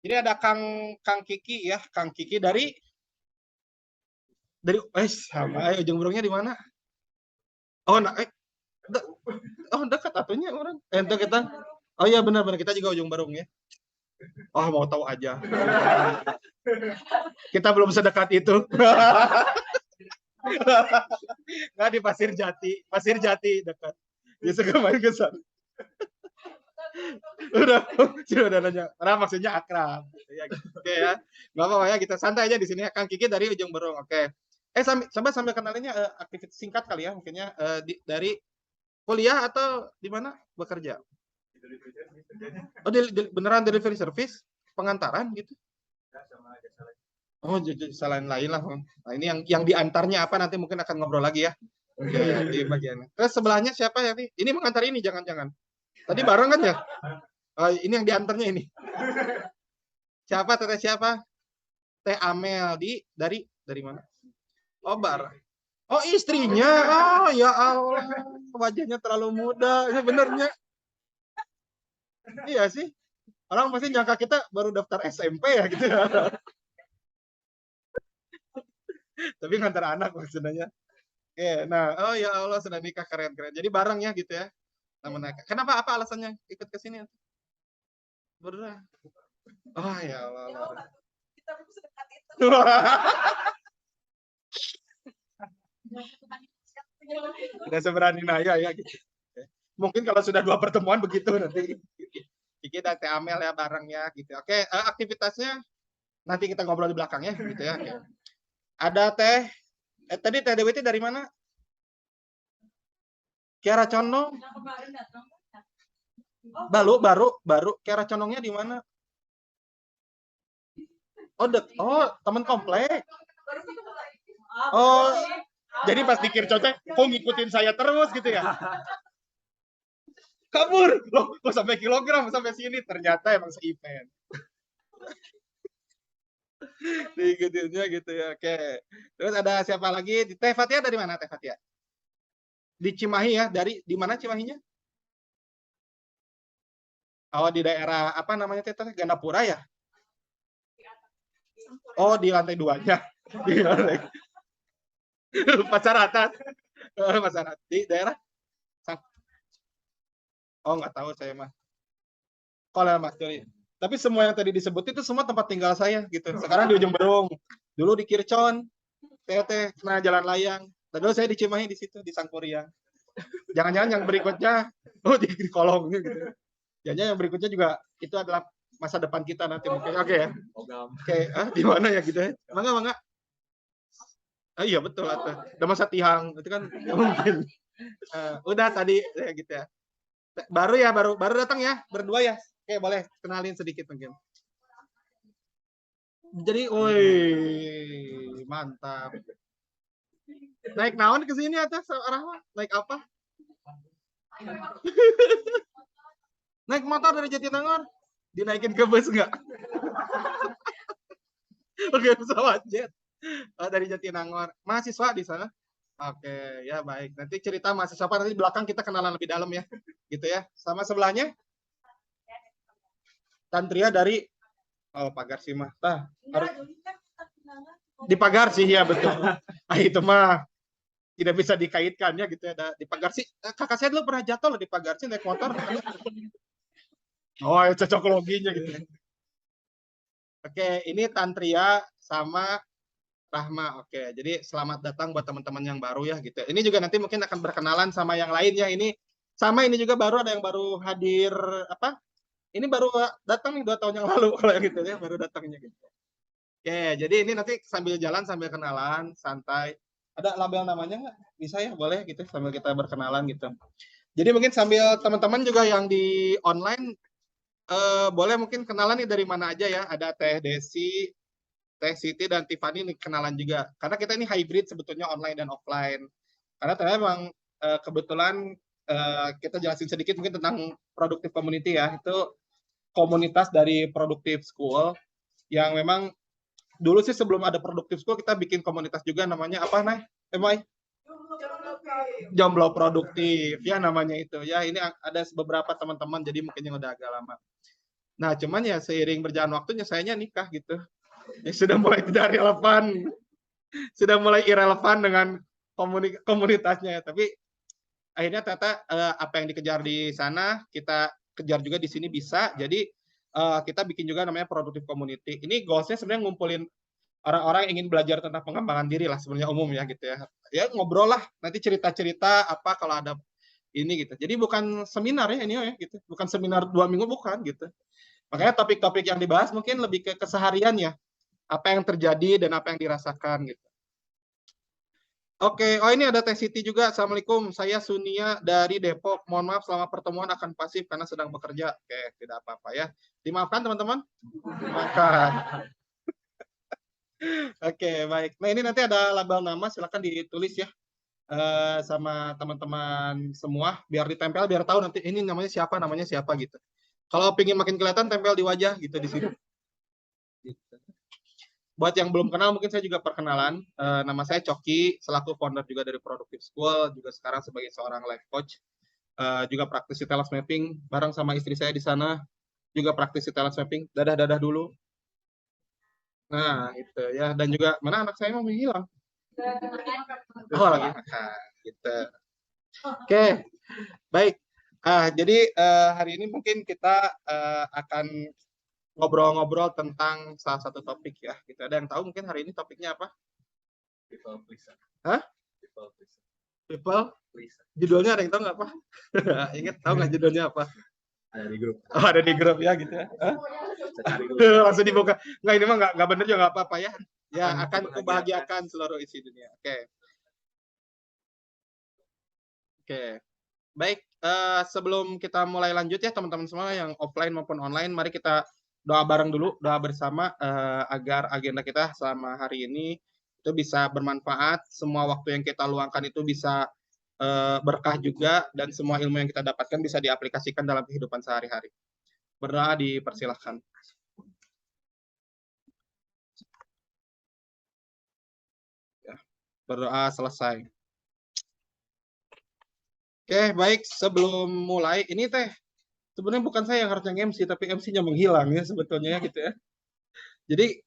Jadi ada Kang Kiki ya, Kang Kiki dari sama ujung burungnya di mana? Oh, nah, oh dekat atunya orang. Itu kita. Oh iya benar-benar kita juga ujung Barung ya. Oh mau tahu aja. Kita belum sedekat itu. Nggak di Pasir Jati dekat. Bisa kemarin ke sana. Sudah nanya. Karena maksudnya akrab. Ya, oke ya. Nggak apa-apa ya, kita santai aja di sini ya. Kang Kiki dari ujung Berung. Oke. Sambil kenalinnya aktivitas singkat kali ya mungkinnya dari kuliah atau di mana bekerja? Oh, beneran delivery service? Pengantaran gitu? Oh, selain lain lah. Nah, ini yang diantarnya apa nanti mungkin akan ngobrol lagi ya. Oke, di bagian. Terus sebelahnya siapa ya? Ini mengantar ini jangan-jangan. Tadi bareng kan ya? Oh, ini yang diantarnya ini. Siapa? Teteh siapa? Teh Amel dari mana? Oh, Bar. Oh, istrinya. Oh, ya Allah. Wajahnya terlalu muda. Ini benernya. Iya sih. Orang pasti nyangka kita baru daftar SMP ya gitu ya. Tapi ngantar anak maksudnya. Oke, nah, oh ya Allah sudah nikah keren-keren. Jadi bareng ya gitu ya. Nama kenapa apa alasannya ikut ke sini? Beneran. Oh ya Allah. Kita belum sedekat itu. Tidak seberani Naya ya gitu. Mungkin kalau sudah 2 pertemuan begitu nanti. Kiki dan Teh Amel ya bareng ya gitu. Oke, aktivitasnya nanti kita ngobrol di belakang ya gitu ya. Oke. Ada tadi Teh Dewi dari mana? Kiara Condong. Baru. Kiara Condongnya di mana? Oh, teman komplek. Oh, jadi pas dikir cocok, kok ngikutin saya terus gitu ya? Kabur loh, kok sampai kilogram sampai sini? Ternyata emang se-event. Diikutinnya gitu ya. Oke. Terus ada siapa lagi? Teh Fatia dari mana Teh Fatia? Di Cimahi ya. Di mana Cimahinya? Oh, di daerah apa namanya Teh? Gandapura ya? Oh, di lantai 2-nya. Di lantai. Pasar atas. Pasar atas. Di daerah? Oh, nggak tahu saya mah. Kalau Mas Joli. Tapi semua yang tadi disebut itu semua tempat tinggal saya gitu. Sekarang di Ujung Berung. Dulu di Kircon, TT, nah Jalan Layang. Dulu saya di Cimahi di situ di Sangkuriang. Jangan-jangan yang berikutnya di kolong gitu. Jangan yang berikutnya juga itu adalah masa depan kita nanti mungkin. Oke ya. Oke, di mana ya gitu ya. Mangga. Iya betul atau. Udah masa Tihang itu kan mungkin. Udah tadi ya gitu ya. Baru datang ya, berdua ya. Oke, boleh kenalin sedikit mungkin. Jadi, woi, mantap. Naik naon ke sini atas arah naik apa? Naik motor dari Jatinangor. Dinaikin ke bus enggak? Oke, pesawat jet. Dari Jatinangor. Mahasiswa di sana? Oke, ya baik. Nanti cerita mahasiswa apa nanti belakang kita kenalan lebih dalam ya. Gitu ya. Sama sebelahnya? Tantria dari Pagar sih mah. Harus di Pagar sih ya betul. Itu mah tidak bisa dikaitkan ya gitu ya. Di Pagar sih kakak saya dulu pernah jatuh loh di Pagar sih naik motor. Oh, cocok loginya gitu. Oke, ini Tantria sama Rahma. Oke, jadi selamat datang buat teman-teman yang baru ya gitu. Ini juga nanti mungkin akan berkenalan sama yang lainnya. Ini juga baru ada yang baru hadir apa? Ini baru datang nih 2 tahun yang lalu kalau yang gitu ya, baru datangnya gitu. Oke, jadi ini nanti sambil jalan sambil kenalan, santai. Ada label namanya nggak? Bisa ya, boleh gitu sambil kita berkenalan gitu. Jadi mungkin sambil teman-teman juga yang di online boleh mungkin kenalan nih dari mana aja ya. Ada Teh Desi, Teh Siti dan Tiffany nih kenalan juga. Karena kita ini hybrid sebetulnya online dan offline. Karena ternyata memang kebetulan kita jelasin sedikit mungkin tentang Productive Community ya. Itu komunitas dari Productive School yang memang dulu sih sebelum ada Productive School kita bikin komunitas juga namanya apa nih? Emai? Jomblo Produktif ya namanya itu. Ya ini ada beberapa teman-teman jadi mungkin yang udah agak lama. Nah, cuman ya seiring berjalan waktunya sayanya nikah gitu. Ya sudah mulai tidak relevan, sudah mulai irrelevan dengan komunitasnya. Tapi akhirnya ternyata apa yang dikejar di sana kita kejar juga di sini bisa. Jadi kita bikin juga namanya produktif community. Ini goalsnya sebenarnya ngumpulin orang-orang yang ingin belajar tentang pengembangan diri lah sebenarnya umum ya gitu ya. Ya ngobrol lah nanti cerita-cerita apa kalau ada ini gitu. Jadi bukan seminar ya ini ya gitu. Bukan seminar 2 minggu bukan gitu. Makanya topik-topik yang dibahas mungkin lebih ke keseharian ya. Apa yang terjadi dan apa yang dirasakan gitu. Oke, oh ini ada Teh Siti juga. Assalamualaikum, saya Sunia dari Depok. Mohon maaf selama pertemuan akan pasif karena sedang bekerja. Oke, tidak apa-apa ya. Dimaafkan teman-teman? Dimaafkan. Oke, baik. Nah ini nanti ada label nama, silakan ditulis ya sama teman-teman semua, biar ditempel, biar tahu nanti ini namanya siapa gitu. Kalau pengen makin kelihatan, tempel di wajah gitu di sini. Gitu. Buat yang belum kenal, mungkin saya juga perkenalan. Nama saya Coki, selaku founder juga dari Productive School, juga sekarang sebagai seorang life coach, juga praktisi talent mapping, bareng sama istri saya di sana, juga praktisi talent mapping. Dadah-dadah dulu. Nah, itu ya. Dan juga, mana anak saya mau hilang? Oh, lagi makan. Gitu. Oke, baik. Jadi hari ini mungkin kita akan ngobrol-ngobrol tentang salah satu topik ya. Gitu. Ada yang tahu mungkin hari ini topiknya apa? People pleaser. Hah? People pleaser. People? Pleaser. Judulnya ada yang tahu nggak apa? Ingat tahu nggak judulnya apa? Ada di grup. Oh, ada di grup ya gitu ya. Langsung dibuka. Nggak, ini mah nggak bener juga nggak apa-apa ya. Ya akan membahagiakan seluruh isi dunia. Oke. Oke. Baik, sebelum kita mulai lanjut ya teman-teman semua yang offline maupun online, mari kita doa bareng dulu, doa bersama agar agenda kita selama hari ini itu bisa bermanfaat, semua waktu yang kita luangkan itu bisa berkah juga, dan semua ilmu yang kita dapatkan bisa diaplikasikan dalam kehidupan sehari-hari. Berdoa dipersilahkan. Ya, berdoa selesai. Oke, baik. Sebelum mulai, ini Teh, sebenarnya bukan saya yang harusnya MC, tapi MC-nya menghilang ya sebetulnya gitu ya. Jadi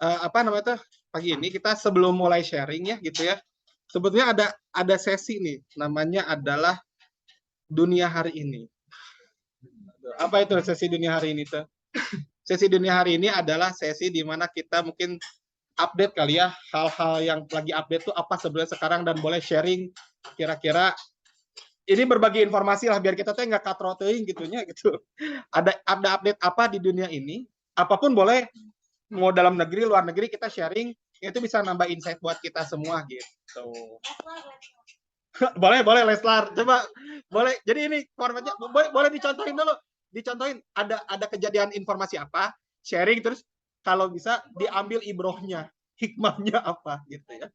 apa namanya tuh pagi ini kita sebelum mulai sharing ya gitu ya. Sebetulnya ada sesi nih, namanya adalah dunia hari ini. Apa itu sesi dunia hari ini tuh? Sesi dunia hari ini adalah sesi di mana kita mungkin update kali ya hal-hal yang lagi update tuh apa sebenarnya sekarang, dan boleh sharing kira-kira ini berbagi informasi lah biar kita tuh nggak katroteing gitunya gitu. Ada update apa di dunia ini? Apapun boleh, mau dalam negeri, luar negeri, kita sharing itu bisa nambah insight buat kita semua gitu. boleh Leslar, coba boleh. Jadi ini formatnya boleh dicontohin dulu, dicontohin ada kejadian informasi apa, sharing, terus kalau bisa diambil ibrohnya, hikmahnya apa gitu ya.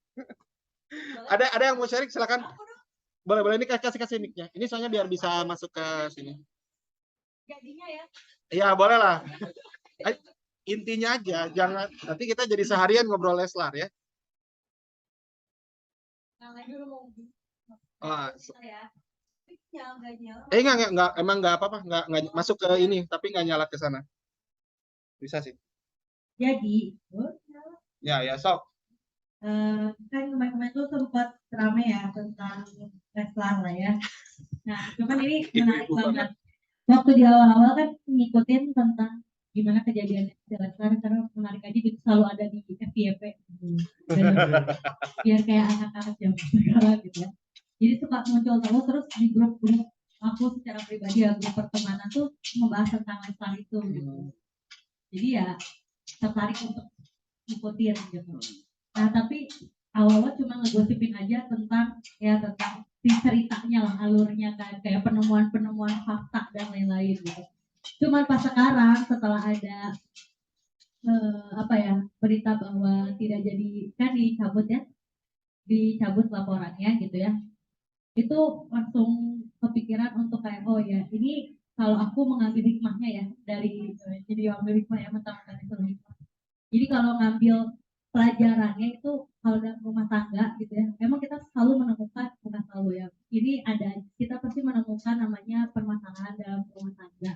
ada yang mau sharing, silakan. Boleh ini kasih mic-nya. Ini soalnya biar bisa masuk ke sini. Jadinya ya. Iya, boleh lah. Intinya aja, jangan nanti kita jadi seharian ngobrol Leslar ya. Enggak, emang nggak apa-apa, nggak masuk ke ini, tapi nggak nyala ke sana. Bisa sih. Jadi, ya sok. Kan kemarin-kemarin tuh sempat ramai ya tentang Leslar lah ya. Nah, cuman ini menarik banget. Waktu di awal-awal kan ngikutin tentang gimana kejadian Leslar, karena menarik aja gitu, selalu ada di FYP. Biar kayak anak-anak zaman sekarang gitu ya. Jadi suka muncul terus di grup-grup aku secara pribadi ya, grup pertemanan tuh membahas tentang Leslar itu gitu. Jadi ya tertarik untuk ikutin gitu. Nah tapi awalnya cuma ngegosipin aja tentang si ceritanya lah, alurnya kan, kayak penemuan fakta dan lain-lain gitu. Cuman pas sekarang setelah ada berita bahwa tidak jadi, kan dicabut laporannya gitu ya, itu langsung kepikiran untuk kayak oh ya ini kalau aku mengambil hikmahnya ya dari jadi ambil hikmah ya mentang-mentang itu hikmah. Jadi kalau ngambil pelajarannya itu kalau dalam rumah tangga gitu ya, memang kita selalu menemukan, bukan selalu ya, ini ada, kita pasti menemukan namanya permasalahan dalam rumah tangga.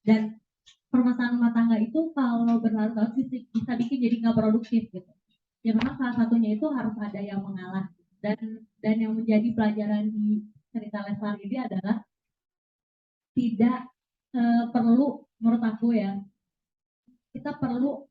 Dan permasalahan rumah tangga itu kalau berlarut-larut bisa bikin jadi nggak produktif gitu. Ya memang salah satunya itu harus ada yang mengalah, dan yang menjadi pelajaran di cerita Leslar ini adalah tidak perlu, menurut aku ya, kita perlu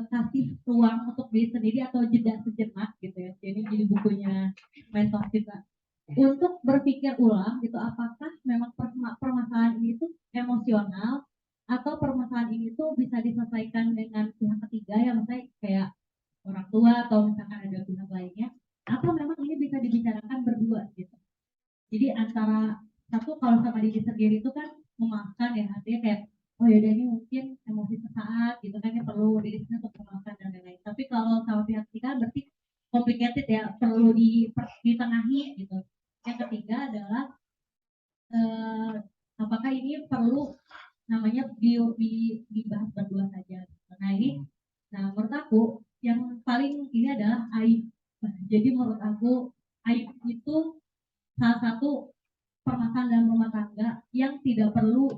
kasih ruang untuk diri sendiri atau jeda sejenak gitu ya. Jadi bukunya mentor kita untuk berpikir ulang gitu, apakah memang permasalahan ini tuh emosional atau permasalahan ini tuh bisa diselesaikan dengan pihak ketiga ya, misalnya kayak orang tua atau misalkan ada pihak lainnya, atau memang ini bisa dibicarakan berdua gitu. Jadi antara satu, kalau sama diri sendiri itu kan memaafkan ya, artinya kayak oh yaudah ini mungkin emosi sesaat gitu kan, ya perlu diri sendiri untuk memaafkan dan lain-lain. Tapi kalau sama pihak ketiga berarti complicated ya, perlu ditengahi gitu. Yang ketiga adalah apakah ini perlu namanya dibahas berdua saja. Nah ini, nah menurut aku yang paling ini adalah aib. Jadi menurut aku aib itu salah satu permasalahan dalam rumah tangga yang tidak perlu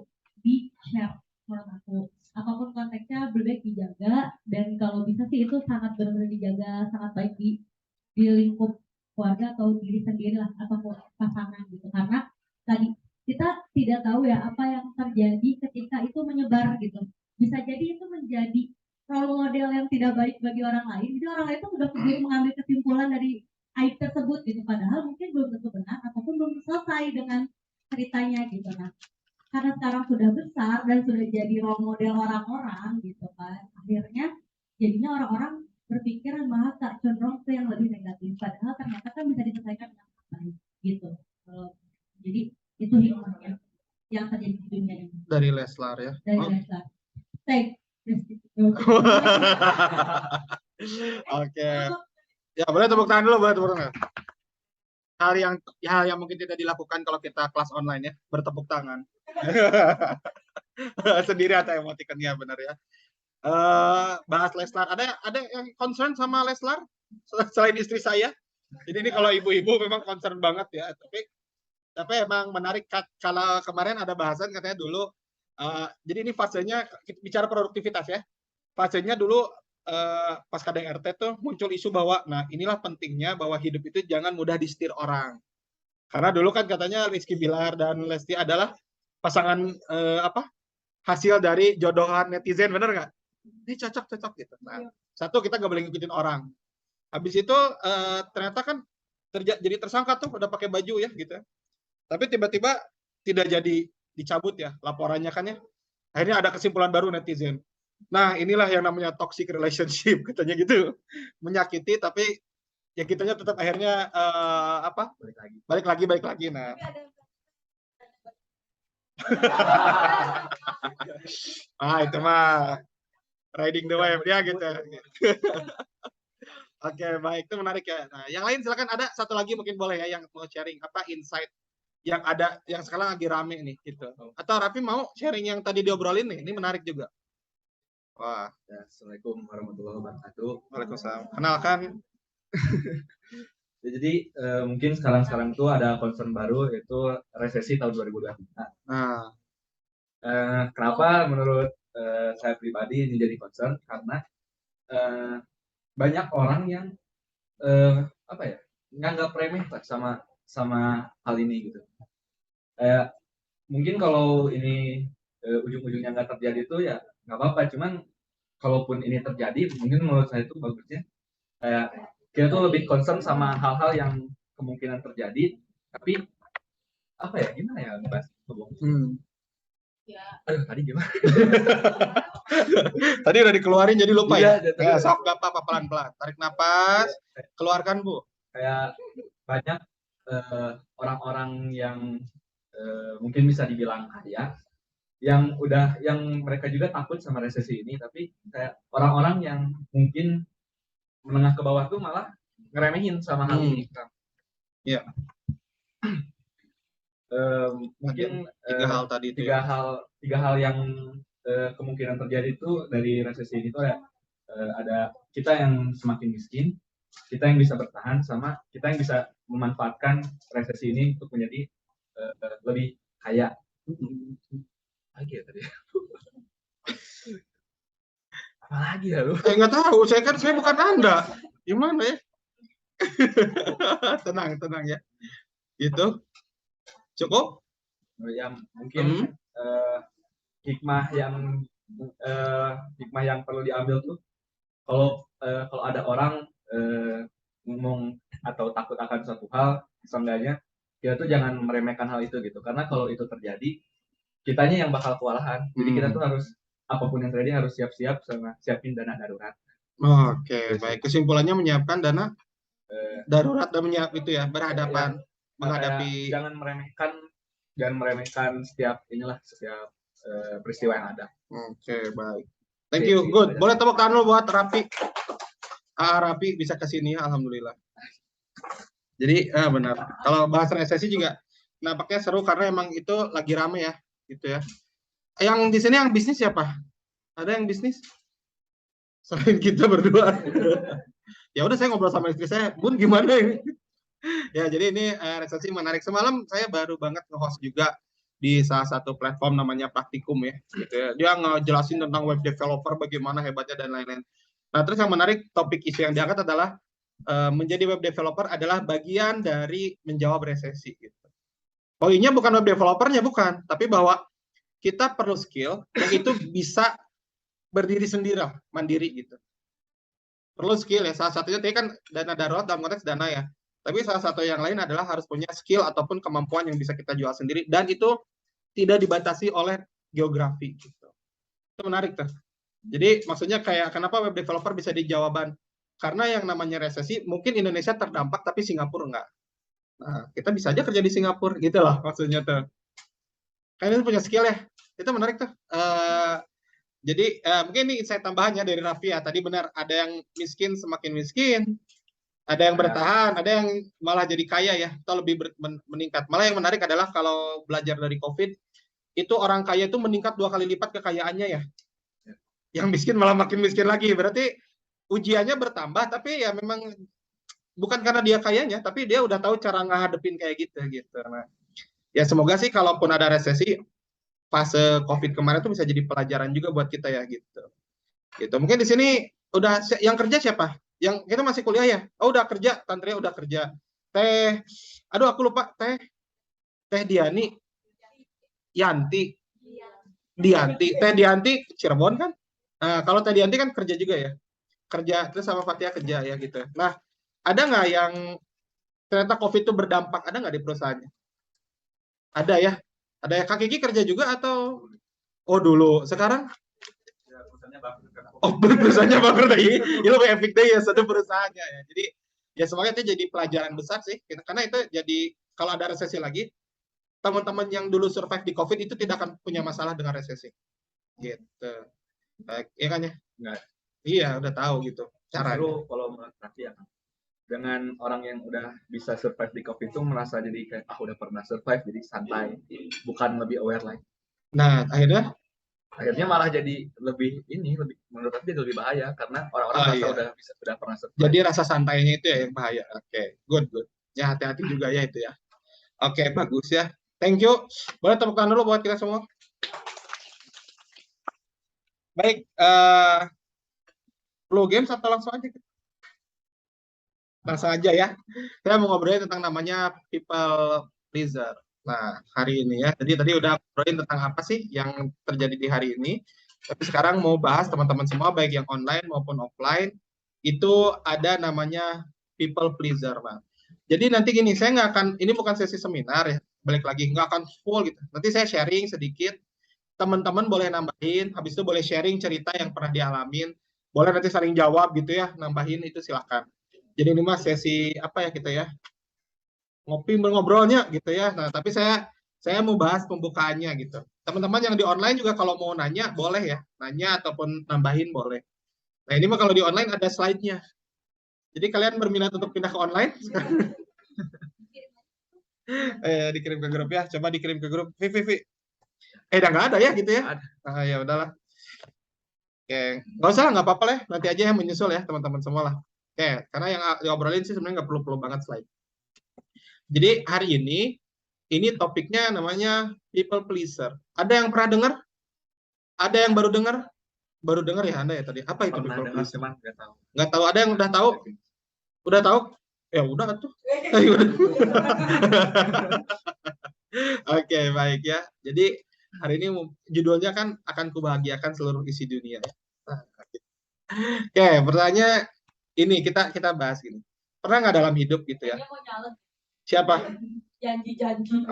di-share menurut aku. Apapun konteksnya lebih baik dijaga, dan kalau bisa sih itu sangat benar-benar dijaga, sangat baik di lingkup keluarga atau diri sendiri lah, atau pasangan gitu. Karena tadi kita tidak tahu ya apa yang terjadi ketika itu menyebar gitu. Bisa jadi itu menjadi role model yang tidak baik bagi orang lain. Jadi orang lain itu udah mengambil kesimpulan dari aib tersebut gitu, padahal mungkin belum tentu benar ataupun belum selesai dengan ceritanya gitu. Nah, karena sekarang sudah besar dan sudah jadi role model orang-orang gitu kan, akhirnya jadinya orang-orang berpikir malah tak cenderung ke yang lebih negatif, padahal ternyata kan bisa diselesaikan dengan baik gitu. Jadi itu hikmahnya yang terjadi di dunia ini Dari Leslar ya. dari Leslar. Take Oke. Ya boleh tepuk tangan dulu, boleh tepuk tangan. Hal yang mungkin tidak dilakukan kalau kita kelas online ya, bertepuk tangan. Sendiri atau emotikonnya, benar ya. Bahas Leslar, ada yang concern sama Leslar selain istri saya. Jadi ini kalau ibu-ibu memang concern banget ya, tapi emang menarik. Kalau kemarin ada bahasan katanya dulu, jadi ini fasenya bicara produktivitas ya. Fasenya dulu pas KDRT tuh muncul isu bahwa nah inilah pentingnya bahwa hidup itu jangan mudah disetir orang. Karena dulu kan katanya Rizky Bilar dan Lesti adalah pasangan hasil dari jodohan netizen, bener nggak? Ini cocok gitu. Nah, satu, kita nggak boleh ngikutin orang. Habis itu ternyata kan jadi tersangka tuh udah pakai baju ya gitu. Tapi tiba-tiba tidak jadi dicabut ya laporannya kan ya. Akhirnya ada kesimpulan baru netizen. Nah, inilah yang namanya toxic relationship katanya gitu. Menyakiti tapi ya kitanya tetap akhirnya balik lagi. Nah. Itu mah riding the wave ya gitu. Oke, baik, itu menarik ya. Nah, yang lain silakan, ada satu lagi mungkin boleh ya yang mau sharing apa insight yang ada yang sekarang lagi rame nih gitu. Atau Raffi mau sharing yang tadi diobrolin nih, ini menarik juga. Wah, ya, Assalamualaikum warahmatullahi wabarakatuh. Waalaikumsalam. Kenalkan. Ya, jadi mungkin sekarang tuh ada concern baru yaitu resesi tahun 2023. Nah, kenapa menurut saya pribadi ini jadi concern? Karena banyak orang yang nganggap remeh lah sama hal ini gitu. Mungkin kalau ini ujung-ujungnya nggak terjadi itu ya nggak apa-apa. Cuman kalaupun ini terjadi, mungkin menurut saya itu bagusnya kita tuh lebih concern sama hal-hal yang kemungkinan terjadi. Tapi gimana ya Mas? Aduh, tadi gimana? Tadi udah dikeluarin jadi lupa ya. Ya, Sok, gak apa-apa, pelan-pelan. Tarik napas, keluarkan Bu. Kayak banyak orang-orang yang mungkin bisa dibilang kaya, yang mereka juga takut sama resesi ini, tapi kayak orang-orang yang mungkin menengah ke bawah tuh malah ngeremehin sama hal ini. Iya. Mungkin tiga hal yang kemungkinan terjadi itu dari resesi ini tuh ada kita yang semakin miskin, kita yang bisa bertahan, sama kita yang bisa memanfaatkan resesi ini untuk menjadi lebih kaya. tadi. Apa lagi ya lu? Nggak tahu, saya bukan Anda. Gimana ya? Tenang ya. Gitu. Cukup? Yang mungkin hikmah yang perlu diambil tuh kalau ada orang ngomong atau takut akan suatu hal, seenggaknya kita tuh jangan meremehkan hal itu gitu. Karena kalau itu terjadi, kitanya yang bakal kewalahan. Jadi kita tuh harus apapun yang terjadi harus siap-siap sama siapin dana darurat. Oke, baik. Kesimpulannya menyiapkan dana darurat dan itu ya, berhadapan menghadapi. Jangan meremehkan setiap peristiwa yang ada. Oke, baik. Thank you. Good. Boleh tepuk tangan buat Rapi. Rapi bisa ke sini, alhamdulillah. Jadi benar. Kalau bahas resesi juga nampaknya seru karena emang itu lagi rame ya, gitu ya. Yang di sini yang bisnis siapa? Ada yang bisnis? Selain kita berdua. Ya udah saya ngobrol sama istri saya, Bun gimana ini? Ya jadi ini resesi menarik. Semalam saya baru banget nge-host juga di salah satu platform namanya Praktikum ya, gitu ya. Dia ngejelasin tentang web developer bagaimana hebatnya dan lain-lain. Nah terus yang menarik topik isu yang diangkat adalah menjadi web developer adalah bagian dari menjawab resesi. Gitu. Poinnya bukan web developernya bukan, tapi bahwa kita perlu skill yang itu bisa berdiri sendiri, mandiri gitu. Perlu skill ya. Salah satunya tadi kan dana darurat dalam konteks dana ya. Tapi salah satu yang lain adalah harus punya skill ataupun kemampuan yang bisa kita jual sendiri dan itu tidak dibatasi oleh geografi gitu. Itu menarik tuh. Jadi maksudnya kayak kenapa web developer bisa di jawaban? Karena yang namanya resesi mungkin Indonesia terdampak tapi Singapura enggak. Nah, kita bisa aja kerja di Singapura gitu loh maksudnya tuh. Kalian punya skill ya. Itu menarik tuh. Jadi mungkin ini saya tambahannya dari Raffi ya. Tadi benar ada yang miskin semakin miskin. Ada yang bertahan, ada yang malah jadi kaya ya, atau lebih meningkat. Malah yang menarik adalah kalau belajar dari COVID, itu orang kaya itu meningkat 2 kali lipat kekayaannya ya. Yang miskin malah makin miskin lagi. Berarti ujiannya bertambah, tapi ya memang bukan karena dia kayanya, tapi dia udah tahu cara ngadepin kayak gitu. Nah, ya semoga sih kalaupun ada resesi, fase COVID kemarin itu bisa jadi pelajaran juga buat kita ya gitu. Mungkin di sini udah yang kerja siapa? Yang kita masih kuliah ya? Oh udah kerja, Tantria udah kerja. Aduh aku lupa, Teh Diani, Yanti, Teh Dianti Cirebon kan? Nah, kalau Teh Dianti kan kerja juga ya, kerja terus sama Fatia kerja ya gitu. Nah, ada nggak yang ternyata COVID itu berdampak? Ada nggak di perusahaannya? Ada ya? Ada ya? Kak Kiki kerja juga atau? Oh dulu, sekarang? Oh perusahaannya bangkrut lagi, itu lebih epic deh ya satu perusahaannya ya. Jadi ya semoga itu jadi pelajaran besar sih, karena itu jadi kalau ada resesi lagi, teman-teman yang dulu survive di COVID itu tidak akan punya masalah dengan resesi. Gitu. Iya kan ya? Enggak. Iya udah tahu gitu. Caranya. Kalau menurut Raffi ya, dengan orang yang udah bisa survive di COVID itu merasa jadi kayak udah pernah survive jadi santai, bukan lebih aware lagi. Nah akhirnya malah jadi lebih menurut aku jadi lebih bahaya karena orang-orang merasa udah pernah survive. Jadi rasa santainya itu ya yang bahaya. Oke, good. Ya hati-hati juga ya itu ya. Oke, bagus ya. Thank you. Boleh tepuk tangan dulu buat kita semua. Baik, flow games atau langsung aja? Langsung aja ya. Saya mau ngobrolin tentang namanya people pleaser. Nah, hari ini ya. Jadi tadi udah ngobrolin tentang apa sih yang terjadi di hari ini. Tapi sekarang mau bahas teman-teman semua, baik yang online maupun offline, itu ada namanya people pleaser, Bang. Jadi nanti gini, saya nggak akan, ini bukan sesi seminar ya, balik lagi, nggak akan full gitu. Nanti saya sharing sedikit, teman-teman boleh nambahin, habis itu boleh sharing cerita yang pernah dialamin, boleh nanti saling jawab gitu ya, nambahin itu silahkan. Jadi ini mah sesi apa ya kita ya, ngopi ngobrolnya gitu ya. Nah tapi saya mau bahas pembukaannya gitu. Teman-teman yang di online juga kalau mau nanya boleh ya, nanya ataupun nambahin boleh. Nah ini mah kalau di online ada slide-nya. Jadi kalian berminat untuk pindah ke online? Dikirim ke grup ya. Coba dikirim ke grup. Vivi. Udah nggak ada ya gitu ya? Nah, ya udahlah. Oke, nggak usah, nggak apa-apa lah. Nanti aja yang menyusul ya teman-teman semua lah. Oke, karena yang diobrolin sih sebenarnya nggak perlu banget slide. Jadi hari ini topiknya namanya people pleaser. Ada yang pernah dengar Ada yang baru dengar? Baru dengar ya Anda ya tadi. Apa itu Pernah people dengar pleasing? cuman nggak tahu. Nggak tahu. Ada yang udah tahu? Udah tahu? Ya udah tuh. Ayo udah. Oke, baik ya. Jadi hari ini judulnya kan akan kubahagiakan seluruh isi dunia. Oke, pertanyaan ini kita bahas gini. Pernah nggak dalam hidup gitu ya? Siapa? Janji-janji.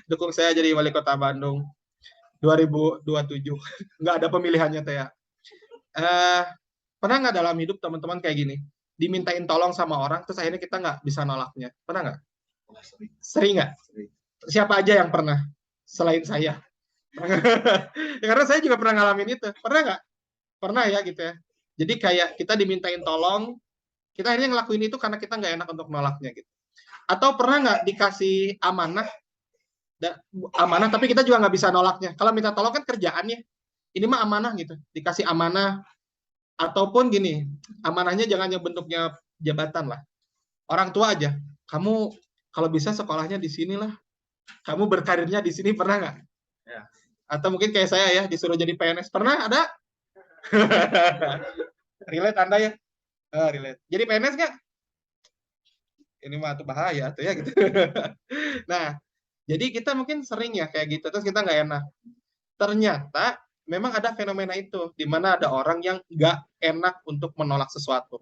Dukung saya jadi wali kota Bandung 2027. Nggak ada pemilihannya teh ya. Pernah nggak dalam hidup teman-teman kayak gini? Dimintain tolong sama orang, terus akhirnya kita nggak bisa nolaknya. Pernah nggak? Sering nggak? Siapa aja yang pernah? Selain saya. Ya, karena saya juga pernah ngalamin itu. Pernah nggak? Pernah ya gitu ya. Jadi kayak kita dimintain tolong, kita akhirnya ngelakuin itu karena kita nggak enak untuk nolaknya gitu. Atau pernah nggak dikasih amanah, amanah tapi kita juga nggak bisa nolaknya. Kalau minta tolong kan kerjaannya. Ini mah amanah gitu. Dikasih amanah, ataupun gini, amanahnya jangan yang bentuknya jabatan lah. Orang tua aja. Kamu kalau bisa sekolahnya di sini lah. Kamu berkarirnya di sini, pernah nggak? Ya. Atau mungkin kayak saya ya, disuruh jadi PNS. Pernah ada? Relate Anda ya? Relate. Jadi PNS nggak? Ini mah tuh bahaya tuh ya gitu. Nah, jadi kita mungkin sering ya kayak gitu, terus kita nggak enak. Ternyata memang ada fenomena itu, di mana ada orang yang nggak enak untuk menolak sesuatu.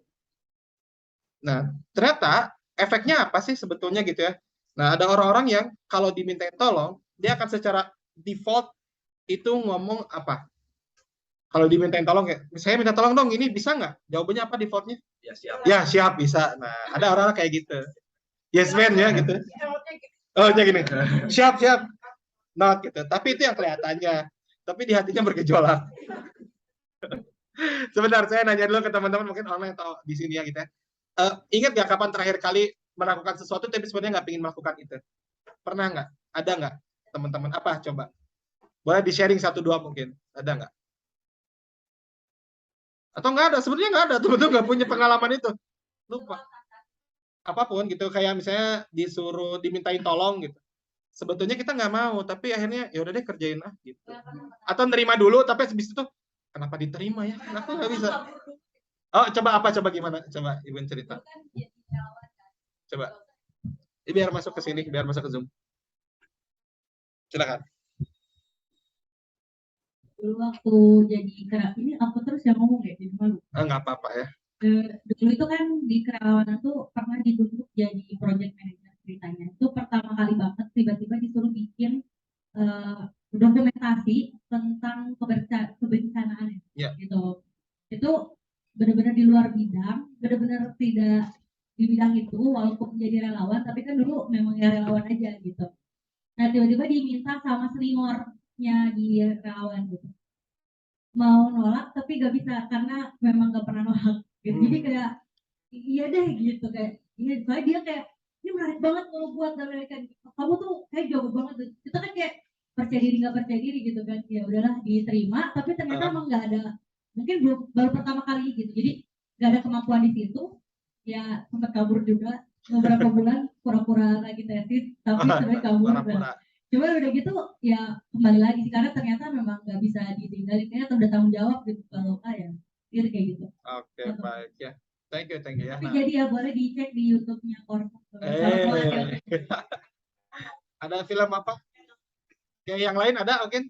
Nah, ternyata efeknya apa sih sebetulnya gitu ya? Nah, ada orang-orang yang kalau dimintain tolong, dia akan secara default itu ngomong apa? Kalau dimintain tolong kayak, saya minta tolong dong, ini bisa nggak? Jawabannya apa defaultnya? Ya siap. Ya, siap, bisa. Nah, ada orang-orang kayak gitu. Yes, man, ya gitu. Oh, kayak gini. Siap, siap. Not gitu. Tapi itu yang kelihatannya. Tapi di hatinya bergejolak. Sebentar, saya nanya dulu ke teman-teman mungkin online atau di sini ya gitu ya. Ingat nggak kapan terakhir kali melakukan sesuatu tapi sebenarnya nggak ingin melakukan itu? Pernah nggak? Ada nggak teman-teman? Apa coba? Boleh di-sharing 1-2 mungkin. Ada nggak? Atau nggak ada? Sebenarnya nggak ada. Teman-teman nggak punya pengalaman itu. Lupa. Apapun gitu. Kayak misalnya disuruh dimintain tolong gitu. Sebetulnya kita nggak mau, tapi akhirnya ya udah deh kerjain lah gitu. Atau nerima dulu, tapi habis itu kenapa diterima ya? Kenapa nggak bisa? Oh, coba apa? Coba gimana? Coba Ibu cerita. Coba. Biar masuk ke sini, biar masuk ke Zoom. Silakan. Dulu waktu jadi ini aku terus yang ngomong ya, jadi malu. Nggak apa-apa ya. Dulu itu kan di Kerawanan tuh pernah ditunjuk jadi project manager ceritanya. Itu pertama kali banget tiba-tiba disuruh bikin dokumentasi tentang kebencanaan Ya. gitu. Itu benar-benar di luar bidang, benar-benar tidak di bidang itu walaupun menjadi relawan, tapi kan dulu memang ya relawan aja gitu. Nah tiba-tiba diminta sama seniornya di relawan gitu. Mau nolak tapi gak bisa karena memang gak pernah nolak gitu. Jadi kayak iya deh gitu kayak iya, soalnya dia kayak ini menarik banget kalau buat dan mereka kamu tuh kayak jago banget. Kita kan kayak percaya diri nggak percaya diri gitu kan, ya udahlah diterima tapi ternyata emang nggak ada, mungkin baru pertama kali gitu, jadi nggak ada kemampuan di situ ya, sempat kabur juga beberapa bulan pura-pura lagi tesis tapi sebenarnya kabur. Cuma udah gitu ya kembali lagi sih karena ternyata memang nggak bisa ditinggalin, ternyata udah tanggung jawab gitu kalau ya kayak gitu. Oke, baik ya. Thank you ya. Tapi jadi ya boleh dicek di YouTube-nya Korpos. Ada film apa? Kayak yang lain ada mungkin?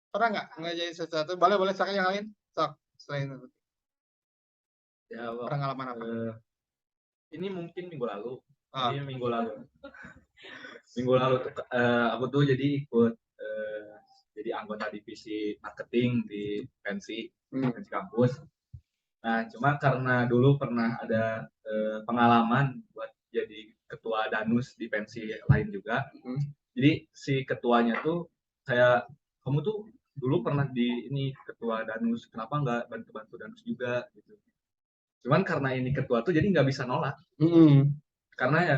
Pernah nggak jadi sesuatu? Boleh sekarang yang lain. Sok, selain itu. Ya, pengalaman apa? Ini mungkin minggu lalu. Minggu lalu tuh, aku tuh jadi ikut jadi anggota divisi marketing di pensi kampus. Nah, cuma karena dulu pernah ada pengalaman buat jadi ketua danus di pensi lain juga. Jadi si ketuanya tuh kayak, kamu tuh dulu pernah di ini ketua danus, kenapa nggak bantu-bantu danus juga gitu. Cuman karena ini ketua tuh jadi nggak bisa nolak. Karena ya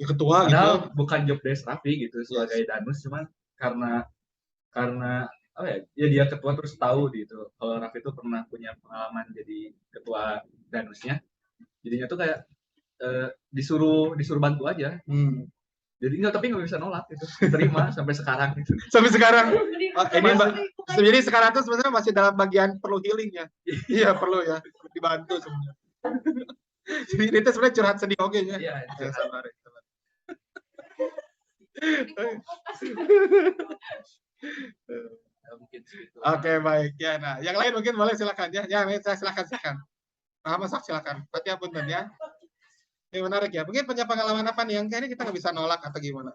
ketua padahal gitu. Bukan job desk Raffi gitu sebagai danus, cuman karena apa ya dia ketua terus tahu gitu kalau Raffi itu pernah punya pengalaman jadi ketua danusnya, jadinya tuh kayak disuruh bantu aja. Jadi tapi nggak bisa nolak itu, diterima sampai sekarang gitu. Sampai sekarang. Oh, ini Masih. jadi sekarang tuh sebenarnya masih dalam bagian perlu healing ya. Iya perlu ya, perlu dibantu sebenarnya. Jadi itu sebenarnya curhat sedih oke ya. Iya, Ya, sabar. mungkin segitu. Oke baik ya. Nah yang lain mungkin boleh silakan ya. Ya saya silakan. Masak silakan. Berarti apunten ya. Ini menarik ya. Mungkin punya pengalaman apa nih yang kayaknya kita nggak bisa nolak atau gimana?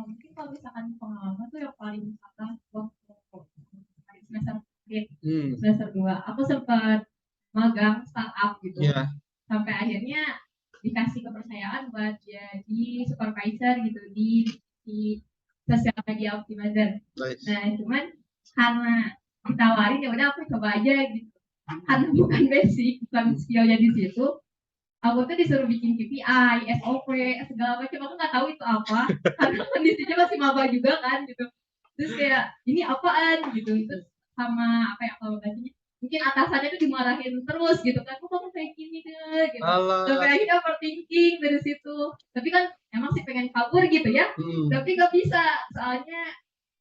Mungkin kalau misalkan pengalaman tuh yang paling misalkan waktu semester semester 2 aku sempat magang startup gitu. Yeah. Sampai akhirnya dikasih kepercayaan buat jadi supervisor gitu di sosial media optimizer. Nice. Nah cuman karena ditawarin ya udah aku coba aja gitu. Karena bukan basic, bukan skillnya di situ. Aku tuh disuruh bikin KPI, SOP, segala macam. Aku nggak tahu itu apa, karena kondisinya masih maba juga kan gitu. Terus kayak ini apaan gitu. Terus sama apa ya kalau bahasanya, mungkin atasannya tuh dimarahin terus gitu kan. Kok kamu kayak gini deh gitu. Sampai akhirnya overthinking dari situ. Tapi kan emang sih pengen kabur gitu ya. Tapi nggak bisa, soalnya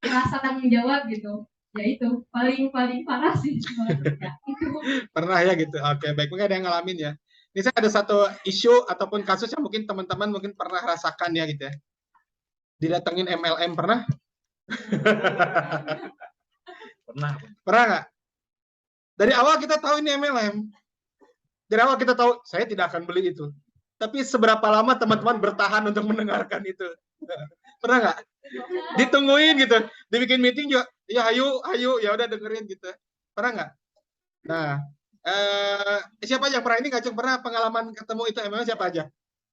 rasa tanggung jawab gitu. Ya itu paling parah sih. Ya, itu. Pernah ya gitu. Oke, baik. Mungkin ada yang ngalamin ya. Ini saya ada satu isu ataupun kasus yang mungkin teman-teman mungkin pernah rasakan ya gitu ya. Didatengin MLM pernah? Pernah nggak? Dari awal kita tahu ini MLM. Dari awal kita tahu saya tidak akan beli itu. Tapi seberapa lama teman-teman bertahan untuk mendengarkan itu? Pernah nggak? Ditungguin gitu, dibikin meeting juga, ya ayo, ya udah dengerin gitu. Pernah nggak? Nah, siapa aja pernah ini nggak pernah pengalaman ketemu itu MLM siapa aja?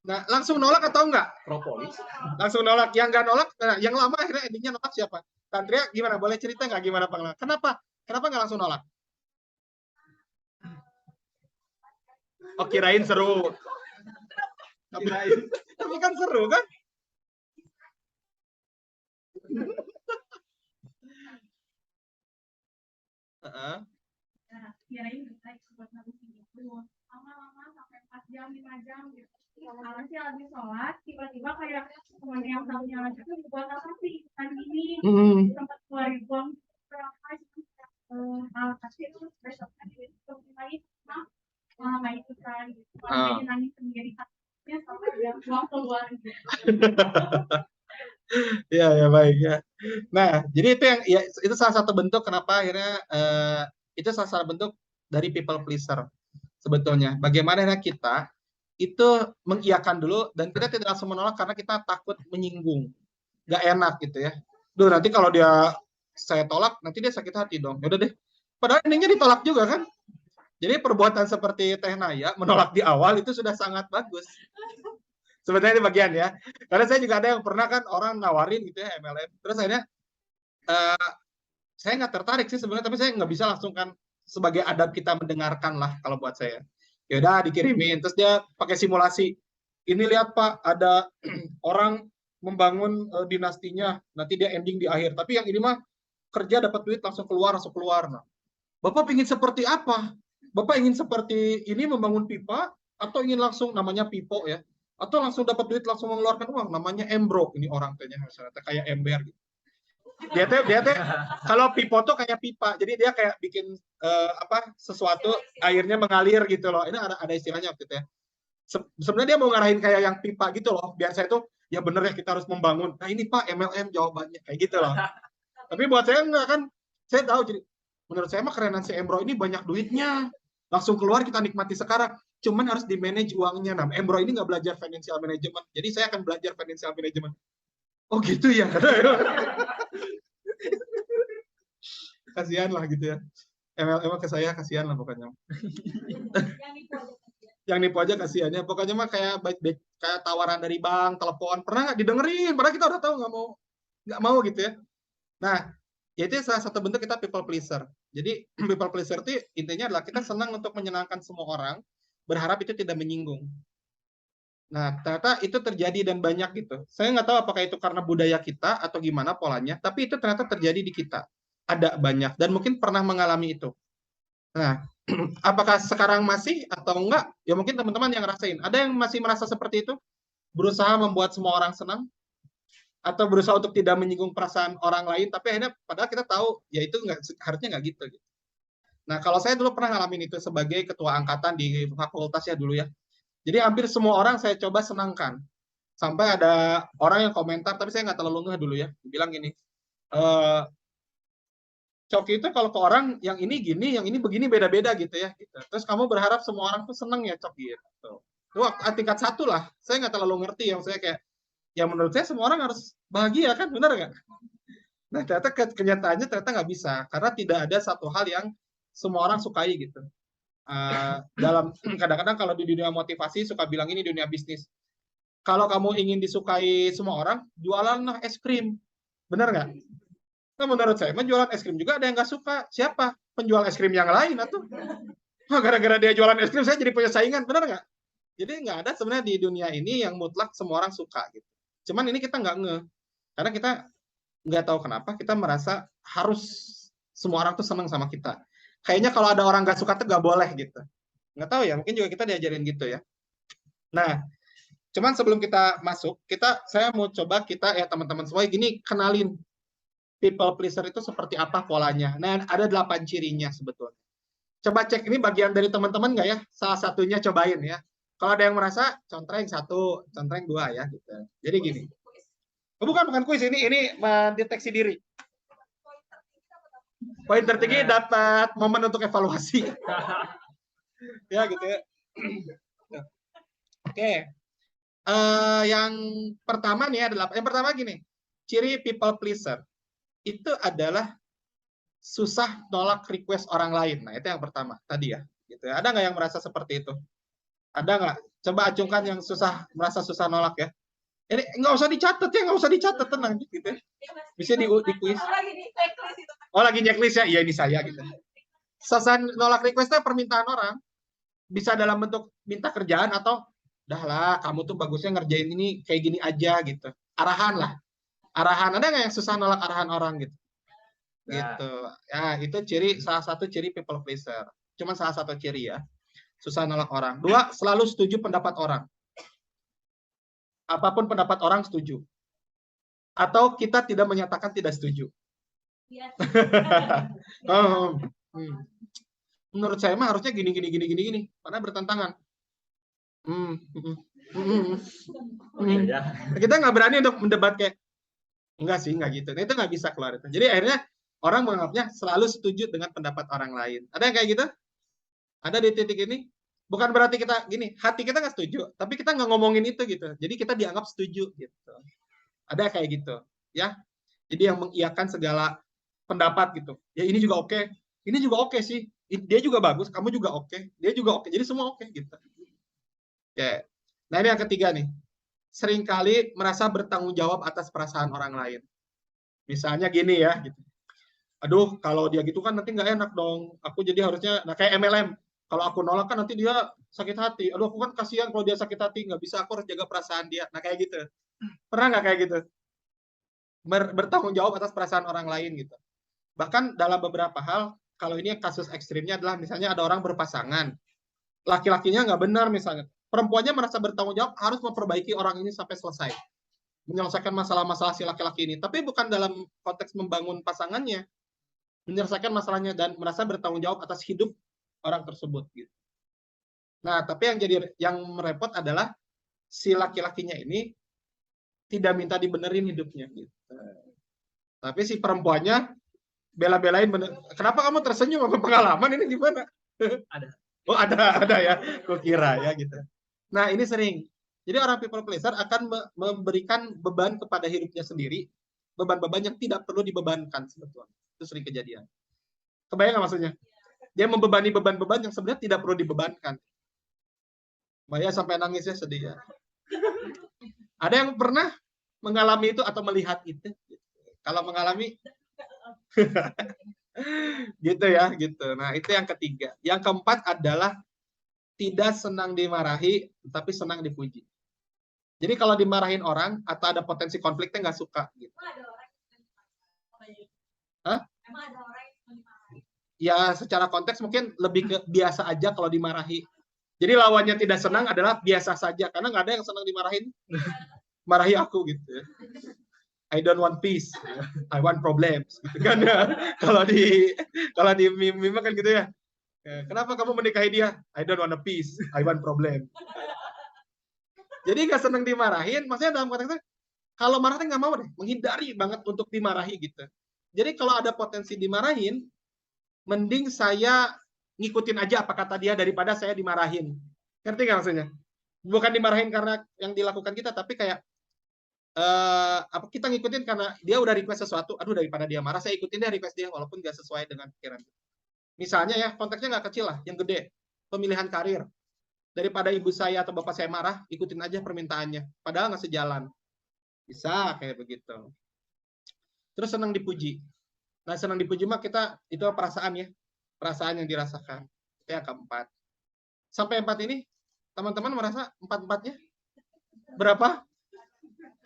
Nah, langsung nolak atau enggak? Propolis. Langsung nolak. Yang nggak nolak, nah, yang lama akhirnya endingnya nolak siapa? Tantria gimana? Boleh cerita nggak gimana pengalaman? Kenapa nggak langsung nolak? Oh, kirain seru. Tapi kan seru kan? Kirain bisa buat ngabisin itu lama-lama sampai 4 jam 5 jam gitu. Awalnya sih lagi sholat, tiba-tiba kayak teman yang satunya lagi tuh buat apa sih kan ini sempat keluarin uang berapa kasih itu besoknya itu lagi malah nggak ikutan gitu. Jadi nangis sendiri katanya sampai dia uang keluar gitu. Ya baik ya. Nah, jadi itu yang ya itu salah satu bentuk kenapa akhirnya itu salah satu bentuk dari people pleaser sebetulnya. Bagaimana kita itu mengiyakan dulu dan kita tidak langsung menolak karena kita takut menyinggung, nggak enak gitu ya. Duh nanti kalau saya tolak nanti dia sakit hati dong. Yaudah deh. Padahal endingnya ditolak juga kan. Jadi perbuatan seperti Teh Naya menolak di awal itu sudah sangat bagus. Sebenarnya ini bagian ya. Karena saya juga ada yang pernah kan orang nawarin gitu ya MLM. Terus akhirnya saya nggak tertarik sih sebenarnya, tapi saya nggak bisa langsung kan sebagai adab kita mendengarkan lah kalau buat saya. Ya udah dikirimin, terus dia pakai simulasi. Ini lihat Pak, ada orang membangun dinastinya, nanti dia ending di akhir. Tapi yang ini mah kerja dapat duit langsung keluar. Nah, Bapak ingin seperti apa? Bapak ingin seperti ini membangun pipa atau ingin langsung namanya pipo ya? Atau langsung dapat duit langsung mengeluarkan uang namanya embro ini orang kayaknya misalnya kayak ember gitu. Dia teh kalau pipo tuh kayak pipa. Jadi dia kayak bikin sesuatu airnya mengalir gitu loh. Ini ada istilahnya gitu ya. Sebenarnya dia mau ngarahin kayak yang pipa gitu loh. Biar saya tuh ya bener ya kita harus membangun. Nah ini Pak MLM jawabannya kayak gitu loh. Tapi buat saya enggak kan. Saya tahu jadi menurut saya mah kerenan si Embro ini banyak duitnya. Langsung keluar kita nikmati sekarang. Cuman harus di manage uangnya. Nah, Embro ini nggak belajar financial management. Jadi saya akan belajar financial management. Oh gitu ya. Kasihan lah gitu ya. MLM ke saya kasihan lah pokoknya. Yang nipu aja kasihannya. Pokoknya mah kayak kayak tawaran dari bank, telepon. Pernah nggak didengerin? Padahal kita udah tahu nggak mau gitu ya. Nah, itu salah satu bentuk kita people pleaser. Jadi people pleaser itu intinya adalah kita senang untuk menyenangkan semua orang, berharap itu tidak menyinggung. Nah, ternyata itu terjadi dan banyak gitu. Saya nggak tahu apakah itu karena budaya kita atau gimana polanya, tapi itu ternyata terjadi di kita. Ada banyak dan mungkin pernah mengalami itu. Nah, apakah sekarang masih atau enggak? Ya mungkin teman-teman yang ngerasain. Ada yang masih merasa seperti itu? Berusaha membuat semua orang senang? atau berusaha untuk tidak menyinggung perasaan orang lain, tapi akhirnya padahal kita tahu ya itu harusnya nggak gitu. Nah, kalau saya dulu pernah ngalamin itu sebagai ketua angkatan di fakultas ya dulu ya. Jadi hampir semua orang saya coba senangkan. Sampai ada orang yang komentar, tapi saya nggak terlalu ngeh dulu ya. Bilang gini, Coki itu kalau ke orang yang ini gini, yang ini begini beda-beda gitu ya. Gitu. Terus kamu berharap semua orang tuh seneng ya Coki gitu. Itu tingkat 1 lah. Saya nggak terlalu ngerti yang saya kayak, ya menurut saya semua orang harus bahagia kan, benar nggak? Nah ternyata kenyataannya ternyata nggak bisa. Karena tidak ada satu hal yang semua orang sukai gitu. Dalam kadang-kadang kalau di dunia motivasi suka bilang ini dunia bisnis. Kalau kamu ingin disukai semua orang, jualanlah es krim. Benar nggak? Nah, menurut saya, menjualan es krim juga ada yang nggak suka. Siapa? Penjual es krim yang lain atau? Gara-gara dia jualan es krim, saya jadi punya saingan. Benar nggak? Jadi nggak ada sebenarnya di dunia ini yang mutlak semua orang suka. Gitu. Cuman ini kita nggak ngeh. Karena kita nggak tahu kenapa kita merasa harus semua orang tuh senang sama kita. Kayaknya kalau ada orang nggak suka tuh nggak boleh gitu. Nggak tahu ya, mungkin juga kita diajarin gitu ya. Nah, cuman sebelum kita masuk, saya mau coba kita ya teman-teman semua gini kenalin people pleaser itu seperti apa polanya. Nah, ada 8 cirinya sebetulnya. Coba cek ini bagian dari teman-teman nggak ya? Salah satunya cobain ya. Kalau ada yang merasa contreng 1, contreng 2 ya gitu. Jadi gini. Oh, bukan kuis ini mendeteksi diri. Poin tertinggi dapat momen untuk evaluasi. Ya gitu ya. Oke. Yang pertama nih adalah yang pertama gini. Ciri people pleaser itu adalah susah nolak request orang lain. Nah, itu yang pertama tadi ya. Gitu ya. Ada nggak yang merasa seperti itu? Ada nggak? Coba acungkan yang merasa susah nolak ya. Ini nggak usah dicatat ya, nggak usah dicatat, tenang gitu ya. Bisa di kuis. Oh, lagi checklist ya? Iya, ini saya gitu. Susah nolak requestnya permintaan orang. Bisa dalam bentuk minta kerjaan atau dah lah, kamu tuh bagusnya ngerjain ini kayak gini aja gitu. Arahan lah. Arahan. Ada nggak yang susah nolak arahan orang gitu? Gitu. Ya, itu salah satu ciri people pleaser. Cuma salah satu ciri ya. Susah nolak orang. 2, selalu setuju pendapat orang. Apapun pendapat orang setuju. Atau kita tidak menyatakan tidak setuju. Yes. Menurut saya mah harusnya gini. Karena bertentangan. Kita nggak berani untuk mendebat kayak enggak sih, nggak gitu. Nah, itu nggak bisa keluar itu. Jadi akhirnya orang menganggapnya selalu setuju dengan pendapat orang lain. Ada yang kayak gitu? Ada di titik ini? Bukan berarti kita gini, hati kita nggak setuju, tapi kita nggak ngomongin itu gitu. Jadi kita dianggap setuju gitu. Ada kayak gitu, ya. Jadi yang mengiyakan segala pendapat gitu. Ya ini juga oke. Ini juga oke sih. Dia juga bagus, kamu juga oke. Dia juga oke. Jadi semua oke gitu. Ya. Nah, ini yang ketiga nih. Seringkali merasa bertanggung jawab atas perasaan orang lain. Misalnya gini ya, gitu. Aduh, kalau dia gitu kan nanti nggak enak dong. Aku jadi harusnya, nah kayak MLM. Kalau aku nolak kan nanti dia sakit hati. Aduh, aku kan kasihan kalau dia sakit hati. Nggak bisa, aku harus jaga perasaan dia. Nah, kayak gitu. Pernah nggak kayak gitu? Bertanggung jawab atas perasaan orang lain gitu. Bahkan dalam beberapa hal, kalau ini kasus ekstrimnya adalah misalnya ada orang berpasangan. Laki-lakinya nggak benar misalnya. Perempuannya merasa bertanggung jawab harus memperbaiki orang ini sampai selesai. Menyelesaikan masalah-masalah si laki-laki ini. Tapi bukan dalam konteks membangun pasangannya. Menyelesaikan masalahnya dan merasa bertanggung jawab atas hidup orang tersebut gitu. Nah, tapi yang repot adalah si laki-lakinya ini tidak minta dibenerin hidupnya gitu. Tapi si perempuannya bela-belain bener. Kenapa kamu tersenyum sama pengalaman ini gimana? Ada. Oh, ada ya. Kukira ya gitu. Nah, ini sering. Jadi orang people pleaser akan memberikan beban kepada hidupnya sendiri, beban-beban yang tidak perlu dibebankan sebetulnya. Itu sering kejadian. Kebayang nggak maksudnya? Dia membebani beban-beban yang sebenarnya tidak perlu dibebankan. Maya sampai nangis ya, sedih ya. Ada yang pernah mengalami itu atau melihat itu? Kalau mengalami, gitu ya, gitu. Nah, itu yang ketiga. Yang keempat adalah tidak senang dimarahi, tapi senang dipuji. Jadi kalau dimarahin orang atau ada potensi konfliknya nggak suka. Gitu. Hah? Emang ada orang yang dimarahi? Ya, secara konteks mungkin lebih ke biasa aja kalau dimarahi. Jadi lawannya tidak senang adalah biasa saja, karena nggak ada yang senang dimarahin. Marahi aku gitu. I don't want peace, I want problems, gitu kan ya. Kalau di meme kan gitu ya. Kenapa kamu menikahi dia? I don't want a peace, I want problem. Jadi nggak seneng dimarahin, maksudnya dalam konteks itu, kalau marah nggak mau deh, menghindari banget untuk dimarahi gitu. Jadi kalau ada potensi dimarahin, mending saya ngikutin aja apa kata dia daripada saya dimarahin. Ngerti nggak maksudnya? Bukan dimarahin karena yang dilakukan kita, tapi kayak kita ngikutin karena dia udah request sesuatu, aduh daripada dia marah, saya ikutin deh request dia walaupun nggak sesuai dengan pikiran. Misalnya ya, konteksnya nggak kecil lah, yang gede, pemilihan karir. Daripada ibu saya atau bapak saya marah, ikutin aja permintaannya, padahal nggak sejalan. Bisa kayak begitu. Terus senang dipuji. Nah, senang dipuji mah kita, itu perasaan ya, perasaan yang dirasakan. Itu yang keempat. Sampai 4 ini, teman-teman merasa 4-4-nya? Berapa?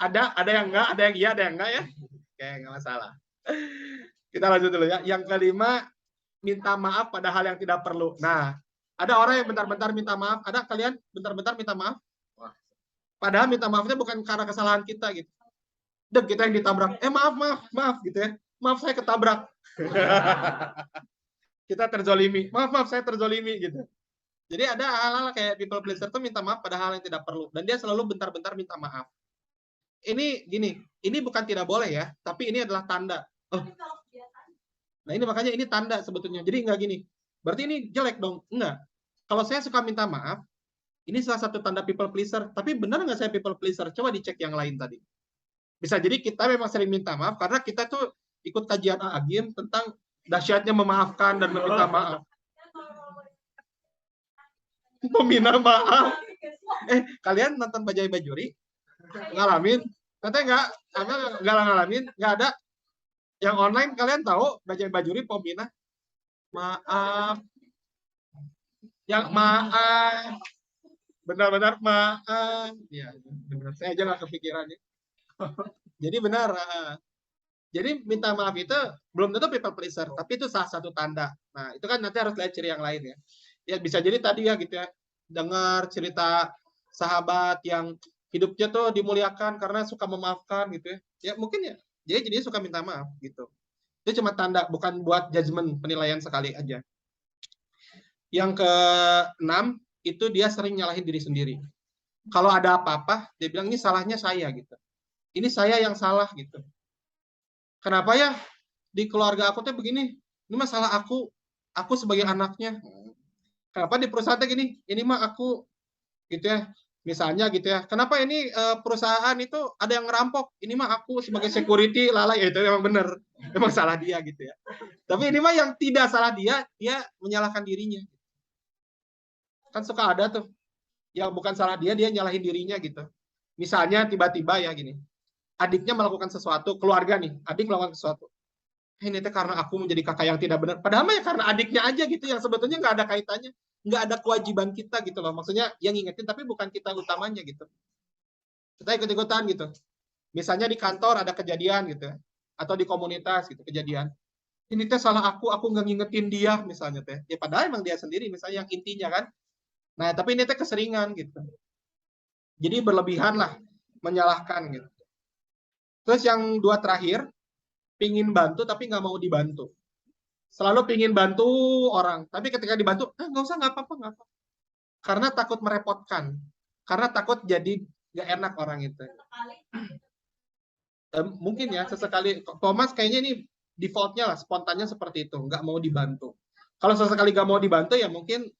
Ada yang enggak, ada yang iya, ada yang enggak ya? Oke, enggak masalah. Kita lanjut dulu ya. Yang kelima, minta maaf pada hal yang tidak perlu. Nah, ada orang yang bentar-bentar minta maaf. Ada kalian bentar-bentar minta maaf? Padahal minta maafnya bukan karena kesalahan kita gitu. Dan kita yang ditabrak. Maaf gitu ya. Maaf saya ketabrak. Kita terzolimi. Maaf saya terzolimi gitu. Jadi ada hal-hal kayak people pleaser tuh minta maaf pada hal yang tidak perlu. Dan dia selalu bentar-bentar minta maaf. Ini gini, ini bukan tidak boleh ya, tapi ini adalah tanda. Oh. Nah ini makanya ini tanda sebetulnya. Jadi nggak gini, berarti ini jelek dong? Enggak. Kalau saya suka minta maaf, ini salah satu tanda people pleaser. Tapi benar nggak saya people pleaser? Coba dicek yang lain tadi. Bisa jadi kita memang sering minta maaf karena kita tuh ikut kajian Agim tentang dahsyatnya memaafkan dan meminta maaf. Meminta maaf. Kalian nonton Bajai Bajuri? Ngalamin? Katanya nggak ngalamin? Nggak ada? Yang online kalian tahu Bajai Bajuri Pomina? Maaf. Yang maaf. Benar-benar maaf. Ya, benar. Saya aja nggak kepikiran ya. Jadi benar. Jadi minta maaf itu belum tentu people pleaser, tapi itu salah satu tanda. Nah, itu kan nanti harus lihat ciri yang lain ya. Ya bisa jadi tadi ya gitu ya. Dengar cerita sahabat yang hidupnya tuh dimuliakan karena suka memaafkan gitu ya. Ya mungkin ya. Jadi suka minta maaf gitu. Itu cuma tanda, bukan buat judgement, penilaian sekali aja. Yang ke-6 itu dia sering nyalahin diri sendiri. Kalau ada apa-apa, dia bilang ini salahnya saya gitu. Ini saya yang salah gitu. Kenapa ya di keluarga aku tuh begini? Ini masalah aku sebagai anaknya. Kenapa di perusahaan gini? Ini mah aku gitu ya. Misalnya gitu ya. Kenapa ini perusahaan itu ada yang ngerampok? Ini mah aku sebagai security lalai. Ya, itu memang benar. Memang salah dia gitu ya. Tapi ini mah yang tidak salah dia menyalahkan dirinya. Kan suka ada tuh yang bukan salah dia nyalahin dirinya gitu. Misalnya tiba-tiba ya gini. Adiknya melakukan sesuatu, keluarga nih, adik melakukan sesuatu. Ini tuh karena aku menjadi kakak yang tidak benar. Padahal ya karena adiknya aja gitu yang sebetulnya nggak ada kaitannya. Nggak ada kewajiban kita gitu loh. Maksudnya yang ngingetin tapi bukan kita utamanya gitu. Kita ikut-ikutan gitu. Misalnya di kantor ada kejadian gitu. Atau di komunitas gitu kejadian. Ini teh salah aku nggak ngingetin dia misalnya teh. Ya padahal emang dia sendiri misalnya yang intinya kan. Nah tapi ini teh keseringan gitu. Jadi berlebihan lah menyalahkan gitu. Terus yang 2 terakhir, pingin bantu tapi nggak mau dibantu. Selalu pingin bantu orang, tapi ketika dibantu, nggak usah, nggak apa-apa. Karena takut merepotkan. Karena takut jadi nggak enak orang itu. Mungkin ya, sesekali. Thomas kayaknya ini defaultnya lah, spontannya seperti itu. Nggak mau dibantu. Kalau sesekali nggak mau dibantu, ya mungkin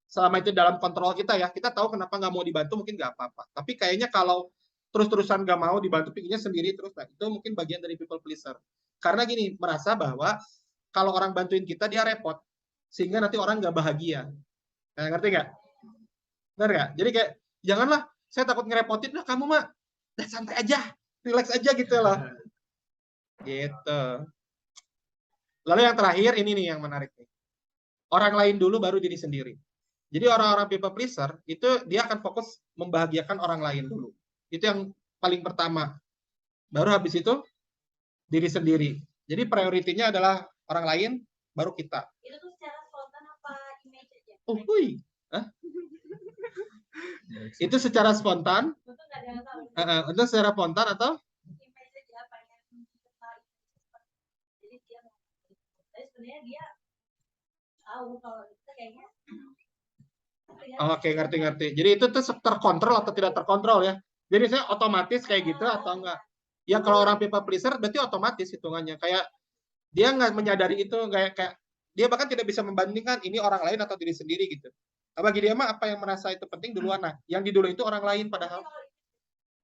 selama itu dalam kontrol kita ya. Kita tahu kenapa nggak mau dibantu, mungkin nggak apa-apa. Tapi kayaknya kalau terus-terusan nggak mau dibantu, pikirnya sendiri terus, nah itu mungkin bagian dari people pleaser. Karena gini, merasa bahwa kalau orang bantuin kita, dia repot. Sehingga nanti orang nggak bahagia. Nah, ngerti nggak? Benar nggak? Jadi kayak, janganlah, saya takut ngerepotin, nah kamu mah santai aja, relax aja gitu loh. Gitu. Lalu yang terakhir, ini nih yang menarik nih. Orang lain dulu, baru diri sendiri. Jadi orang-orang people pleaser, itu dia akan fokus membahagiakan orang lain dulu. Itu yang paling pertama. Baru habis itu diri sendiri. Jadi prioritinya adalah orang lain, baru kita. Itu tuh secara spontan apa image aja? Oh, hui. Itu secara spontan. Untuk nggak ada yang tahu. Untuk secara spontan atau? Image aja apa Tapi sebenarnya dia tahu kalau kita kayaknya Oke, ngerti. Jadi itu tuh terkontrol atau tidak terkontrol ya. Jadi saya otomatis kayak gitu atau enggak? Ya kalau orang people pleaser berarti otomatis hitungannya. Kayak dia nggak menyadari itu, kayak dia bahkan tidak bisa membandingkan ini orang lain atau diri sendiri gitu. Bagi dia mah apa yang merasa itu penting duluan. Nah, yang diduluin itu orang lain padahal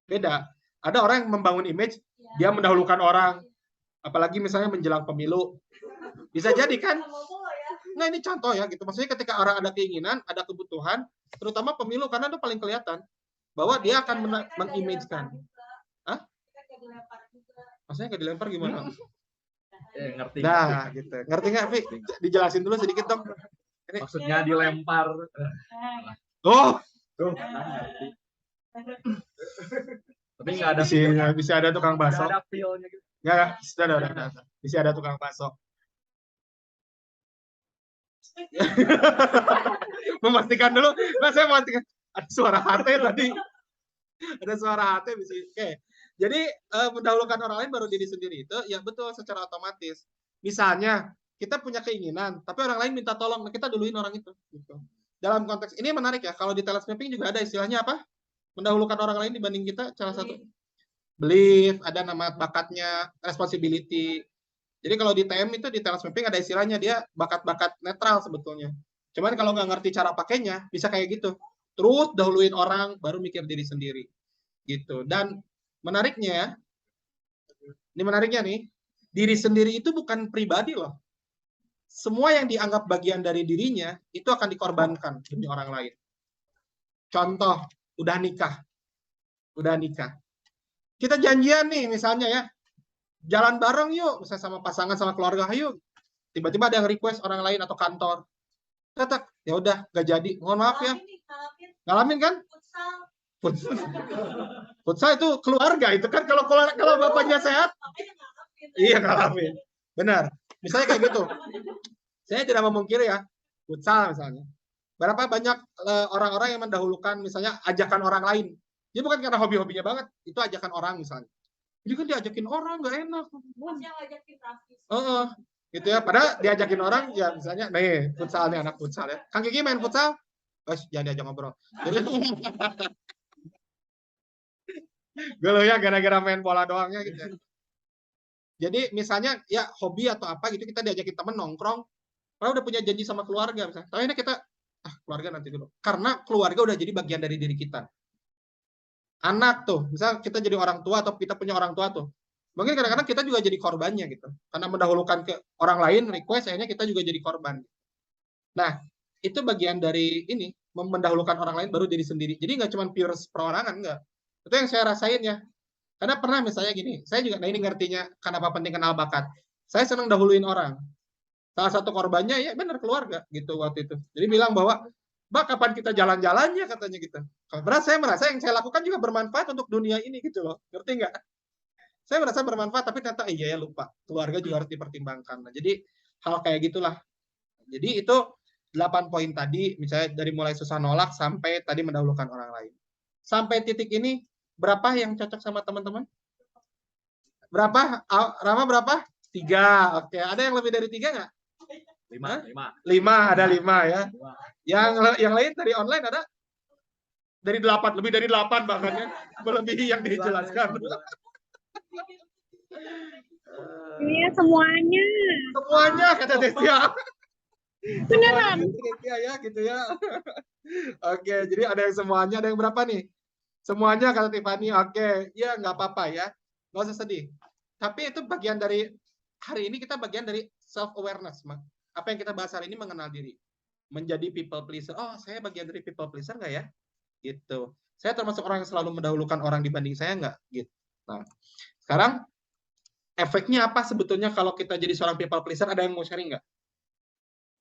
beda. Ada orang yang membangun image, dia mendahulukan orang. Apalagi misalnya menjelang pemilu. Bisa jadi kan? Nah ini contoh ya gitu. Maksudnya ketika orang ada keinginan, ada kebutuhan, terutama pemilu karena itu paling kelihatan bahwa dia akan mengimage-kan. Hah? Maksudnya nggak dilempar gimana? Ngerti. Nah, gitu. Ngerti nggak, Vi? Dijelasin dulu sedikit dong. Maksudnya dilempar. Oh, Tuh, ngerti. Tapi nggak ada bisa ada tukang bakso. Nggak ada feel-nya gitu. Nggak, sudah. Bisa ada tukang bakso. Memastikan dulu. Nah, saya memastikan ada suara HT tadi. Ada suara HT bisa. Oke. Jadi mendahulukan orang lain baru diri sendiri itu ya betul secara otomatis. Misalnya kita punya keinginan, tapi orang lain minta tolong, nah kita duluin orang itu. Gitu. Dalam konteks ini menarik ya. Kalau di talent mapping juga ada istilahnya apa? Mendahulukan orang lain dibanding kita. Salah satu belief, ada nama bakatnya, responsibility. Jadi kalau di TM itu di talent mapping ada istilahnya dia bakat-bakat netral sebetulnya. Cuman kalau nggak ngerti cara pakainya bisa kayak gitu. Terus dahuluin orang baru mikir diri sendiri. Gitu. Dan menariknya, ini menariknya nih, diri sendiri itu bukan pribadi loh. Semua yang dianggap bagian dari dirinya itu akan dikorbankan demi orang lain. Contoh, udah nikah. Kita janjian nih misalnya ya, jalan bareng yuk, misalnya sama pasangan sama keluarga, ayo. Tiba-tiba ada yang request orang lain atau kantor. Tetap, ya udah, gak jadi. Mohon maaf ya. Ngalamin kan? Futsal itu keluarga itu kan kalau bapaknya sehat, iya ngalamin. Benar. Misalnya kayak gitu. Saya tidak memungkiri ya, futsal misalnya. Berapa banyak orang-orang yang mendahulukan misalnya ajakan orang lain. Dia bukan karena hobi-hobinya banget, itu ajakan orang misalnya. Jadi kan diajakin orang nggak enak. Gitu ya. Padahal diajakin orang ya misalnya, nih futsal nih anak futsal ya. Kang Kiki main futsal, jangan diajak ngobrol. Jadi gue loh ya gara-gara main bola doangnya gitu. Jadi misalnya ya hobi atau apa gitu kita diajakin temen nongkrong, kalau udah punya janji sama keluarga misalnya. Tapi ini kita keluarga nanti dulu. Karena keluarga udah jadi bagian dari diri kita. Anak tuh, misal kita jadi orang tua atau kita punya orang tua tuh. Mungkin kadang-kadang kita juga jadi korbannya gitu. Karena mendahulukan ke orang lain request akhirnya kita juga jadi korban. Nah, itu bagian dari ini, mendahulukan orang lain baru diri sendiri. Jadi nggak cuma pure perorangan, enggak. Itu yang saya rasain ya. Karena pernah misalnya gini, saya juga, nah ini ngertinya kenapa penting kenal bakat. Saya senang dahuluin orang. Salah satu korbannya ya benar keluarga gitu waktu itu. Jadi bilang bahwa, Mbak kapan kita jalan-jalannya katanya gitu. Karena saya merasa yang saya lakukan juga bermanfaat untuk dunia ini gitu loh. Ngerti nggak? Saya merasa bermanfaat tapi ternyata iya ya lupa. Keluarga juga harus dipertimbangkan. Nah, jadi hal kayak gitulah. Jadi itu 8 poin tadi, misalnya dari mulai susah nolak sampai tadi mendahulukan orang lain. Sampai titik ini, berapa yang cocok sama teman-teman? Berapa? Rama berapa? 3. Oke, ada yang lebih dari 3 nggak? 5, ada 5 ya. Yang lain dari online ada? Dari 8, lebih dari 8 bahkan ya. Melebihi yang dijelaskan. Iya semuanya. Semuanya kata Desya. Beneran. Ya gitu ya. Oke, jadi ada yang semuanya, ada yang berapa nih? Semuanya kata Tiffany. Oke, ya nggak apa-apa ya. Nggak usah sedih. Tapi itu bagian dari hari ini kita bagian dari self awareness, Mak. Apa yang kita bahas hari ini mengenal diri. Menjadi people pleaser. Oh, saya bagian dari people pleaser nggak ya? Gitu. Saya termasuk orang yang selalu mendahulukan orang dibanding saya nggak? Gitu. Nah, sekarang efeknya apa sebetulnya kalau kita jadi seorang people pleaser? Ada yang mau sharing nggak?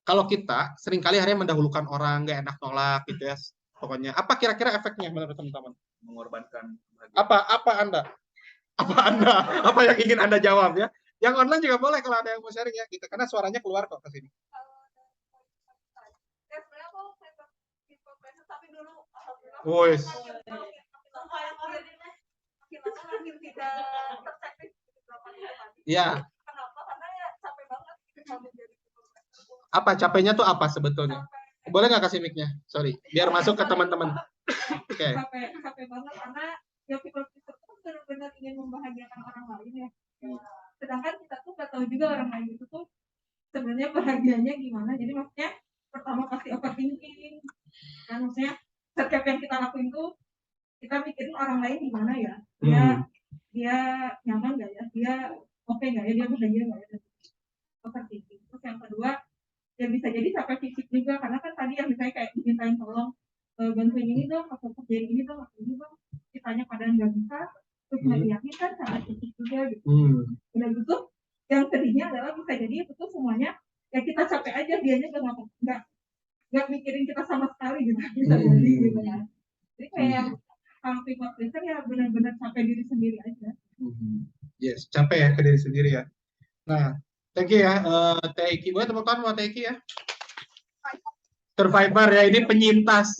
Kalau kita seringkali hanya mendahulukan orang, nggak enak nolak gitu ya. Pokoknya apa kira-kira efeknya menurut teman-teman? Mengorbankan Apa Anda? Apa yang ingin Anda jawab ya? Yang online juga boleh kalau ada yang mau sharing ya gitu. Karena suaranya keluar kok ke sini. Woi. Iya. Kenapa? Karena ya capek banget Apa capeknya tuh apa sebetulnya? Boleh nggak kasih mic-nya? Sorry, biar masuk ke teman-teman. Oke. Capek banget karena ya people pleaser tuh benar-benar ingin membahagiakan orang lain ya. Sedangkan kita tuh nggak tahu juga orang lain itu tuh sebenarnya bahagianya gimana. Jadi maksudnya pertama pasti overthinking. Kan maksudnya setiap yang kita lakuin tuh kita mikirin orang lain gimana ya. Dia nyaman nggak ya? Dia oke nggak ya? Dia bahagia nggak ya? Overthinking. Terus yang kedua ya bisa jadi sampai fisik juga karena kan tadi yang misalnya kayak dimintain tolong bantuin ini dong atau kerjain ini dong atau ini dong kitanya padahal nggak bisa terus nggak yakin kan sangat fisik juga gitu. Udah gitu yang sedihnya adalah bisa jadi itu tuh semuanya ya kita capek aja dianya nggak mikirin kita sama sekali gitu bisa jadi gitu kan. Jadi kayak kalau people pleaser ya benar-benar capek diri sendiri aja. Yes, capek ya ke diri sendiri ya. Nah, thank you ya, Teiki. Boleh tepuk tangan buat Teiki ya. Survivor ya, ini penyintas.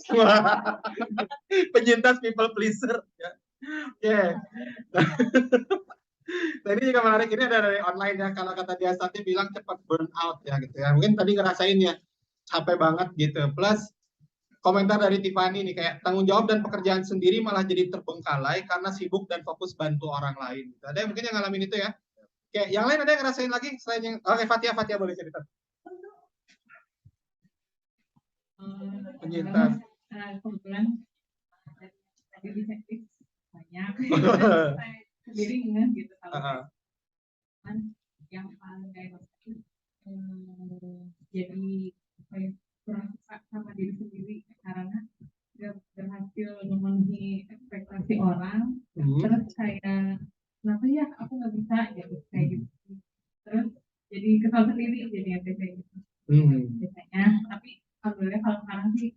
Penyintas people pleaser. Ya. Oke. Nah, ini juga menarik. Ini ada dari online ya. Kalau kata dia tadi bilang cepat burn out ya gitu ya. Mungkin tadi ngerasain ya capek banget gitu. Plus komentar dari Tiffany nih kayak tanggung jawab dan pekerjaan sendiri malah jadi terbengkalai karena sibuk dan fokus bantu orang lain. Ada yang mungkin yang ngalamin itu ya? Oke, yang lain ada yang ngerasain lagi selain yang oke, Fatia boleh cerita. Penyintas. Kebetulan tadi di checklist banyak sendiri enggak gitu kalau kan yang paling kayak jadi kurang suka sama diri sendiri karena nggak berhasil memenuhi ekspektasi orang. Terus kayak kenapa ya aku nggak bisa gitu kayak gitu. Terus jadi kesal sendiri jadi kayak gitu. Biasanya tapi alhamdulillah kalau sekarang sih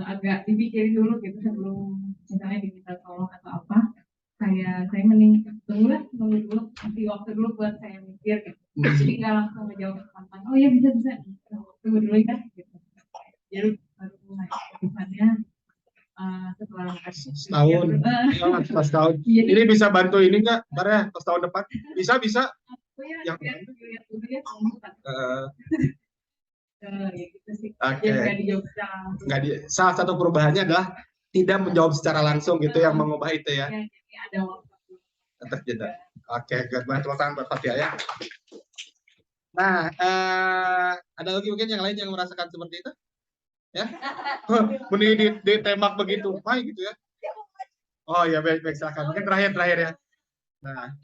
agak dipikirin dulu gitu sebelum misalnya diminta tolong atau apa. Kayak saya mending tunggu dulu kasih waktu dulu buat saya mikir gitu. Jadi nggak langsung ngejawab spontan. Oh ya bisa tunggu dulu ya gitu. Jadi baru mulai keputusannya setelah setahun. Setahun. Ini bisa bantu ini nggak? Ntar ya, tahun depan bisa. Yang ya gitu sih. Oke. Nggak dijawab secara langsung. Salah satu perubahannya adalah tidak menjawab secara langsung gitu yang mengubah itu ya. Jadi ada waktu. Tetap jeda. Oke, bantu tangan buat Fatia ya. Nah, ada lagi mungkin yang lain yang merasakan seperti itu? Ya? Mending ditembak begitu, baik gitu ya. Oh ya, baik silakan. Mungkin terakhir ya. Nah.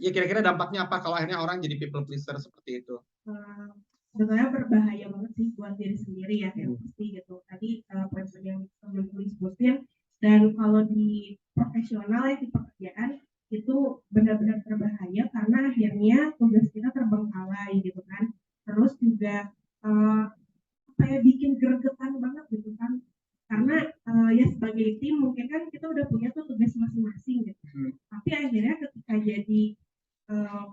Ya kira-kira dampaknya apa kalau akhirnya orang jadi people pleaser seperti itu? Sebenarnya berbahaya banget sih buat diri sendiri ya, yang pasti gitu. Tadi poin-poin yang sebelum disebutin, dan kalau di profesional ya di pekerjaan itu benar-benar berbahaya karena akhirnya tugas kita terbengkalai gitu kan. Terus juga kayak bikin gregetan banget gitu kan. Karena ya sebagai tim mungkin kan kita udah punya tuh tugas masing-masing gitu. Tapi akhirnya ketika jadi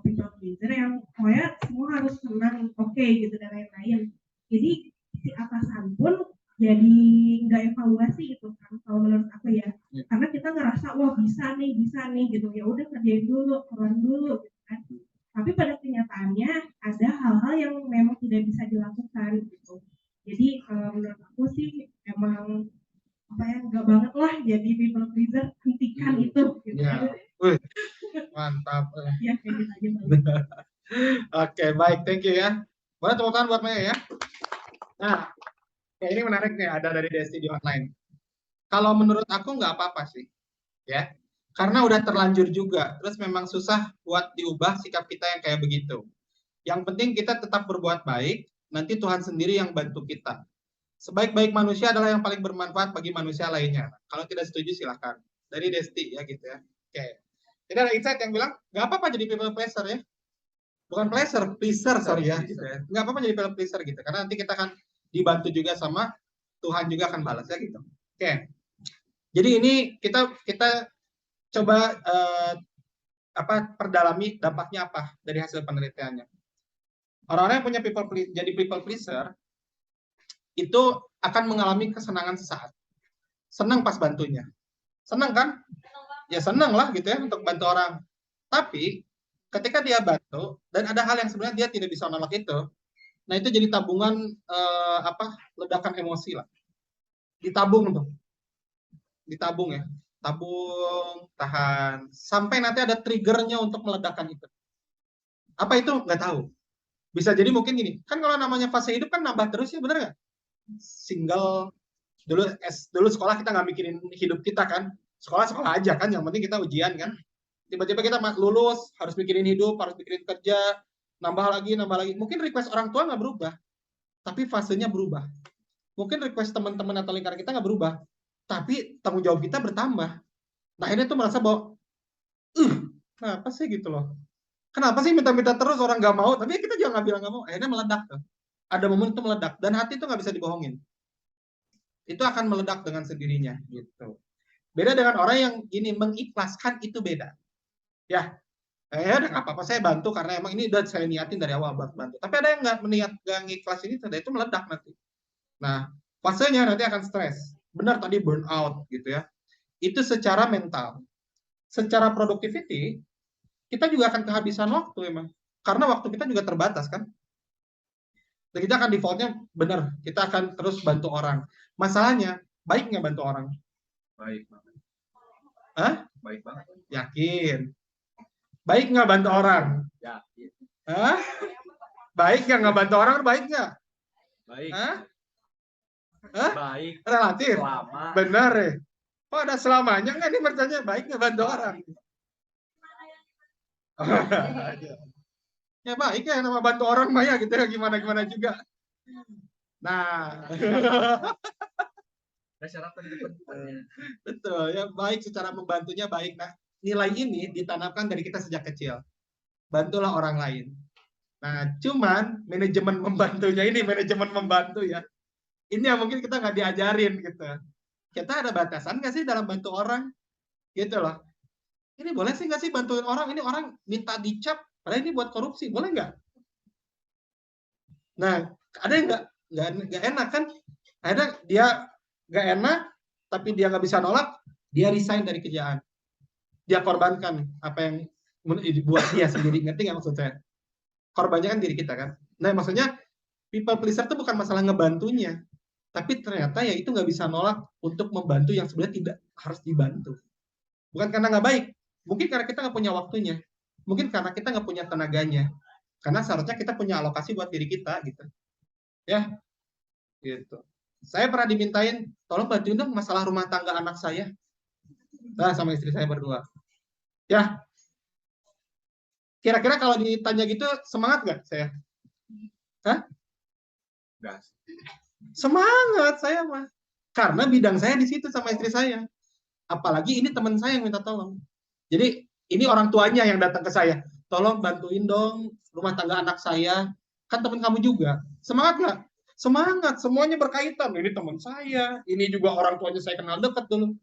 people pleaser yang pokoknya semua harus senang, oke gitu dan lain-lain. Jadi si atasan pun jadi nggak evaluasi gitu kan kalau menurut aku ya. Karena kita ngerasa wah bisa nih gitu. Ya udah kerjain dulu, keluar dulu gitu kan. Tapi pada kenyataannya ada hal-hal yang memang tidak bisa dilakukan gitu. Jadi menurut aku sih emang apa ya nggak banget lah jadi people pleaser, hentikan itu gitu. Ya. Mantap. Ya kayak gitu aja. Oke, baik, thank you ya. Boleh tepuk tangan buat Maya ya. Nah, ini menarik nih ada dari Desti di online. Kalau menurut aku nggak apa-apa sih, ya. Karena udah terlanjur juga. Terus memang susah buat diubah sikap kita yang kayak begitu. Yang penting kita tetap berbuat baik. Nanti Tuhan sendiri yang bantu kita. Sebaik-baik manusia adalah yang paling bermanfaat bagi manusia lainnya. Kalau tidak setuju silahkan. Dari Desti ya gitu ya. Oke. Jadi ada insight yang bilang nggak apa-apa jadi people pleaser ya. Bukan pleaser sorry ya. Gitu ya. Nggak apa-apa jadi people pleaser gitu. Karena nanti kita akan dibantu juga sama Tuhan juga akan balas ya gitu. Oke. Jadi ini kita coba perdalami dampaknya apa dari hasil penelitiannya. Orang-orang yang punya jadi people pleaser itu akan mengalami kesenangan sesaat. Senang pas bantunya. Senang kan? Ya senang lah gitu ya untuk bantu orang. Tapi ketika dia bantu dan ada hal yang sebenarnya dia tidak bisa nolak itu, nah itu jadi tabungan ledakan emosi lah. Ditabung tuh, ditabung ya, tabung, tahan, sampai nanti ada triggernya untuk meledakkan itu. Apa itu? Nggak tahu. Bisa jadi mungkin gini, kan kalau namanya fase hidup kan nambah terus ya, bener nggak? Single, dulu sekolah kita nggak mikirin hidup kita kan, sekolah aja kan, yang penting kita ujian kan. Tiba-tiba kita lulus, harus mikirin hidup, harus mikirin kerja, nambah lagi. Mungkin request orang tua nggak berubah, tapi fasenya berubah. Mungkin request teman-teman atau lingkaran kita nggak berubah, tapi tanggung jawab kita bertambah. Nah, akhirnya tuh merasa bahwa, kenapa sih gitu loh? Kenapa sih minta-minta terus orang nggak mau, tapi kita juga nggak bilang nggak mau. Akhirnya meledak tuh. Ada momen itu meledak, dan hati itu nggak bisa dibohongin. Itu akan meledak dengan sendirinya gitu. Beda dengan orang yang gini, mengikhlaskan itu beda. Ya, udah nggak apa-apa, saya bantu karena emang ini udah saya niatin dari awal buat bantu. Tapi ada yang nggak ngikhlas ini, itu meledak nanti. Nah, fasenya nanti akan stres. Benar tadi burnout gitu ya. Itu secara mental. Secara productivity, kita juga akan kehabisan waktu emang. Karena waktu kita juga terbatas kan. Dan kita akan defaultnya benar, kita akan terus bantu orang. Masalahnya, baik nggak bantu orang? Baik banget. Hah? Baik banget. Yakin? Baik nggak bantu orang? Yakin. Hah? Baik nggak bantu orang? Baik nggak? Baik. Hah? Hah? Baik. Relatif. Selama. Benar ya. Kok ada selamanya nggak nih bertanya baik nggak bantu orang? Ya baik ya, nama bantu orang mah ya gitu ya, gimana juga. Nah, betul ya, baik secara membantunya baik. Nah, nilai ini ditanamkan dari kita sejak kecil. Bantulah orang lain. Nah, cuman manajemen membantunya ini, manajemen membantu ya. Ini yang mungkin kita nggak diajarin gitu. Kita ada batasan nggak sih dalam bantu orang? Gitu loh. Ini boleh sih nggak sih bantuin orang? Ini orang minta dicap, padahal ini buat korupsi, boleh nggak? Nah, ada yang nggak enak kan? Akhirnya dia nggak enak, tapi dia nggak bisa nolak, dia resign dari kerjaan. Dia korbankan apa yang dibuat dia sendiri. Ngerti nggak maksud saya? Korbannya kan diri kita kan. Nah, maksudnya people pleaser itu bukan masalah ngebantunya, tapi ternyata ya itu nggak bisa nolak untuk membantu yang sebenarnya tidak harus dibantu. Bukan karena nggak baik, mungkin karena kita nggak punya waktunya, mungkin karena kita nggak punya tenaganya, karena seharusnya kita punya alokasi buat diri kita gitu. Ya, gitu. Saya pernah dimintain, tolong bantuin dong masalah rumah tangga anak saya. Nah, sama istri saya berdua. Ya, kira-kira kalau ditanya gitu, semangat nggak saya? Hah? Gas. Semangat saya mah. Karena bidang saya di situ sama istri saya. Apalagi ini teman saya yang minta tolong. Jadi ini orang tuanya yang datang ke saya. Tolong bantuin dong rumah tangga anak saya. Kan teman kamu juga. Semangat nggak? Semangat. Semuanya berkaitan. Ini teman saya. Ini juga orang tuanya saya kenal dekat dulu.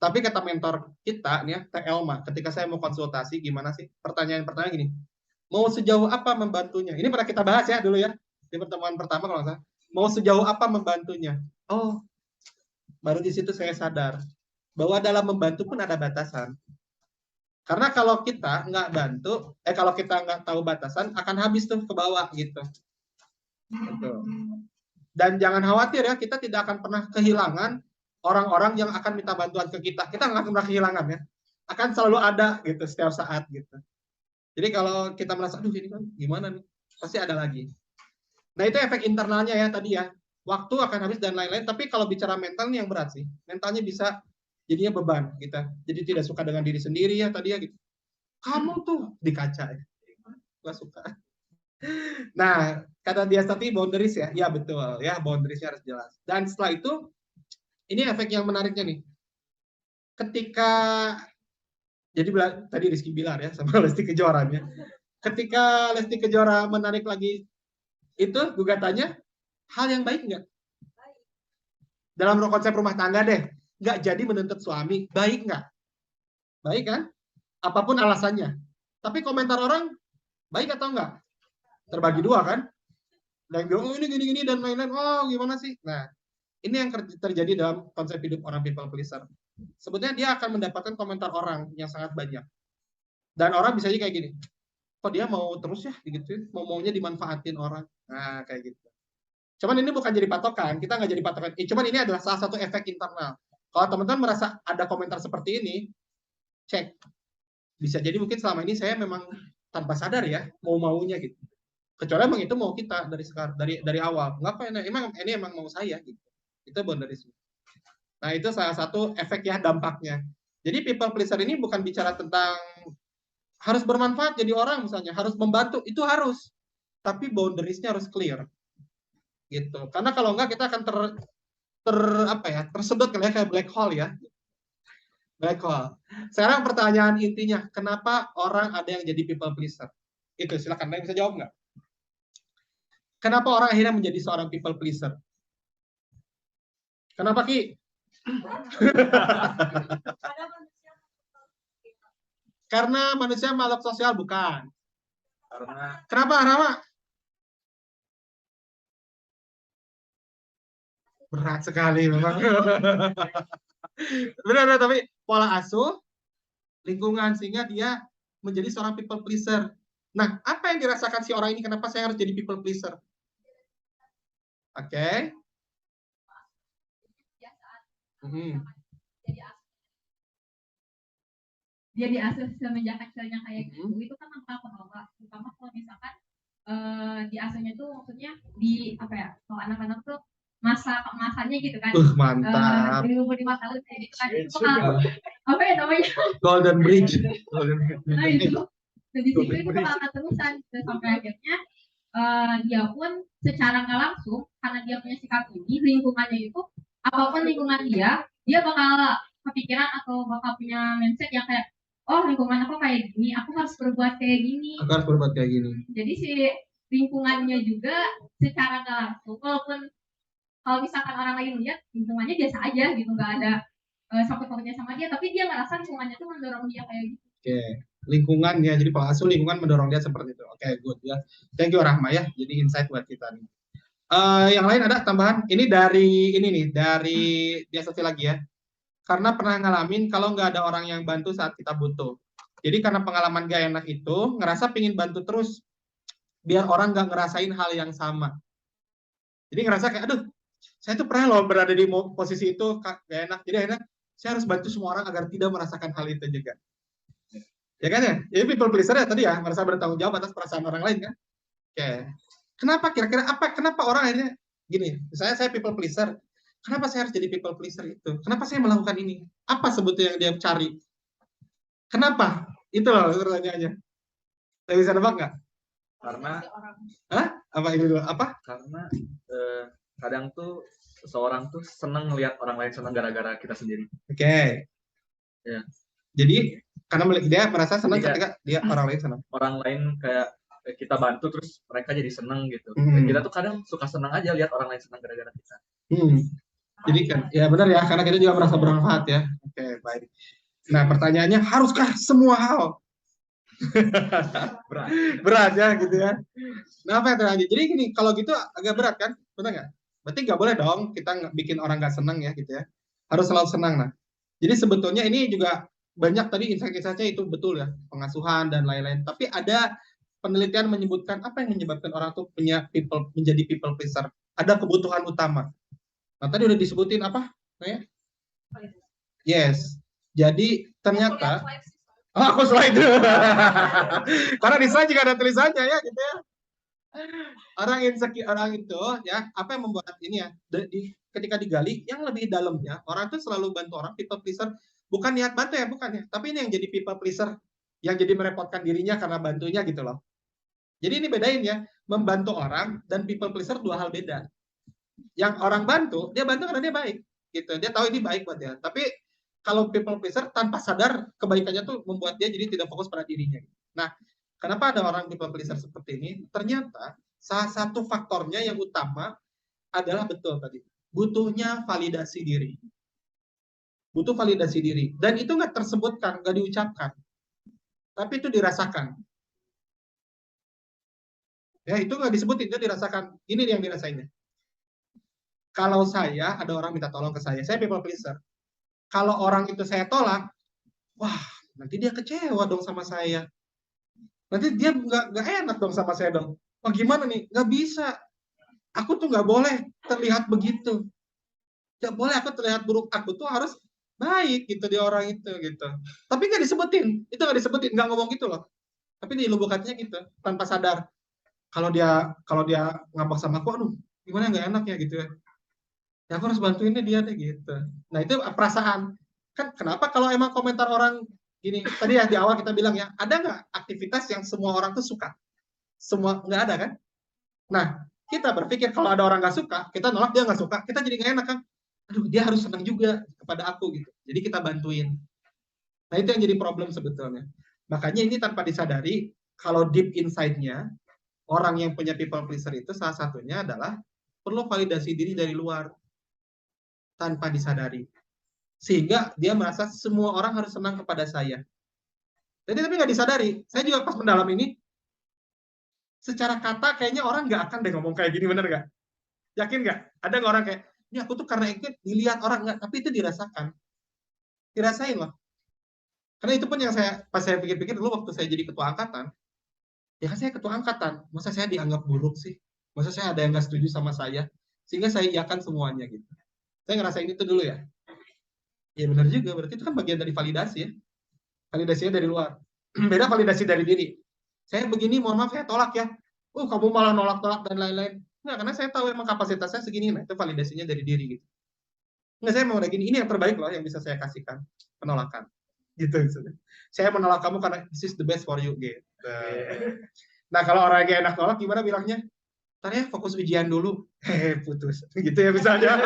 Tapi kata mentor kita, nih ya, Teh Elma, ketika saya mau konsultasi, gimana sih? Pertanyaan gini. Mau sejauh apa membantunya? Ini pernah kita bahas ya dulu ya. Di pertemuan pertama kalau nggak salah. Mau sejauh apa membantunya? Oh, baru di situ saya sadar bahwa dalam membantu pun ada batasan. Karena kalau kita nggak bantu, kalau kita nggak tahu batasan, akan habis tuh ke bawah gitu. Betul. Dan jangan khawatir ya, kita tidak akan pernah kehilangan orang-orang yang akan minta bantuan ke kita. Kita nggak akan pernah kehilangan ya. Akan selalu ada gitu setiap saat gitu. Jadi kalau kita merasa, aduh ini kan gimana nih, pasti ada lagi. Nah itu efek internalnya ya tadi ya. Waktu akan habis dan lain-lain. Tapi kalau bicara mental nih yang berat sih. Mentalnya bisa jadinya beban kita. Jadi tidak suka dengan diri sendiri ya tadi ya gitu. Kamu tuh di kaca ya. Gak suka. Nah, kata dia tadi boundaries ya. Ya betul ya, boundariesnya harus jelas. Dan setelah itu ini efek yang menariknya nih. Ketika jadi tadi Rizky Bilar ya sama Lesti Kejora ya. Ketika Lesti Kejora menarik lagi itu gugatannya, hal yang baik nggak? Dalam konsep rumah tangga deh, nggak jadi menuntut suami, baik nggak? Baik kan? Apapun alasannya. Tapi komentar orang, baik atau enggak? Terbagi dua kan? Dan oh ini gini-gini dan lain-lain, oh gimana sih? Nah, ini yang terjadi dalam konsep hidup orang people pleaser. Sebetulnya dia akan mendapatkan komentar orang yang sangat banyak. Dan orang bisa aja kayak gini, kok dia mau terus ya digituin, maunya dimanfaatin orang. Nah, kayak gitu. Cuman ini bukan jadi patokan, kita nggak jadi patokan. Cuman ini adalah salah satu efek internal. Kalau teman-teman merasa ada komentar seperti ini, cek. Bisa jadi mungkin selama ini saya memang tanpa sadar ya, mau-maunya gitu. Kecuali emang itu mau kita dari sekarang, dari awal. Nggak apa, ini emang mau saya gitu. Itu boundaries. Nah, itu salah satu efek ya, dampaknya. Jadi people pleaser ini bukan bicara tentang harus bermanfaat jadi orang misalnya, harus membantu, itu harus. Tapi boundaries-nya harus clear. Gitu. Karena kalau enggak kita akan tersedot kayak black hole ya. Black hole. Sekarang pertanyaan intinya, kenapa orang ada yang jadi people pleaser? Itu silakan, bisa jawab nggak? Kenapa orang akhirnya menjadi seorang people pleaser? Kenapa Ki? Karena manusia makhluk sosial, bukan? Kenapa Rama? Berat sekali memang. Benar, tapi pola asuh, lingkungan, sehingga dia menjadi seorang people pleaser. Nah, apa yang dirasakan si orang ini? Kenapa saya harus jadi people pleaser? Oke. Dia diasuh semenjak kecilnya kayak gitu, itu kan tanpa penolak. Terutama kalau misalkan diasuhnya tuh maksudnya di apa ya, kalau anak-anak tuh masanya gitu kan, Mantap. di umur 5 tahun kayak gitu kan, itu bakal apa ya namanya, Golden Bridge. nah itu di situ itu bakal terusan sampai akhirnya dia pun secara nggak langsung, karena dia punya sikap ini, lingkungannya itu apapun lingkungan dia bakal kepikiran atau bakal punya mindset yang kayak, oh lingkungan aku kayak gini, aku harus berbuat kayak gini. Aku harus berbuat kayak gini. Jadi si lingkungannya juga secara nggak langsung, walaupun kalau misalkan orang lain lihat lingkungannya biasa aja gitu, nggak ada sangkut-pautnya sama dia, tapi dia ngerasa lingkungannya tuh mendorong dia kayak gitu. Oke, lingkungan ya, jadi pola asuh lingkungan mendorong dia seperti itu. Oke, good ya. Thank you Rahma ya, jadi insight buat kita nih. Yang lain ada tambahan? Ini dari dia selesai lagi ya. Karena pernah ngalamin kalau nggak ada orang yang bantu saat kita butuh. Jadi karena pengalaman gak enak itu, ngerasa pingin bantu terus, biar orang nggak ngerasain hal yang sama. Jadi ngerasa kayak, aduh, saya tuh pernah loh berada di posisi itu, gak enak. Jadi akhirnya saya harus bantu semua orang agar tidak merasakan hal itu juga. Ya kan ya? Jadi people pleaser ya tadi ya, merasa bertanggung jawab atas perasaan orang lain kan? Oke. Kenapa kira-kira kenapa orang akhirnya gini, misalnya saya people pleaser, kenapa saya harus jadi people pleaser itu? Kenapa saya melakukan ini? Apa sebetulnya yang dia cari? Kenapa? Itu loh pertanyaannya. Saya bisa nebak nggak? Karena apa ini dulu? Apa? Karena kadang tuh seseorang tuh senang melihat orang lain senang gara-gara kita sendiri. Oke. Ya. Jadi karena dia merasa senang ketika dia orang lain senang. Orang lain kayak kita bantu terus mereka jadi senang gitu. Dan kita tuh kadang suka senang aja lihat orang lain senang gara-gara kita. Jadi kan, ya benar ya, karena kita juga merasa bermanfaat ya. Oke, baik. Nah, pertanyaannya, haruskah semua hal? Berat ya, gitu ya. Nah, apa yang terjadi? Jadi gini, kalau gitu agak berat kan? Benar nggak? Berarti nggak boleh dong kita bikin orang nggak senang ya, gitu ya. Harus selalu senang. Nah, jadi sebetulnya ini juga banyak tadi insight-insightnya itu betul ya, pengasuhan dan lain-lain. Tapi ada penelitian menyebutkan apa yang menyebabkan orang tuh menjadi people pleaser. Ada kebutuhan utama. Nah, tadi udah disebutin apa? Nah, yes. Jadi ternyata aku slide. Karena di slide juga ada tulisannya ya, gitu ya. Orang insecure, orang itu ya, apa yang membuat ini ya? Ketika digali, yang lebih dalamnya, orang itu selalu bantu orang, people pleaser, bukan niat bantu ya, bukan ya. Tapi ini yang jadi people pleaser, yang jadi merepotkan dirinya karena bantunya gitu loh. Jadi ini bedain ya, membantu orang dan people pleaser dua hal beda. Yang orang bantu, dia bantu karena dia baik, gitu. Dia tahu ini baik buat dia. Tapi kalau people pleaser tanpa sadar kebaikannya tuh membuat dia jadi tidak fokus pada dirinya. Nah, kenapa ada orang people pleaser seperti ini? Ternyata salah satu faktornya yang utama adalah betul tadi, butuhnya validasi diri. Butuh validasi diri. Dan itu nggak tersebutkan, nggak diucapkan. Tapi itu dirasakan. Ya, itu nggak disebutin, itu dirasakan. Ini yang dirasainnya. Kalau ada orang minta tolong ke saya people pleaser. Kalau orang itu saya tolak, wah, nanti dia kecewa dong sama saya. Nanti dia nggak enak dong sama saya dong. Wah gimana nih? Nggak bisa. Aku tuh nggak boleh terlihat begitu. Nggak boleh aku terlihat buruk. Aku tuh harus baik gitu di orang itu gitu. Tapi nggak disebutin. Itu nggak disebutin. Nggak ngomong gitu loh. Tapi di lubuk hatinya gitu. Tanpa sadar. Kalau dia ngambek sama aku, aduh gimana nggak enak ya gitu ya. Ya aku harus bantuinnya dia deh gitu. Nah itu perasaan. Kan kenapa kalau emang komentar orang gini, tadi ya di awal kita bilang ya, ada nggak aktivitas yang semua orang tuh suka? Semua nggak ada kan? Nah, kita berpikir kalau ada orang nggak suka, kita nolak dia nggak suka, kita jadi nggak enak kan? Aduh, dia harus senang juga kepada aku gitu. Jadi kita bantuin. Nah itu yang jadi problem sebetulnya. Makanya ini tanpa disadari, kalau deep inside-nya, orang yang punya people pleaser itu salah satunya adalah perlu validasi diri dari luar tanpa disadari. Sehingga dia merasa semua orang harus senang kepada saya. Jadi tapi nggak disadari. Saya juga pas mendalam ini, secara kata kayaknya orang nggak akan deh ngomong kayak gini, bener nggak? Yakin nggak? Ada nggak orang kayak, ini aku tuh karena ikut dilihat orang nggak, tapi itu dirasakan. Dirasain loh. Karena itu pun yang pas saya pikir-pikir dulu waktu saya jadi ketua angkatan, ya kan saya ketua angkatan, masa saya dianggap buruk sih? Masa saya ada yang nggak setuju sama saya? Sehingga saya iakan semuanya gitu. Saya ngerasain itu dulu ya. Ya benar juga, berarti itu kan bagian dari validasi ya. Validasinya dari luar. Beda validasi dari diri. Saya begini, mohon maaf saya tolak ya. Kamu malah nolak-nolak dan lain-lain. Nggak, karena saya tahu emang kapasitasnya segini. Nah, itu validasinya dari diri gitu. Nggak, saya mau kayak gini, ini yang terbaik loh yang bisa saya kasihkan. Penolakan. Gitu misalnya. Saya menolak kamu karena this is the best for you gitu. Nah, kalau orang yang enak nolak gimana bilangnya? Ntar ya fokus ujian dulu. Putus. Gitu ya misalnya.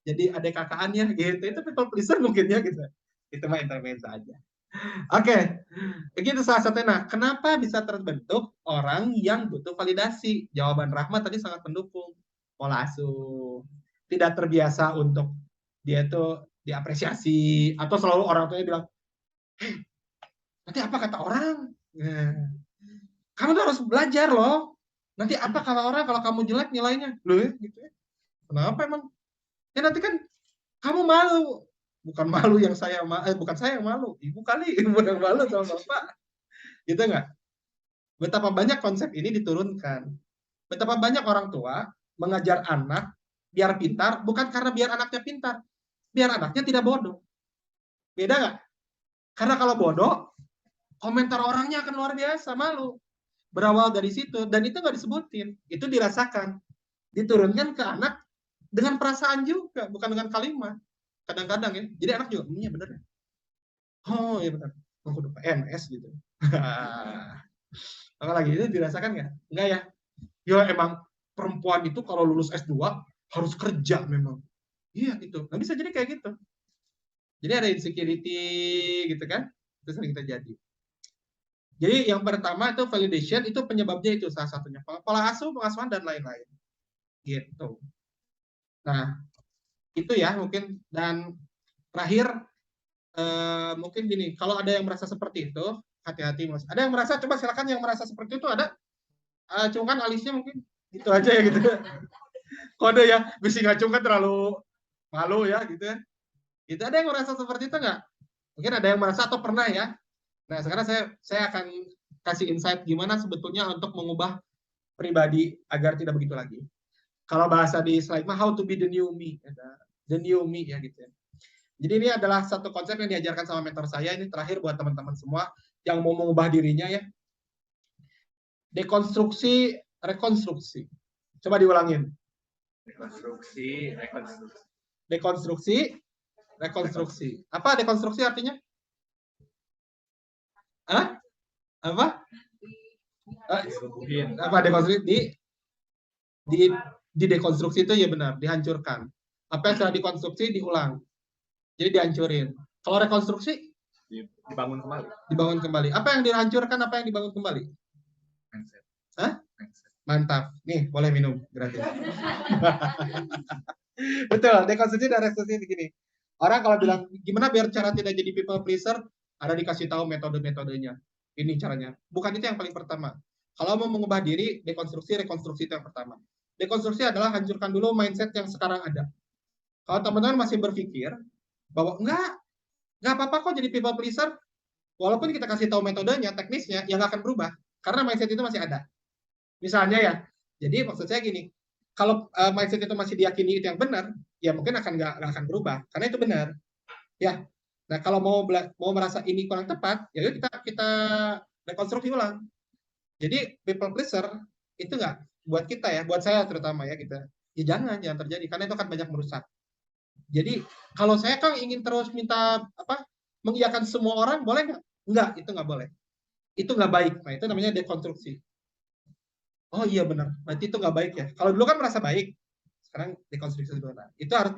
Jadi ada kakaannya gitu. Itu people pleaser mungkin ya gitu. Itu mah intermezzo aja. Oke, begitu salah satunya. Nah, kenapa bisa terbentuk orang yang butuh validasi? Jawaban Rahmat tadi sangat mendukung. Pola asuh. Tidak terbiasa untuk dia itu diapresiasi. Atau selalu orang tuanya bilang, nanti apa kata orang? Nah, kamu tuh harus belajar loh. Nanti apa kata orang kalau kamu jelek nilainya? Loh, gitu ya. Kenapa emang? Ya nanti kan kamu malu. Bukan malu yang saya bukan saya yang malu, ibu kali ibu yang malu sama bapak. Gitu nggak? Betapa banyak konsep ini diturunkan. Betapa banyak orang tua mengajar anak biar pintar, bukan karena biar anaknya pintar, biar anaknya tidak bodoh. Beda nggak? Karena kalau bodoh, komentar orangnya akan luar biasa, malu. Berawal dari situ, dan itu nggak disebutin. Itu dirasakan. Diturunkan ke anak dengan perasaan juga, bukan dengan kalimat. Kadang-kadang ya, jadi anak juga, iya bener ya. Oh iya benar, aku udah PNS gitu. Apalagi itu dirasakan nggak? Enggak ya? Ya emang perempuan itu kalau lulus S2 harus kerja memang. Iya gitu. Nggak bisa jadi kayak gitu. Jadi ada insecurity gitu kan? Itu sering terjadi. Jadi yang pertama itu validation, itu penyebabnya itu salah satunya. Pola asuh, pengasuhan, dan lain-lain. Gitu. Nah, itu ya mungkin. Dan terakhir, mungkin gini, kalau ada yang merasa seperti itu, hati-hati mas. Ada yang merasa, coba silakan yang merasa seperti itu ada. Cungkan alisnya mungkin itu aja ya gitu. Kode ya, bisi ngacung kan terlalu malu ya gitu ya. Itu ada yang merasa seperti itu nggak? Mungkin ada yang merasa atau pernah ya. Nah sekarang saya akan kasih insight gimana sebetulnya untuk mengubah pribadi agar tidak begitu lagi. Kalau bahasa di slide mah how to be the new me, the new me ya gitu ya. Jadi ini adalah satu konsep yang diajarkan sama mentor saya. Ini terakhir buat teman-teman semua yang mau mengubah dirinya ya. Dekonstruksi, rekonstruksi. Coba diulangin. Rekonstruksi, rekonstruksi. Dekonstruksi, rekonstruksi. Apa dekonstruksi artinya? Hah? Apa? Apa dekonstruksi? Di dekonstruksi itu ya benar, dihancurkan. Apa yang sudah dikonstruksi diulang. Jadi dihancurin. Kalau rekonstruksi? Dibangun kembali. Dibangun kembali. Apa yang dihancurkan, apa yang dibangun kembali? Mindset. Hah? Mantap. Nih, boleh minum gratis. Betul, dekonstruksi dan rekonstruksi begini. Orang kalau bilang, gimana biar cara tidak jadi people pleaser, ada dikasih tahu metode-metodenya. Ini caranya. Bukan itu yang paling pertama. Kalau mau mengubah diri, dekonstruksi, rekonstruksi itu yang pertama. Dekonstruksi adalah hancurkan dulu mindset yang sekarang ada. Kalau teman-teman masih berpikir bahwa enggak Nggak apa-apa kok jadi people pleaser. Walaupun kita kasih tahu metodenya, teknisnya, yang nggak akan berubah. Karena mindset itu masih ada. Misalnya ya, jadi maksud saya gini, kalau mindset itu masih diyakini itu yang benar, ya mungkin nggak akan berubah. Karena itu benar. Ya. Nah, kalau mau merasa ini kurang tepat, ya yuk kita rekonstruksi ulang. Jadi people pleaser itu nggak buat kita ya, buat saya terutama ya kita. Ya jangan terjadi karena itu akan banyak merusak. Jadi kalau saya kan ingin terus minta mengiyakan semua orang, boleh nggak? Enggak, itu nggak boleh. Itu nggak baik. Nah, itu namanya dekonstruksi. Oh iya benar, berarti itu nggak baik ya. Kalau dulu kan merasa baik, sekarang dekonstruksi dulu. Nah, itu harus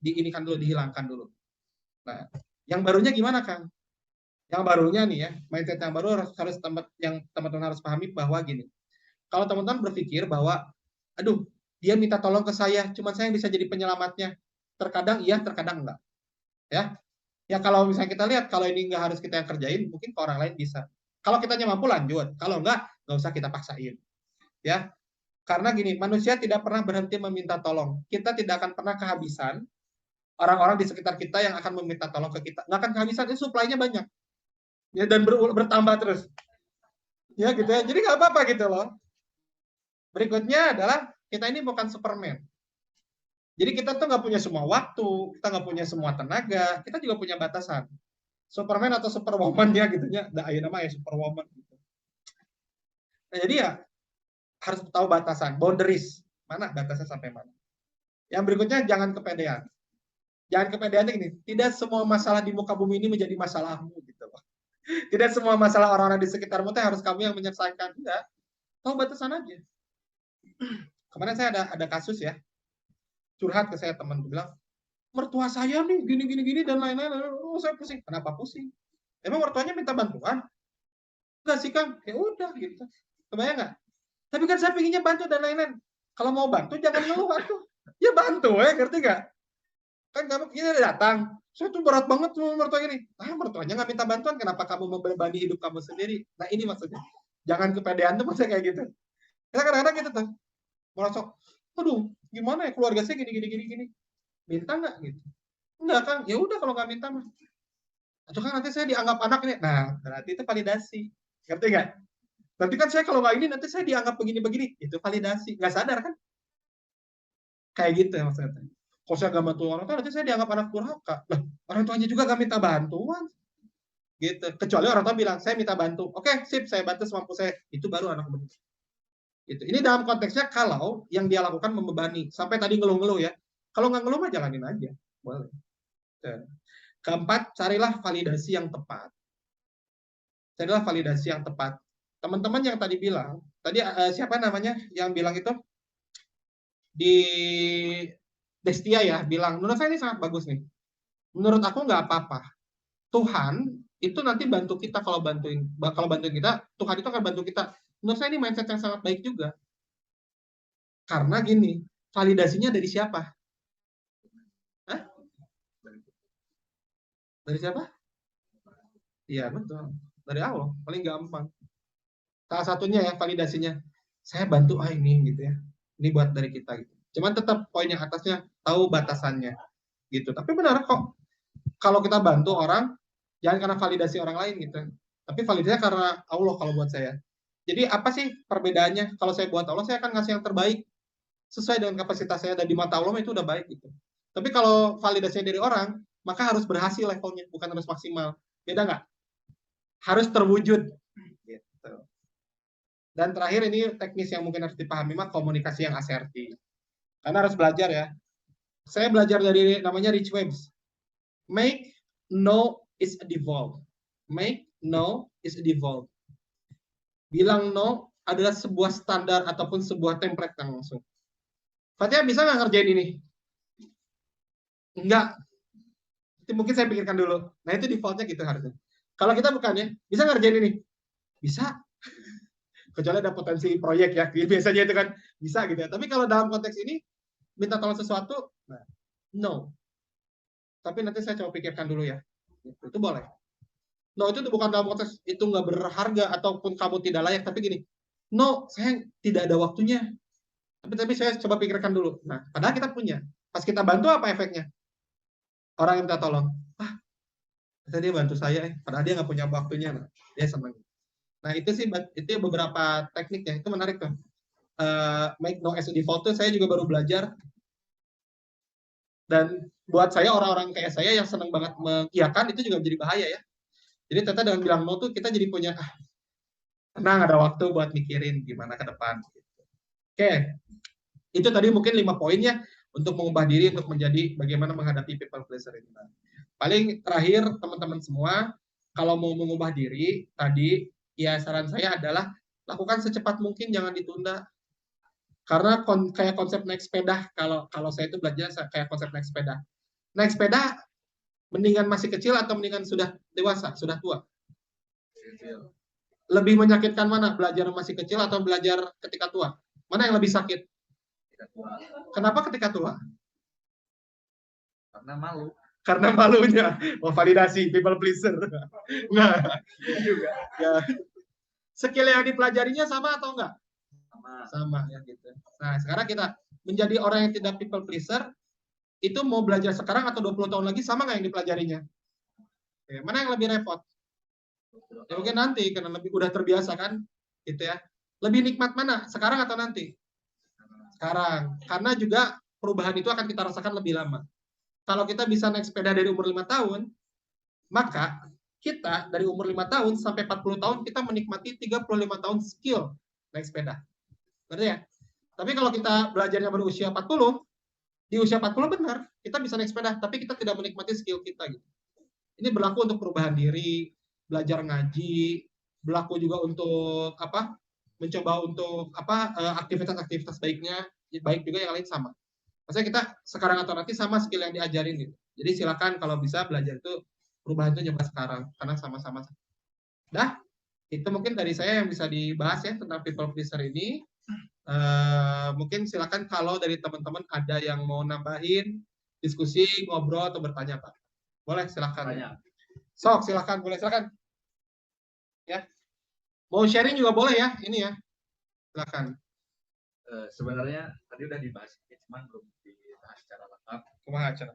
diinikan dulu, dihilangkan dulu. Nah, yang barunya gimana, Kang? Yang barunya nih ya, mindset yang baru harus yang teman-teman harus pahami bahwa gini. Kalau teman-teman berpikir bahwa, aduh, dia minta tolong ke saya, cuma saya yang bisa jadi penyelamatnya. Terkadang iya, terkadang enggak. Ya kalau misalnya kita lihat, kalau ini nggak harus kita yang kerjain, mungkin ke orang lain bisa. Kalau kita mampu lanjut, kalau nggak usah kita paksain. Ya, karena gini, manusia tidak pernah berhenti meminta tolong. Kita tidak akan pernah kehabisan orang-orang di sekitar kita yang akan meminta tolong ke kita. Nggak akan kehabisan, itu supply-nya banyak. Ya, dan bertambah terus. Ya gitu ya, jadi nggak apa-apa gitu loh. Berikutnya adalah, kita ini bukan Superman. Jadi kita tuh nggak punya semua waktu, kita nggak punya semua tenaga, kita juga punya batasan. Superman atau Superwoman ya gitu ya, ada nama ya Superwoman. Gitu. Nah, jadi ya harus tahu batasan, boundaries, mana batasnya sampai mana. Yang berikutnya jangan kepedean. Jangan kepedean ini, tidak semua masalah di muka bumi ini menjadi masalahmu gitu loh. Tidak semua masalah orang-orang di sekitarmu itu harus kamu yang menyelesaikan. Enggak, tahu batasan aja. Kemarin saya ada kasus ya, curhat ke saya teman, bilang, mertua saya nih gini dan lain-lain. Oh, saya pusing. Kenapa pusing? Emang mertuanya minta bantuan? Enggak sih Kang. Ya udah gitu. Kebayang nggak? Tapi kan saya pinginnya bantu dan lain-lain. Kalau mau bantu jangan ngeluh atuh. Ya bantu ya, ngerti nggak? Kan kamu ini datang. Saya tuh berat banget tuh mertua ini. Mertuanya nggak minta bantuan, kenapa kamu membebani hidup kamu sendiri? Nah ini maksudnya. Jangan kepedean tuh maksudnya kayak gitu. Kita kadang-kadang gitu tuh. Merasa, aduh, gimana ya keluarga saya gini. Minta nggak gitu? Enggak Kang. Ya udah kalau nggak minta mah. Atau kan nanti saya dianggap anak ini. Nah, berarti itu validasi. Ngerti nggak? Nanti kan saya kalau nggak ini, nanti saya dianggap begini-begini. Itu validasi. Nggak sadar kan? Kayak gitu ya maksudnya. Kalau saya nggak bantu orang tua, nanti saya dianggap anak durhaka. Lah, orang tuanya juga nggak minta bantuan. Gitu. Kecuali orang tua bilang, saya minta bantu. Oke, sip, saya bantu semampu saya. Itu baru anak benar. Gitu. Ini dalam konteksnya kalau yang dia lakukan membebani. Sampai tadi ngeluh-ngeluh ya. Kalau nggak ngeluh mah jalanin aja. Boleh. Keempat, carilah validasi yang tepat. Carilah validasi yang tepat. Teman-teman yang tadi bilang, tadi siapa namanya yang bilang itu? Di Destia ya, bilang, menurut saya ini sangat bagus nih. Menurut aku nggak apa-apa. Tuhan itu nanti bantu kita kalau bantuin kita, Tuhan itu akan bantu kita. Menurut saya ini mindset yang sangat baik juga. Karena gini, validasinya dari siapa? Hah? Dari siapa? Iya, betul. Dari Allah, paling gampang. Salah satunya ya validasinya. Saya bantu ini gitu ya. Ini buat dari kita gitu. Cuman tetap poin yang atasnya tahu batasannya gitu. Tapi benar kok. Kalau kita bantu orang, jangan karena validasi orang lain gitu. Tapi validasinya karena Allah kalau buat saya. Jadi apa sih perbedaannya? Kalau saya buat Allah, saya akan ngasih yang terbaik sesuai dengan kapasitas saya dan di mata Allah itu udah baik gitu. Tapi kalau validasinya dari orang, maka harus berhasil levelnya, bukan harus maksimal. Beda nggak? Harus terwujud. Gitu. Dan terakhir ini teknis yang mungkin harus dipahami mah komunikasi yang asertif. Karena harus belajar ya. Saya belajar dari namanya Rich Waves. Make no is a default. Make no is a default. Bilang no adalah sebuah standar ataupun sebuah template yang langsung. Fatia bisa nggak ngerjain ini? Enggak. Mungkin saya pikirkan dulu. Nah itu defaultnya gitu harusnya. Kalau kita bukan ya, bisa ngerjain ini? Bisa. Kecuali ada potensi proyek ya. Biasanya itu kan bisa gitu ya. Tapi kalau dalam konteks ini, minta tolong sesuatu, nah, no. Tapi nanti saya coba pikirkan dulu ya. Itu boleh. No itu bukan dalam konteks itu nggak berharga ataupun kamu tidak layak. Tapi gini, no saya tidak ada waktunya. Tapi saya coba pikirkan dulu. Nah, padahal kita punya. Pas kita bantu apa efeknya? Orang yang minta tolong, Ternyata dia bantu saya, padahal dia nggak punya waktunya, nah, dia senang. Nah itu sih, itu beberapa tekniknya, itu menarik tuh. Make no as a default tuh saya juga baru belajar. Dan buat saya, orang-orang kayak saya yang senang banget mengiyakan, itu juga menjadi bahaya ya. Jadi ternyata dengan bilang no tuh kita jadi punya, tenang, ada waktu buat mikirin gimana ke depan. Oke, itu tadi mungkin 5 poin ya, untuk mengubah diri, untuk menjadi bagaimana menghadapi people pleaser itu. Paling terakhir, teman-teman semua, kalau mau mengubah diri, tadi, ya saran saya adalah lakukan secepat mungkin, jangan ditunda. Karena kayak konsep naik sepeda, kalau saya itu belajar kayak konsep naik sepeda. Naik sepeda, mendingan masih kecil atau mendingan sudah dewasa, sudah tua? Lebih menyakitkan mana? Belajar masih kecil atau belajar ketika tua? Mana yang lebih sakit? Kenapa ketika tua? Karena malu. Karena malunya. Oh, validasi, people pleaser. Nah, juga. Ya. Skill yang dipelajarinya sama atau enggak? Sama ya gitu. Nah, sekarang kita menjadi orang yang tidak people pleaser, itu mau belajar sekarang atau 20 tahun lagi sama nggak yang dipelajarinya? Oke, mana yang lebih repot? Ya mungkin nanti, karena lebih udah terbiasa kan, gitu ya. Lebih nikmat mana? Sekarang atau nanti? Sekarang. Karena juga perubahan itu akan kita rasakan lebih lama. Kalau kita bisa naik sepeda dari umur 5 tahun, maka kita dari umur 5 tahun sampai 40 tahun kita menikmati 35 tahun skill naik sepeda. Berarti ya? Tapi kalau kita belajarnya baru usia 40, di usia 40 benar, kita bisa naik sepeda, tapi kita tidak menikmati skill kita gitu. Ini berlaku untuk perubahan diri, belajar ngaji, berlaku juga untuk apa? Mencoba untuk apa? Aktivitas-aktivitas baiknya, baik juga yang lain sama. Maksudnya kita sekarang atau nanti sama skill yang diajarin gitu. Jadi silakan kalau bisa belajar itu, perubahan itu nyoba sekarang, karena sama-sama. Dah, itu mungkin dari saya yang bisa dibahas ya tentang people pleaser ini. Mungkin silakan kalau dari teman-teman ada yang mau nambahin, diskusi, ngobrol atau bertanya Pak. Boleh silakan. Sok silakan, boleh silakan. Ya. Mau sharing juga boleh ya, ini ya. Silakan. Sebenarnya tadi udah dibahas, cuman belum dibahas secara lengkap. Kumaha acara?